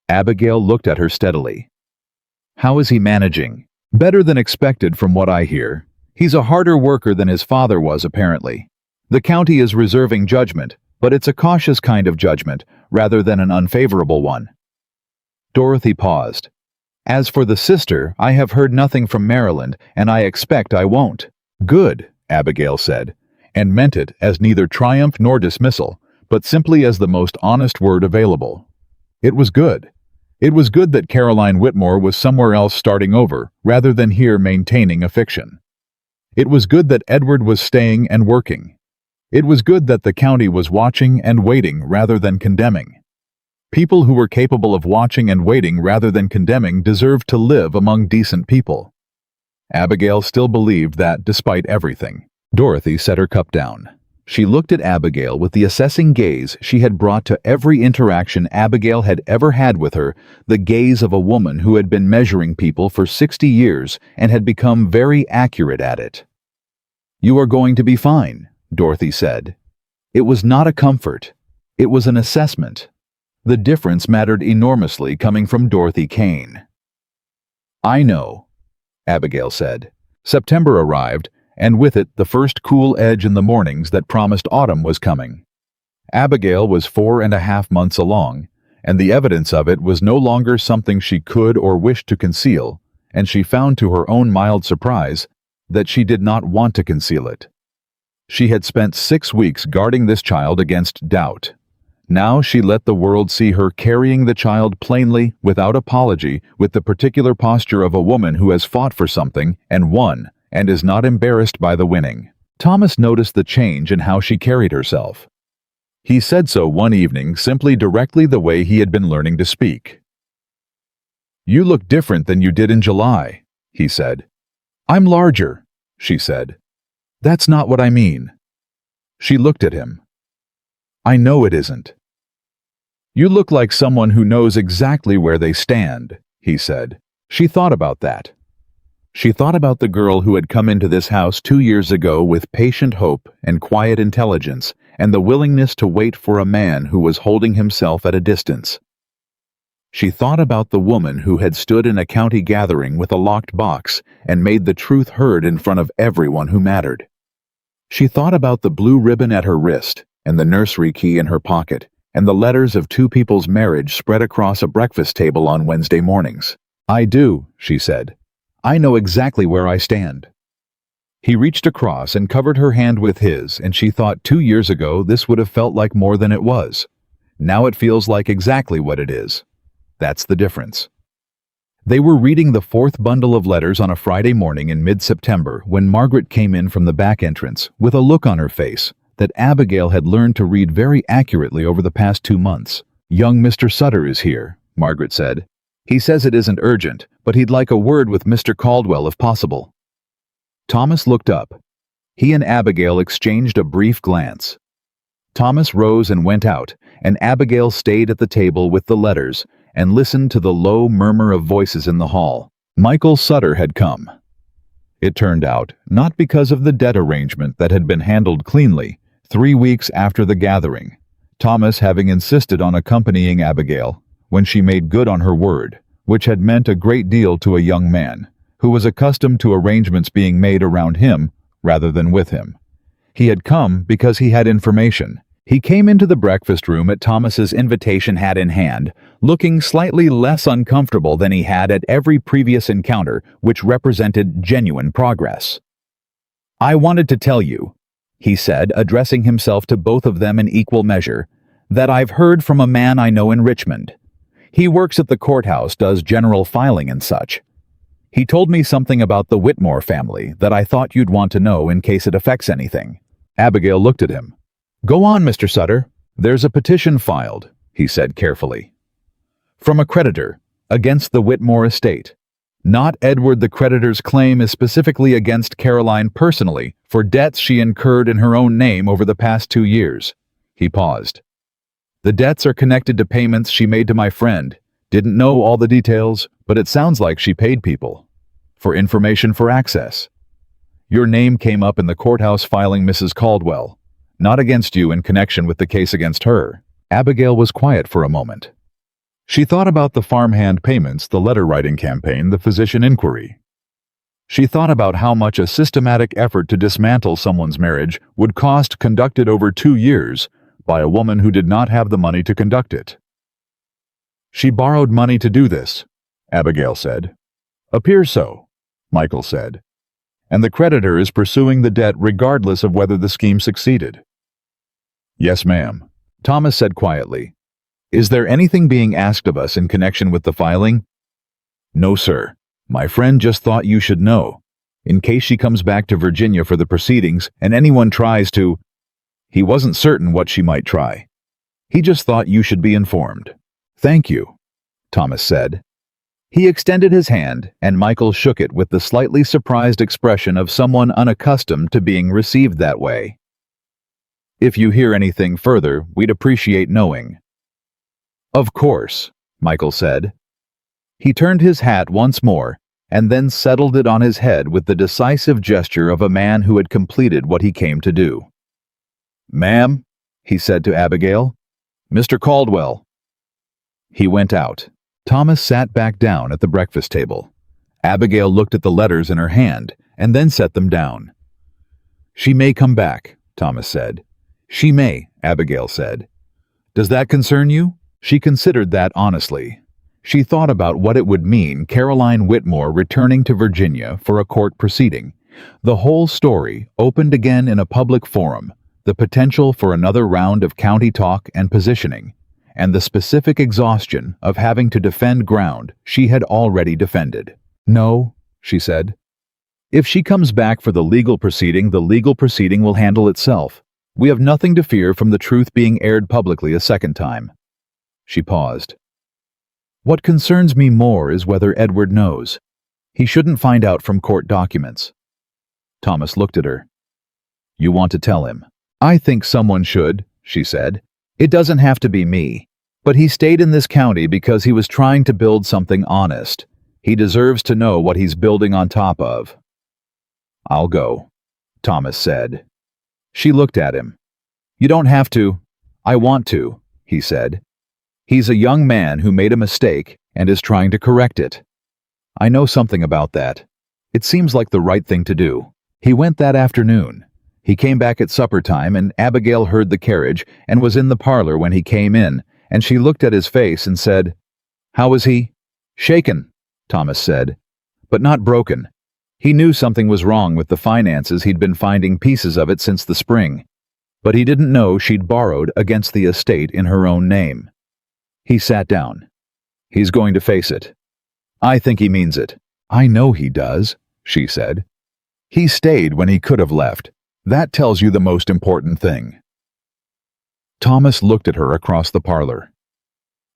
Abigail looked at her steadily. "How is he managing?" "Better than expected from what I hear. He's a harder worker than his father was, apparently. The county is reserving judgment, but it's a cautious kind of judgment, rather than an unfavorable one." Dorothy paused. "As for the sister, I have heard nothing from Maryland, and I expect I won't." "Good," Abigail said, and meant it as neither triumph nor dismissal, but simply as the most honest word available. It was good. It was good that Caroline Whitmore was somewhere else starting over, rather than here maintaining a fiction. It was good that Edward was staying and working. It was good that the county was watching and waiting rather than condemning. People who were capable of watching and waiting rather than condemning deserved to live among decent people. Abigail still believed that, despite everything. Dorothy set her cup down. She looked at Abigail with the assessing gaze she had brought to every interaction Abigail had ever had with her, the gaze of a woman who had been measuring people for 60 years and had become very accurate at it. "You are going to be fine," Dorothy said. It was not a comfort. It was an assessment. The difference mattered enormously coming from Dorothy Kane. "I know," Abigail said. September arrived, and with it the first cool edge in the mornings that promised autumn was coming. Abigail was 4.5 months along, and the evidence of it was no longer something she could or wished to conceal, and she found to her own mild surprise that she did not want to conceal it. She had spent 6 weeks guarding this child against doubt. Now she let the world see her carrying the child plainly, without apology, with the particular posture of a woman who has fought for something and won, and is not embarrassed by the winning. Thomas noticed the change in how she carried herself. He said so one evening, simply directly the way he had been learning to speak. "You look different than you did in July," he said. "I'm larger," she said. "That's not what I mean." She looked at him. "I know it isn't." "You look like someone who knows exactly where they stand," he said. She thought about that. She thought about the girl who had come into this house 2 years ago with patient hope and quiet intelligence and the willingness to wait for a man who was holding himself at a distance. She thought about the woman who had stood in a county gathering with a locked box and made the truth heard in front of everyone who mattered. She thought about the blue ribbon at her wrist and the nursery key in her pocket and the letters of two people's marriage spread across a breakfast table on Wednesday mornings. "I do," she said. "I know exactly where I stand." He reached across and covered her hand with his, and she thought 2 years ago this would have felt like more than it was. Now it feels like exactly what it is. That's the difference. They were reading the 4th bundle of letters on a Friday morning in mid-September when Margaret came in from the back entrance with a look on her face that Abigail had learned to read very accurately over the past 2 months. "Young Mr. Sutter is here," Margaret said. "He says it isn't urgent, but he'd like a word with Mr. Caldwell if possible." Thomas looked up. He and Abigail exchanged a brief glance. Thomas rose and went out, and Abigail stayed at the table with the letters and listened to the low murmur of voices in the hall. Michael Sutter had come. It turned out, not because of the debt arrangement that had been handled cleanly, 3 weeks after the gathering, Thomas having insisted on accompanying Abigail when she made good on her word, which had meant a great deal to a young man who was accustomed to arrangements being made around him rather than with him. He had come because he had information. He came into the breakfast room at Thomas's invitation hat in hand, looking slightly less uncomfortable than he had at every previous encounter, which represented genuine progress. "I wanted to tell you," he said, addressing himself to both of them in equal measure, "that I've heard from a man I know in Richmond. He works at the courthouse, does general filing and such. He told me something about the Whitmore family that I thought you'd want to know in case it affects anything." Abigail looked at him. "Go on, Mr. Sutter." "There's a petition filed," he said carefully, "from a creditor against the Whitmore estate. Not Edward the creditor's claim is specifically against Caroline personally for debts she incurred in her own name over the past 2 years. He paused. "The debts are connected to payments she made to my friend. Didn't know all the details, but it sounds like she paid people. For information for access. Your name came up in the courthouse filing, Mrs. Caldwell. Not against you in connection with the case against her." Abigail was quiet for a moment. She thought about the farmhand payments, the letter-writing campaign, the physician inquiry. She thought about how much a systematic effort to dismantle someone's marriage would cost conducted over 2 years by a woman who did not have the money to conduct it. "She borrowed money to do this," Abigail said. "Appears so," Michael said. "And the creditor is pursuing the debt regardless of whether the scheme succeeded." "Yes, ma'am," Thomas said quietly. "Is there anything being asked of us in connection with the filing?" "No, sir. My friend just thought you should know, in case she comes back to Virginia for the proceedings and anyone tries to—" He wasn't certain what she might try. He just thought you should be informed. "Thank you," Thomas said. He extended his hand, and Michael shook it with the slightly surprised expression of someone unaccustomed to being received that way. "If you hear anything further, we'd appreciate knowing." "Of course," Michael said. He turned his hat once more, and then settled it on his head with the decisive gesture of a man who had completed what he came to do. "Ma'am," he said to Abigail, "Mr. Caldwell." He went out. Thomas sat back down at the breakfast table. Abigail looked at the letters in her hand, and then set them down. "She may come back," Thomas said. "She may," Abigail said. "Does that concern you?" She considered that honestly. She thought about what it would mean, Caroline Whitmore returning to Virginia for a court proceeding. The whole story, opened again in a public forum, the potential for another round of county talk and positioning, and the specific exhaustion of having to defend ground she had already defended. "No," she said. "If she comes back for the legal proceeding will handle itself. We have nothing to fear from the truth being aired publicly a second time." She paused. "What concerns me more is whether Edward knows. He shouldn't find out from court documents." Thomas looked at her. "You want to tell him?" "I think someone should," she said. "It doesn't have to be me. But he stayed in this county because he was trying to build something honest. He deserves to know what he's building on top of." "I'll go," Thomas said. She looked at him. "You don't have to. I want to," he said. "He's a young man who made a mistake and is trying to correct it. I know something about that. It seems like the right thing to do." He went that afternoon. He came back at supper time, and Abigail heard the carriage and was in the parlor when he came in, and she looked at his face and said, "How is he?" "Shaken," Thomas said, "but not broken. He knew something was wrong with the finances. He'd been finding pieces of it since the spring, but he didn't know she'd borrowed against the estate in her own name." He sat down. "He's going to face it. I think he means it." "I know he does," she said. "He stayed when he could have left. That tells you the most important thing." Thomas looked at her across the parlor.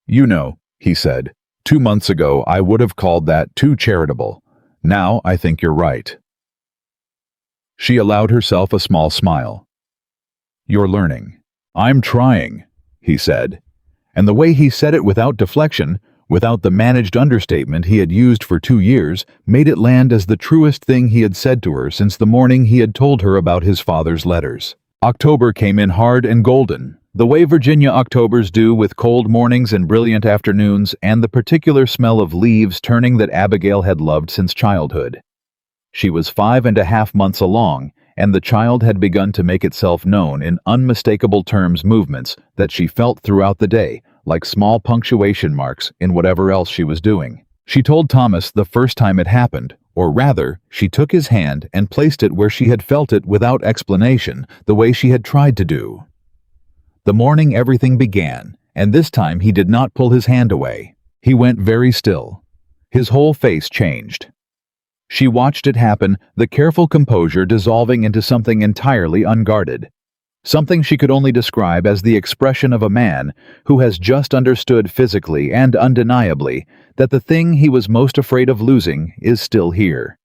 "You know," he said, "2 months ago I would have called that too charitable. Now I think you're right." She allowed herself a small smile. "You're learning." "I'm trying," he said. And the way he said it without deflection, without the managed understatement he had used for 2 years, made it land as the truest thing he had said to her since the morning he had told her about his father's letters. October came in hard and golden, the way Virginia Octobers do, with cold mornings and brilliant afternoons, and the particular smell of leaves turning that Abigail had loved since childhood. She was 5.5 months along, and the child had begun to make itself known in unmistakable movements that she felt throughout the day, like small punctuation marks in whatever else she was doing. She told Thomas the first time it happened, or rather, she took his hand and placed it where she had felt it without explanation, the way she had tried to do. The morning everything began, and this time he did not pull his hand away. He went very still. His whole face changed. She watched it happen, the careful composure dissolving into something entirely unguarded. Something she could only describe as the expression of a man who has just understood physically and undeniably that the thing he was most afraid of losing is still here.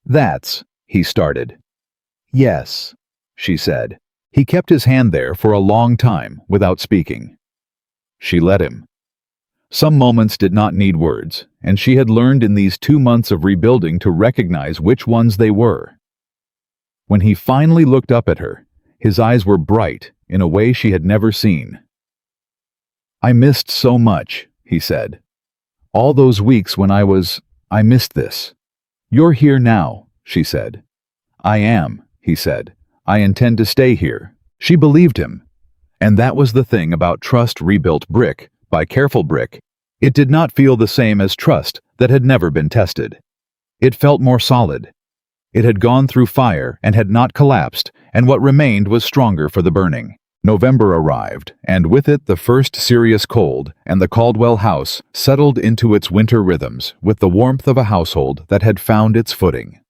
"That's," he started. "Yes," she said. He kept his hand there for a long time without speaking. She let him. Some moments did not need words, and she had learned in these 2 months of rebuilding to recognize which ones they were. When he finally looked up at her, his eyes were bright in a way she had never seen. "I missed so much," he said. "All those weeks when I missed this." "You're here now," she said. "I am," he said. "I intend to stay here." She believed him. And that was the thing about trust rebuilt brick by careful brick. It did not feel the same as trust that had never been tested. It felt more solid. It had gone through fire and had not collapsed, and what remained was stronger for the burning. November arrived, and with it the first serious cold, and the Caldwell house settled into its winter rhythms with the warmth of a household that had found its footing.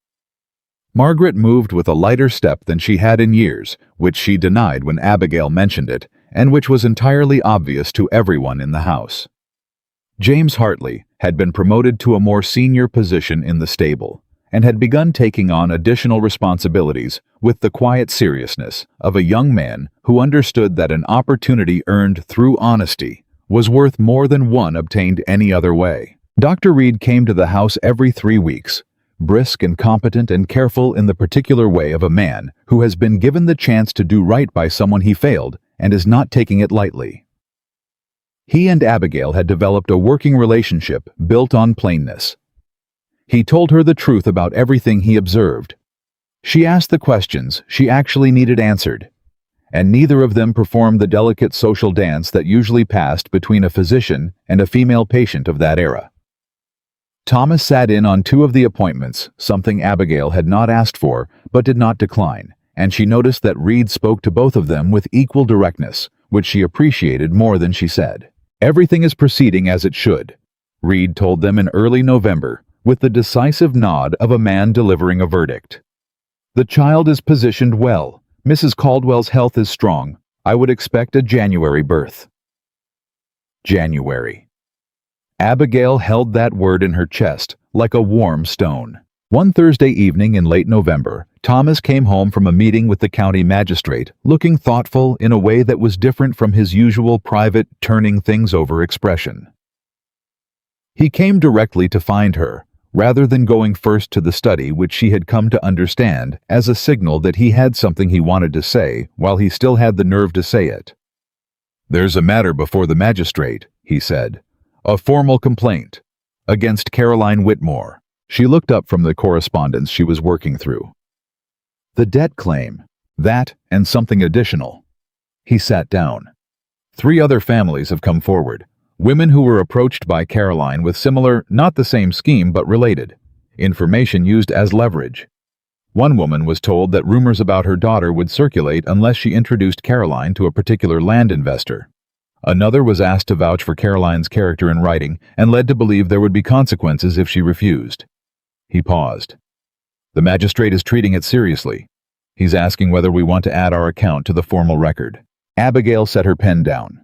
Margaret moved with a lighter step than she had in years, which she denied when Abigail mentioned it, and which was entirely obvious to everyone in the house. James Hartley had been promoted to a more senior position in the stable, and had begun taking on additional responsibilities with the quiet seriousness of a young man who understood that an opportunity earned through honesty was worth more than one obtained any other way. Dr. Reed came to the house every 3 weeks, brisk and competent and careful in the particular way of a man who has been given the chance to do right by someone he failed and is not taking it lightly. He and Abigail had developed a working relationship built on plainness. He told her the truth about everything he observed. She asked the questions she actually needed answered, and neither of them performed the delicate social dance that usually passed between a physician and a female patient of that era. Thomas sat in on 2 of the appointments, something Abigail had not asked for but did not decline, and she noticed that Reed spoke to both of them with equal directness, which she appreciated more than she said. "Everything is proceeding as it should," Reed told them in early November, with the decisive nod of a man delivering a verdict. "The child is positioned well. Mrs. Caldwell's health is strong. I would expect a January birth." January. Abigail held that word in her chest like a warm stone. One Thursday evening in late November, Thomas came home from a meeting with the county magistrate, looking thoughtful in a way that was different from his usual private, turning things over expression. He came directly to find her, rather than going first to the study, which she had come to understand as a signal that he had something he wanted to say while he still had the nerve to say it. "There's a matter before the magistrate," he said. "A formal complaint against Caroline Whitmore." She looked up from the correspondence she was working through. "The debt claim, that and something additional." He sat down. "3 other families have come forward. Women who were approached by Caroline with similar, not the same scheme but related, information used as leverage. One woman was told that rumors about her daughter would circulate unless she introduced Caroline to a particular land investor. Another was asked to vouch for Caroline's character in writing and led to believe there would be consequences if she refused. He paused. "The magistrate is treating it seriously. He's asking whether we want to add our account to the formal record." Abigail set her pen down.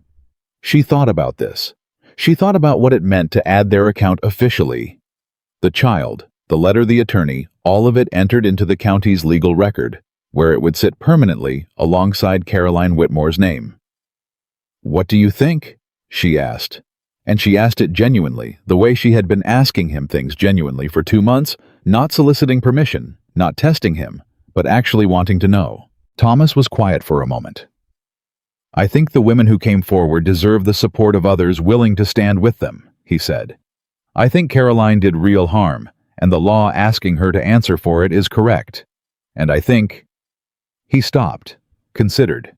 She thought about this. She thought about what it meant to add their account officially. The child, the letter, the attorney, all of it entered into the county's legal record, where it would sit permanently alongside Caroline Whitmore's name. "What do you think?" she asked. And she asked it genuinely, the way she had been asking him things genuinely for 2 months, not soliciting permission, not testing him, but actually wanting to know. Thomas was quiet for a moment. "I think the women who came forward deserve the support of others willing to stand with them," he said. "I think Caroline did real harm, and the law asking her to answer for it is correct. And I think—" He stopped, considered.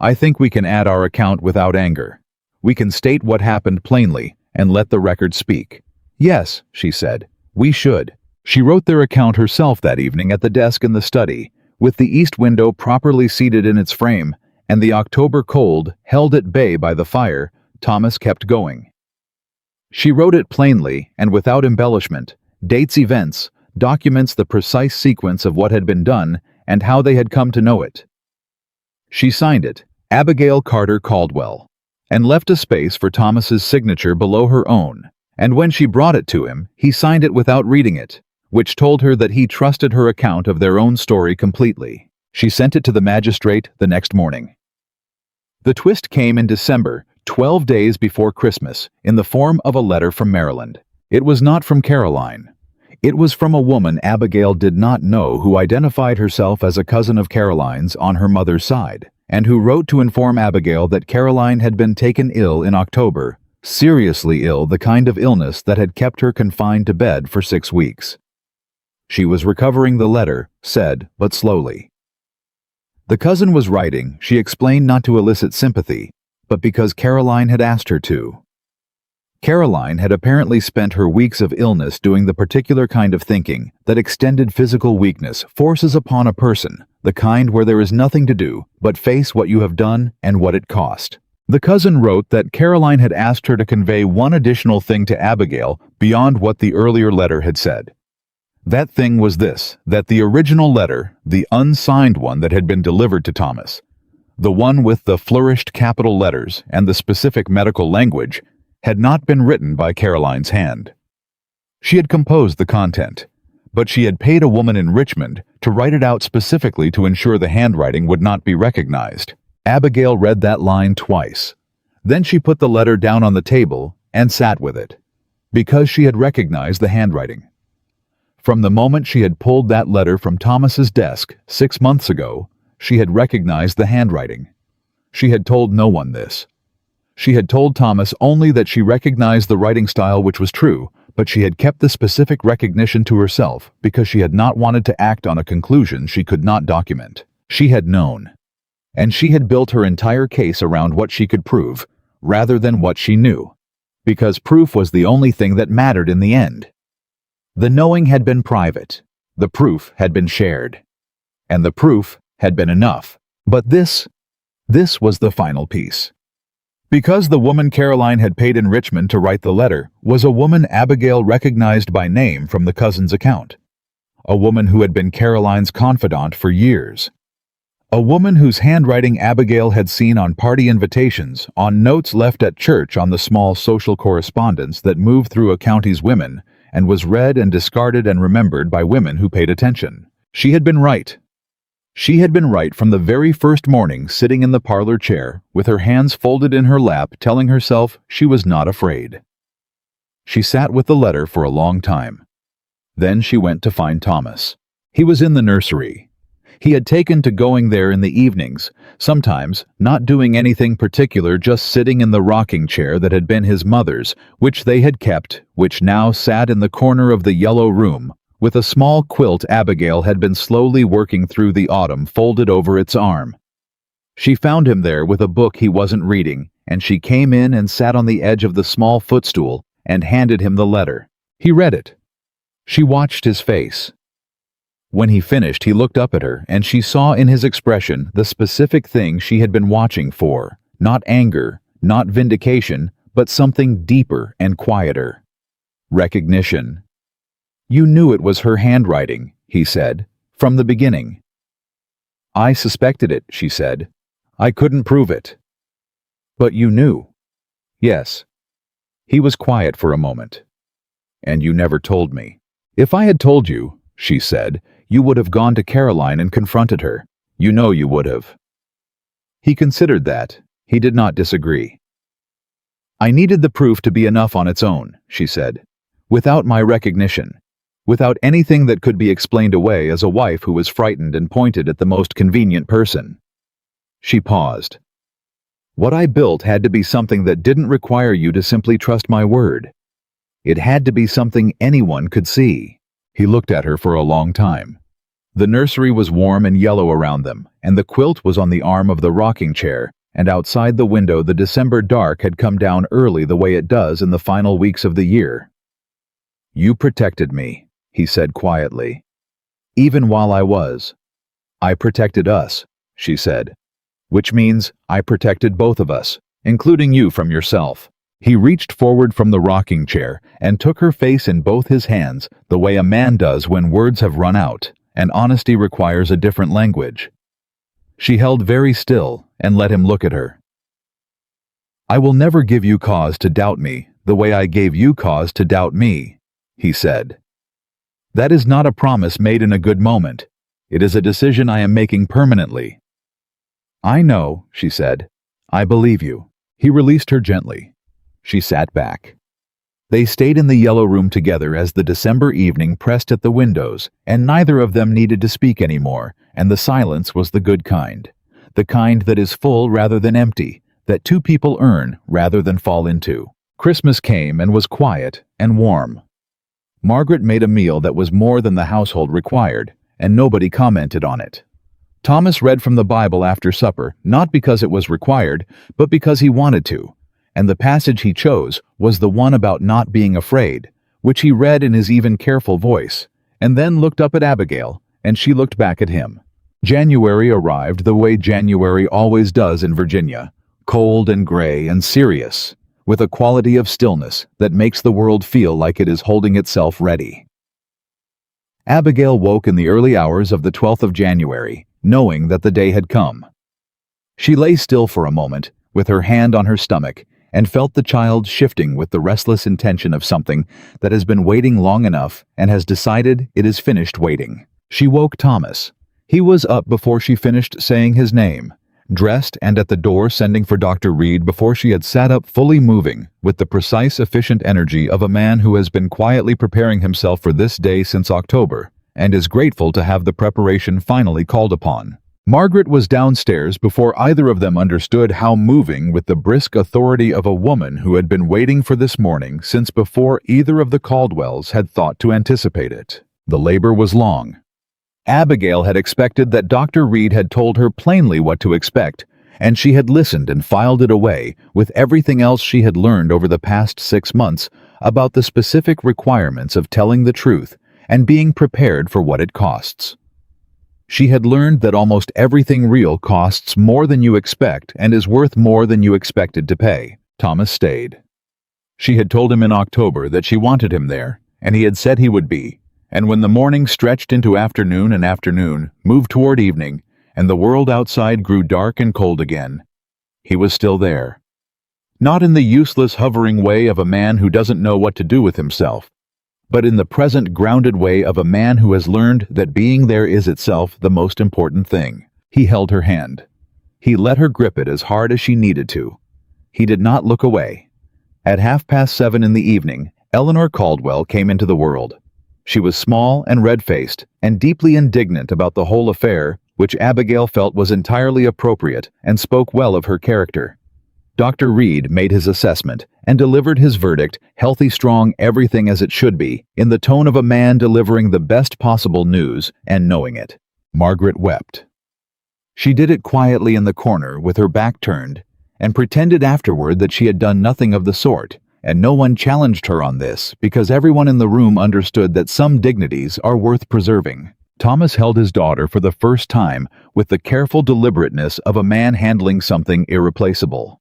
"I think we can add our account without anger. We can state what happened plainly and let the record speak." "Yes," she said, "we should." She wrote their account herself that evening at the desk in the study, with the east window properly seated in its frame and the October cold held at bay by the fire. Thomas kept going. She wrote it plainly and without embellishment, dates events, documents the precise sequence of what had been done and how they had come to know it. She signed it, Abigail Carter Caldwell, and left a space for Thomas's signature below her own, and when she brought it to him, he signed it without reading it, which told her that he trusted her account of their own story completely. She sent it to the magistrate the next morning. The twist came in December, 12 days before Christmas, in the form of a letter from Maryland. It was not from Caroline. It was from a woman Abigail did not know, who identified herself as a cousin of Caroline's on her mother's side, and who wrote to inform Abigail that Caroline had been taken ill in October, seriously ill, the kind of illness that had kept her confined to bed for 6 weeks. She was recovering, the letter said, but slowly. The cousin was writing, she explained, not to elicit sympathy, but because Caroline had asked her to. Caroline had apparently spent her weeks of illness doing the particular kind of thinking that extended physical weakness forces upon a person, the kind where there is nothing to do but face what you have done and what it cost. The cousin wrote that Caroline had asked her to convey one additional thing to Abigail beyond what the earlier letter had said. That thing was this, that the original letter, the unsigned one that had been delivered to Thomas, the one with the flourished capital letters and the specific medical language, had not been written by Caroline's hand. She had composed the content, but she had paid a woman in Richmond to write it out specifically to ensure the handwriting would not be recognized. Abigail read that line twice. Then she put the letter down on the table and sat with it, because she had recognized the handwriting. From the moment she had pulled that letter from Thomas's desk 6 months ago, she had recognized the handwriting. She had told no one this. She had told Thomas only that she recognized the writing style, which was true, but she had kept the specific recognition to herself because she had not wanted to act on a conclusion she could not document. She had known. And she had built her entire case around what she could prove, rather than what she knew, because proof was the only thing that mattered in the end. The knowing had been private, the proof had been shared, and the proof had been enough. But this was the final piece. Because the woman Caroline had paid in Richmond to write the letter was a woman Abigail recognized by name from the cousin's account. A woman who had been Caroline's confidant for years. A woman whose handwriting Abigail had seen on party invitations, on notes left at church, on the small social correspondence that moved through a county's women, and was read and discarded and remembered by women who paid attention. She had been right. She had been right from the very first morning, sitting in the parlor chair, with her hands folded in her lap, telling herself she was not afraid. She sat with the letter for a long time. Then she went to find Thomas. He was in the nursery. He had taken to going there in the evenings, sometimes not doing anything particular, just sitting in the rocking chair that had been his mother's, which they had kept, which now sat in the corner of the yellow room, with a small quilt Abigail had been slowly working through the autumn folded over its arm. She found him there with a book he wasn't reading, and she came in and sat on the edge of the small footstool and handed him the letter. He read it. She watched his face. When he finished, he looked up at her, and she saw in his expression the specific thing she had been watching for, not anger, not vindication, but something deeper and quieter. Recognition. "You knew it was her handwriting," he said, "from the beginning." "I suspected it," she said. "I couldn't prove it." "But you knew." "Yes." He was quiet for a moment. "And you never told me." "If I had told you," she said, "you would have gone to Caroline and confronted her. You know you would have." He considered that. He did not disagree. "I needed the proof to be enough on its own," she said. "Without my recognition. Without anything that could be explained away as a wife who was frightened and pointed at the most convenient person." She paused. "What I built had to be something that didn't require you to simply trust my word. It had to be something anyone could see." He looked at her for a long time. The nursery was warm and yellow around them, and the quilt was on the arm of the rocking chair, and outside the window the December dark had come down early the way it does in the final weeks of the year. "You protected me," he said quietly. "Even while I protected us," she said. "Which means I protected both of us, including you from yourself." He reached forward from the rocking chair and took her face in both his hands, the way a man does when words have run out, and honesty requires a different language. She held very still and let him look at her. "I will never give you cause to doubt me the way I gave you cause to doubt me," he said. "That is not a promise made in a good moment. It is a decision I am making permanently." "I know," she said. "I believe you." He released her gently. She sat back. They stayed in the yellow room together as the December evening pressed at the windows, and neither of them needed to speak anymore, and the silence was the good kind. The kind that is full rather than empty, that two people earn rather than fall into. Christmas came and was quiet and warm. Margaret made a meal that was more than the household required, and nobody commented on it. Thomas read from the Bible after supper, not because it was required, but because he wanted to. And the passage he chose was the one about not being afraid, which he read in his even careful voice, and then looked up at Abigail, and she looked back at him. January arrived the way January always does in Virginia, cold and gray and serious, with a quality of stillness that makes the world feel like it is holding itself ready. Abigail woke in the early hours of the 12th of January, knowing that the day had come. She lay still for a moment, with her hand on her stomach, and felt the child shifting with the restless intention of something that has been waiting long enough and has decided it is finished waiting. She woke Thomas. He was up before she finished saying his name, dressed and at the door sending for Dr. Reed before she had sat up fully moving, with the precise, efficient energy of a man who has been quietly preparing himself for this day since October, and is grateful to have the preparation finally called upon. Margaret was downstairs before either of them understood how moving, with the brisk authority of a woman who had been waiting for this morning since before either of the Caldwells had thought to anticipate it. The labor was long. Abigail had expected that Dr. Reed had told her plainly what to expect, and she had listened and filed it away with everything else she had learned over the past 6 months about the specific requirements of telling the truth and being prepared for what it costs. She had learned that almost everything real costs more than you expect and is worth more than you expected to pay. Thomas stayed. She had told him in October that she wanted him there, and he had said he would be. And when the morning stretched into afternoon and afternoon moved toward evening, and the world outside grew dark and cold again, he was still there. Not in the useless hovering way of a man who doesn't know what to do with himself, but in the present grounded way of a man who has learned that being there is itself the most important thing. He held her hand. He let her grip it as hard as she needed to. He did not look away. At 7:30 in the evening, Eleanor Caldwell came into the world. She was small and red-faced and deeply indignant about the whole affair, which Abigail felt was entirely appropriate and spoke well of her character. Dr. Reed made his assessment and delivered his verdict, healthy, strong, everything as it should be, in the tone of a man delivering the best possible news and knowing it. Margaret wept. She did it quietly in the corner with her back turned, and pretended afterward that she had done nothing of the sort, and no one challenged her on this because everyone in the room understood that some dignities are worth preserving. Thomas held his daughter for the first time with the careful deliberateness of a man handling something irreplaceable.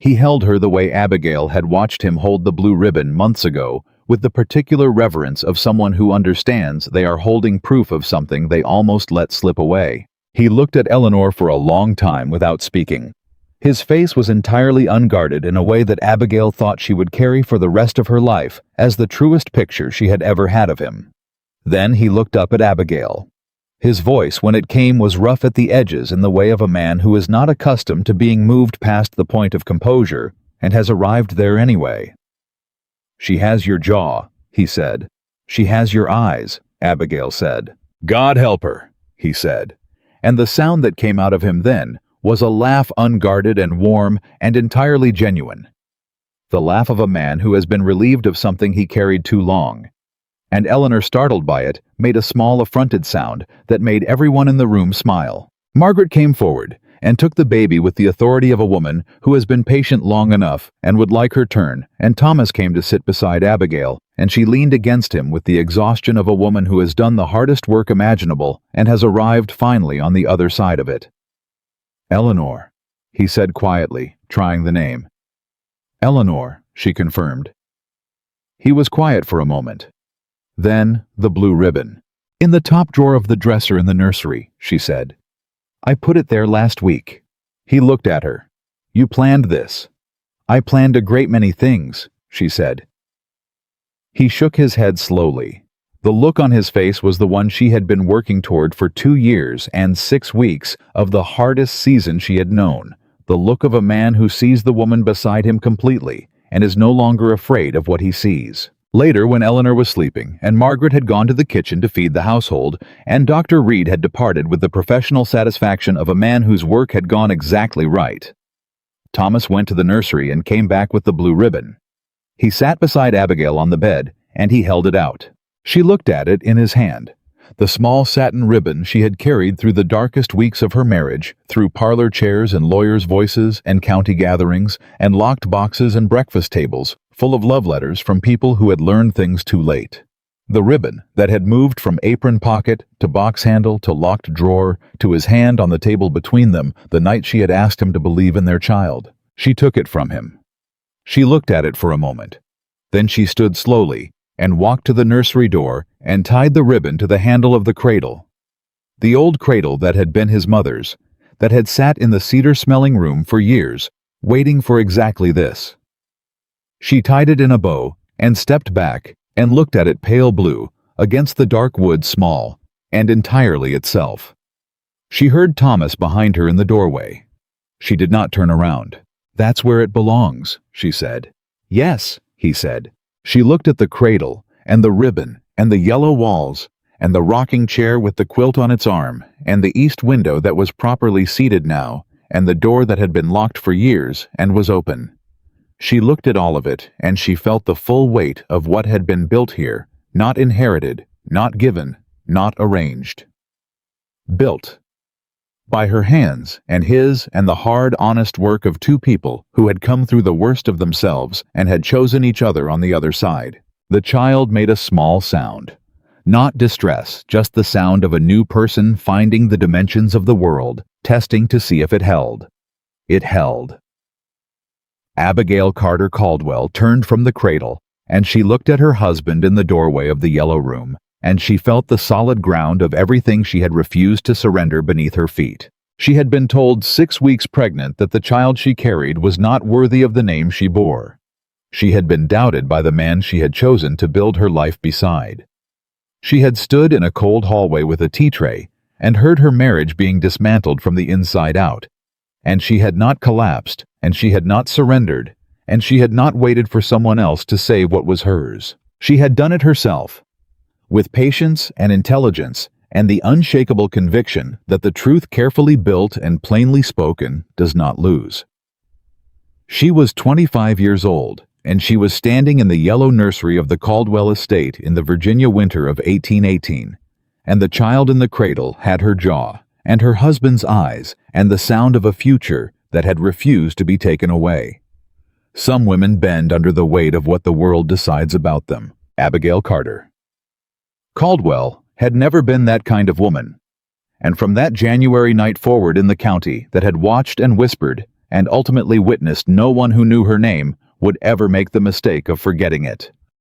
He held her the way Abigail had watched him hold the blue ribbon months ago, with the particular reverence of someone who understands they are holding proof of something they almost let slip away. He looked at Eleanor for a long time without speaking. His face was entirely unguarded in a way that Abigail thought she would carry for the rest of her life as the truest picture she had ever had of him. Then he looked up at Abigail. His voice, when it came, was rough at the edges in the way of a man who is not accustomed to being moved past the point of composure and has arrived there anyway. "She has your jaw," he said. "She has your eyes," Abigail said. "God help her," he said. And the sound that came out of him then was a laugh unguarded and warm and entirely genuine. The laugh of a man who has been relieved of something he carried too long. And Eleanor, startled by it, made a small affronted sound that made everyone in the room smile. Margaret came forward and took the baby with the authority of a woman who has been patient long enough and would like her turn, and Thomas came to sit beside Abigail, and she leaned against him with the exhaustion of a woman who has done the hardest work imaginable and has arrived finally on the other side of it. "Eleanor," he said quietly, trying the name. "Eleanor," she confirmed. He was quiet for a moment. Then, the blue ribbon. "In the top drawer of the dresser in the nursery," she said. "I put it there last week." He looked at her. "You planned this." "I planned a great many things," she said. He shook his head slowly. The look on his face was the one she had been working toward for 2 years and 6 weeks of the hardest season she had known. The look of a man who sees the woman beside him completely and is no longer afraid of what he sees. Later, when Eleanor was sleeping, and Margaret had gone to the kitchen to feed the household, and Dr. Reed had departed with the professional satisfaction of a man whose work had gone exactly right, Thomas went to the nursery and came back with the blue ribbon. He sat beside Abigail on the bed, and he held it out. She looked at it in his hand. The small satin ribbon she had carried through the darkest weeks of her marriage, through parlor chairs and lawyers' voices and county gatherings and locked boxes and breakfast tables, full of love letters from people who had learned things too late. The ribbon that had moved from apron pocket to box handle to locked drawer to his hand on the table between them the night she had asked him to believe in their child. She took it from him. She looked at it for a moment. Then she stood slowly and walked to the nursery door and tied the ribbon to the handle of the cradle. The old cradle that had been his mother's, that had sat in the cedar-smelling room for years, waiting for exactly this. She tied it in a bow and stepped back and looked at it pale blue against the dark wood, small and entirely itself. She heard Thomas behind her in the doorway. She did not turn around. "That's where it belongs," she said. "Yes," he said. She looked at the cradle and the ribbon and the yellow walls and the rocking chair with the quilt on its arm and the east window that was properly seated now and the door that had been locked for years and was open. She looked at all of it, and she felt the full weight of what had been built here, not inherited, not given, not arranged. Built. By her hands, and his, and the hard, honest work of 2 people who had come through the worst of themselves and had chosen each other on the other side. The child made a small sound. Not distress, just the sound of a new person finding the dimensions of the world, testing to see if it held. It held. Abigail Carter Caldwell turned from the cradle, and she looked at her husband in the doorway of the yellow room, and she felt the solid ground of everything she had refused to surrender beneath her feet. She had been told 6 weeks pregnant that the child she carried was not worthy of the name she bore. She had been doubted by the man she had chosen to build her life beside. She had stood in a cold hallway with a tea tray and heard her marriage being dismantled from the inside out. And she had not collapsed, and she had not surrendered, and she had not waited for someone else to save what was hers. She had done it herself, with patience and intelligence and the unshakable conviction that the truth carefully built and plainly spoken does not lose. She was 25 years old, and she was standing in the yellow nursery of the Caldwell estate in the Virginia winter of 1818, and the child in the cradle had her jaw, and her husband's eyes, and the sound of a future that had refused to be taken away. Some women bend under the weight of what the world decides about them. Abigail Carter Caldwell had never been that kind of woman, and from that January night forward in the county that had watched and whispered and ultimately witnessed no one who knew her name would ever make the mistake of forgetting it.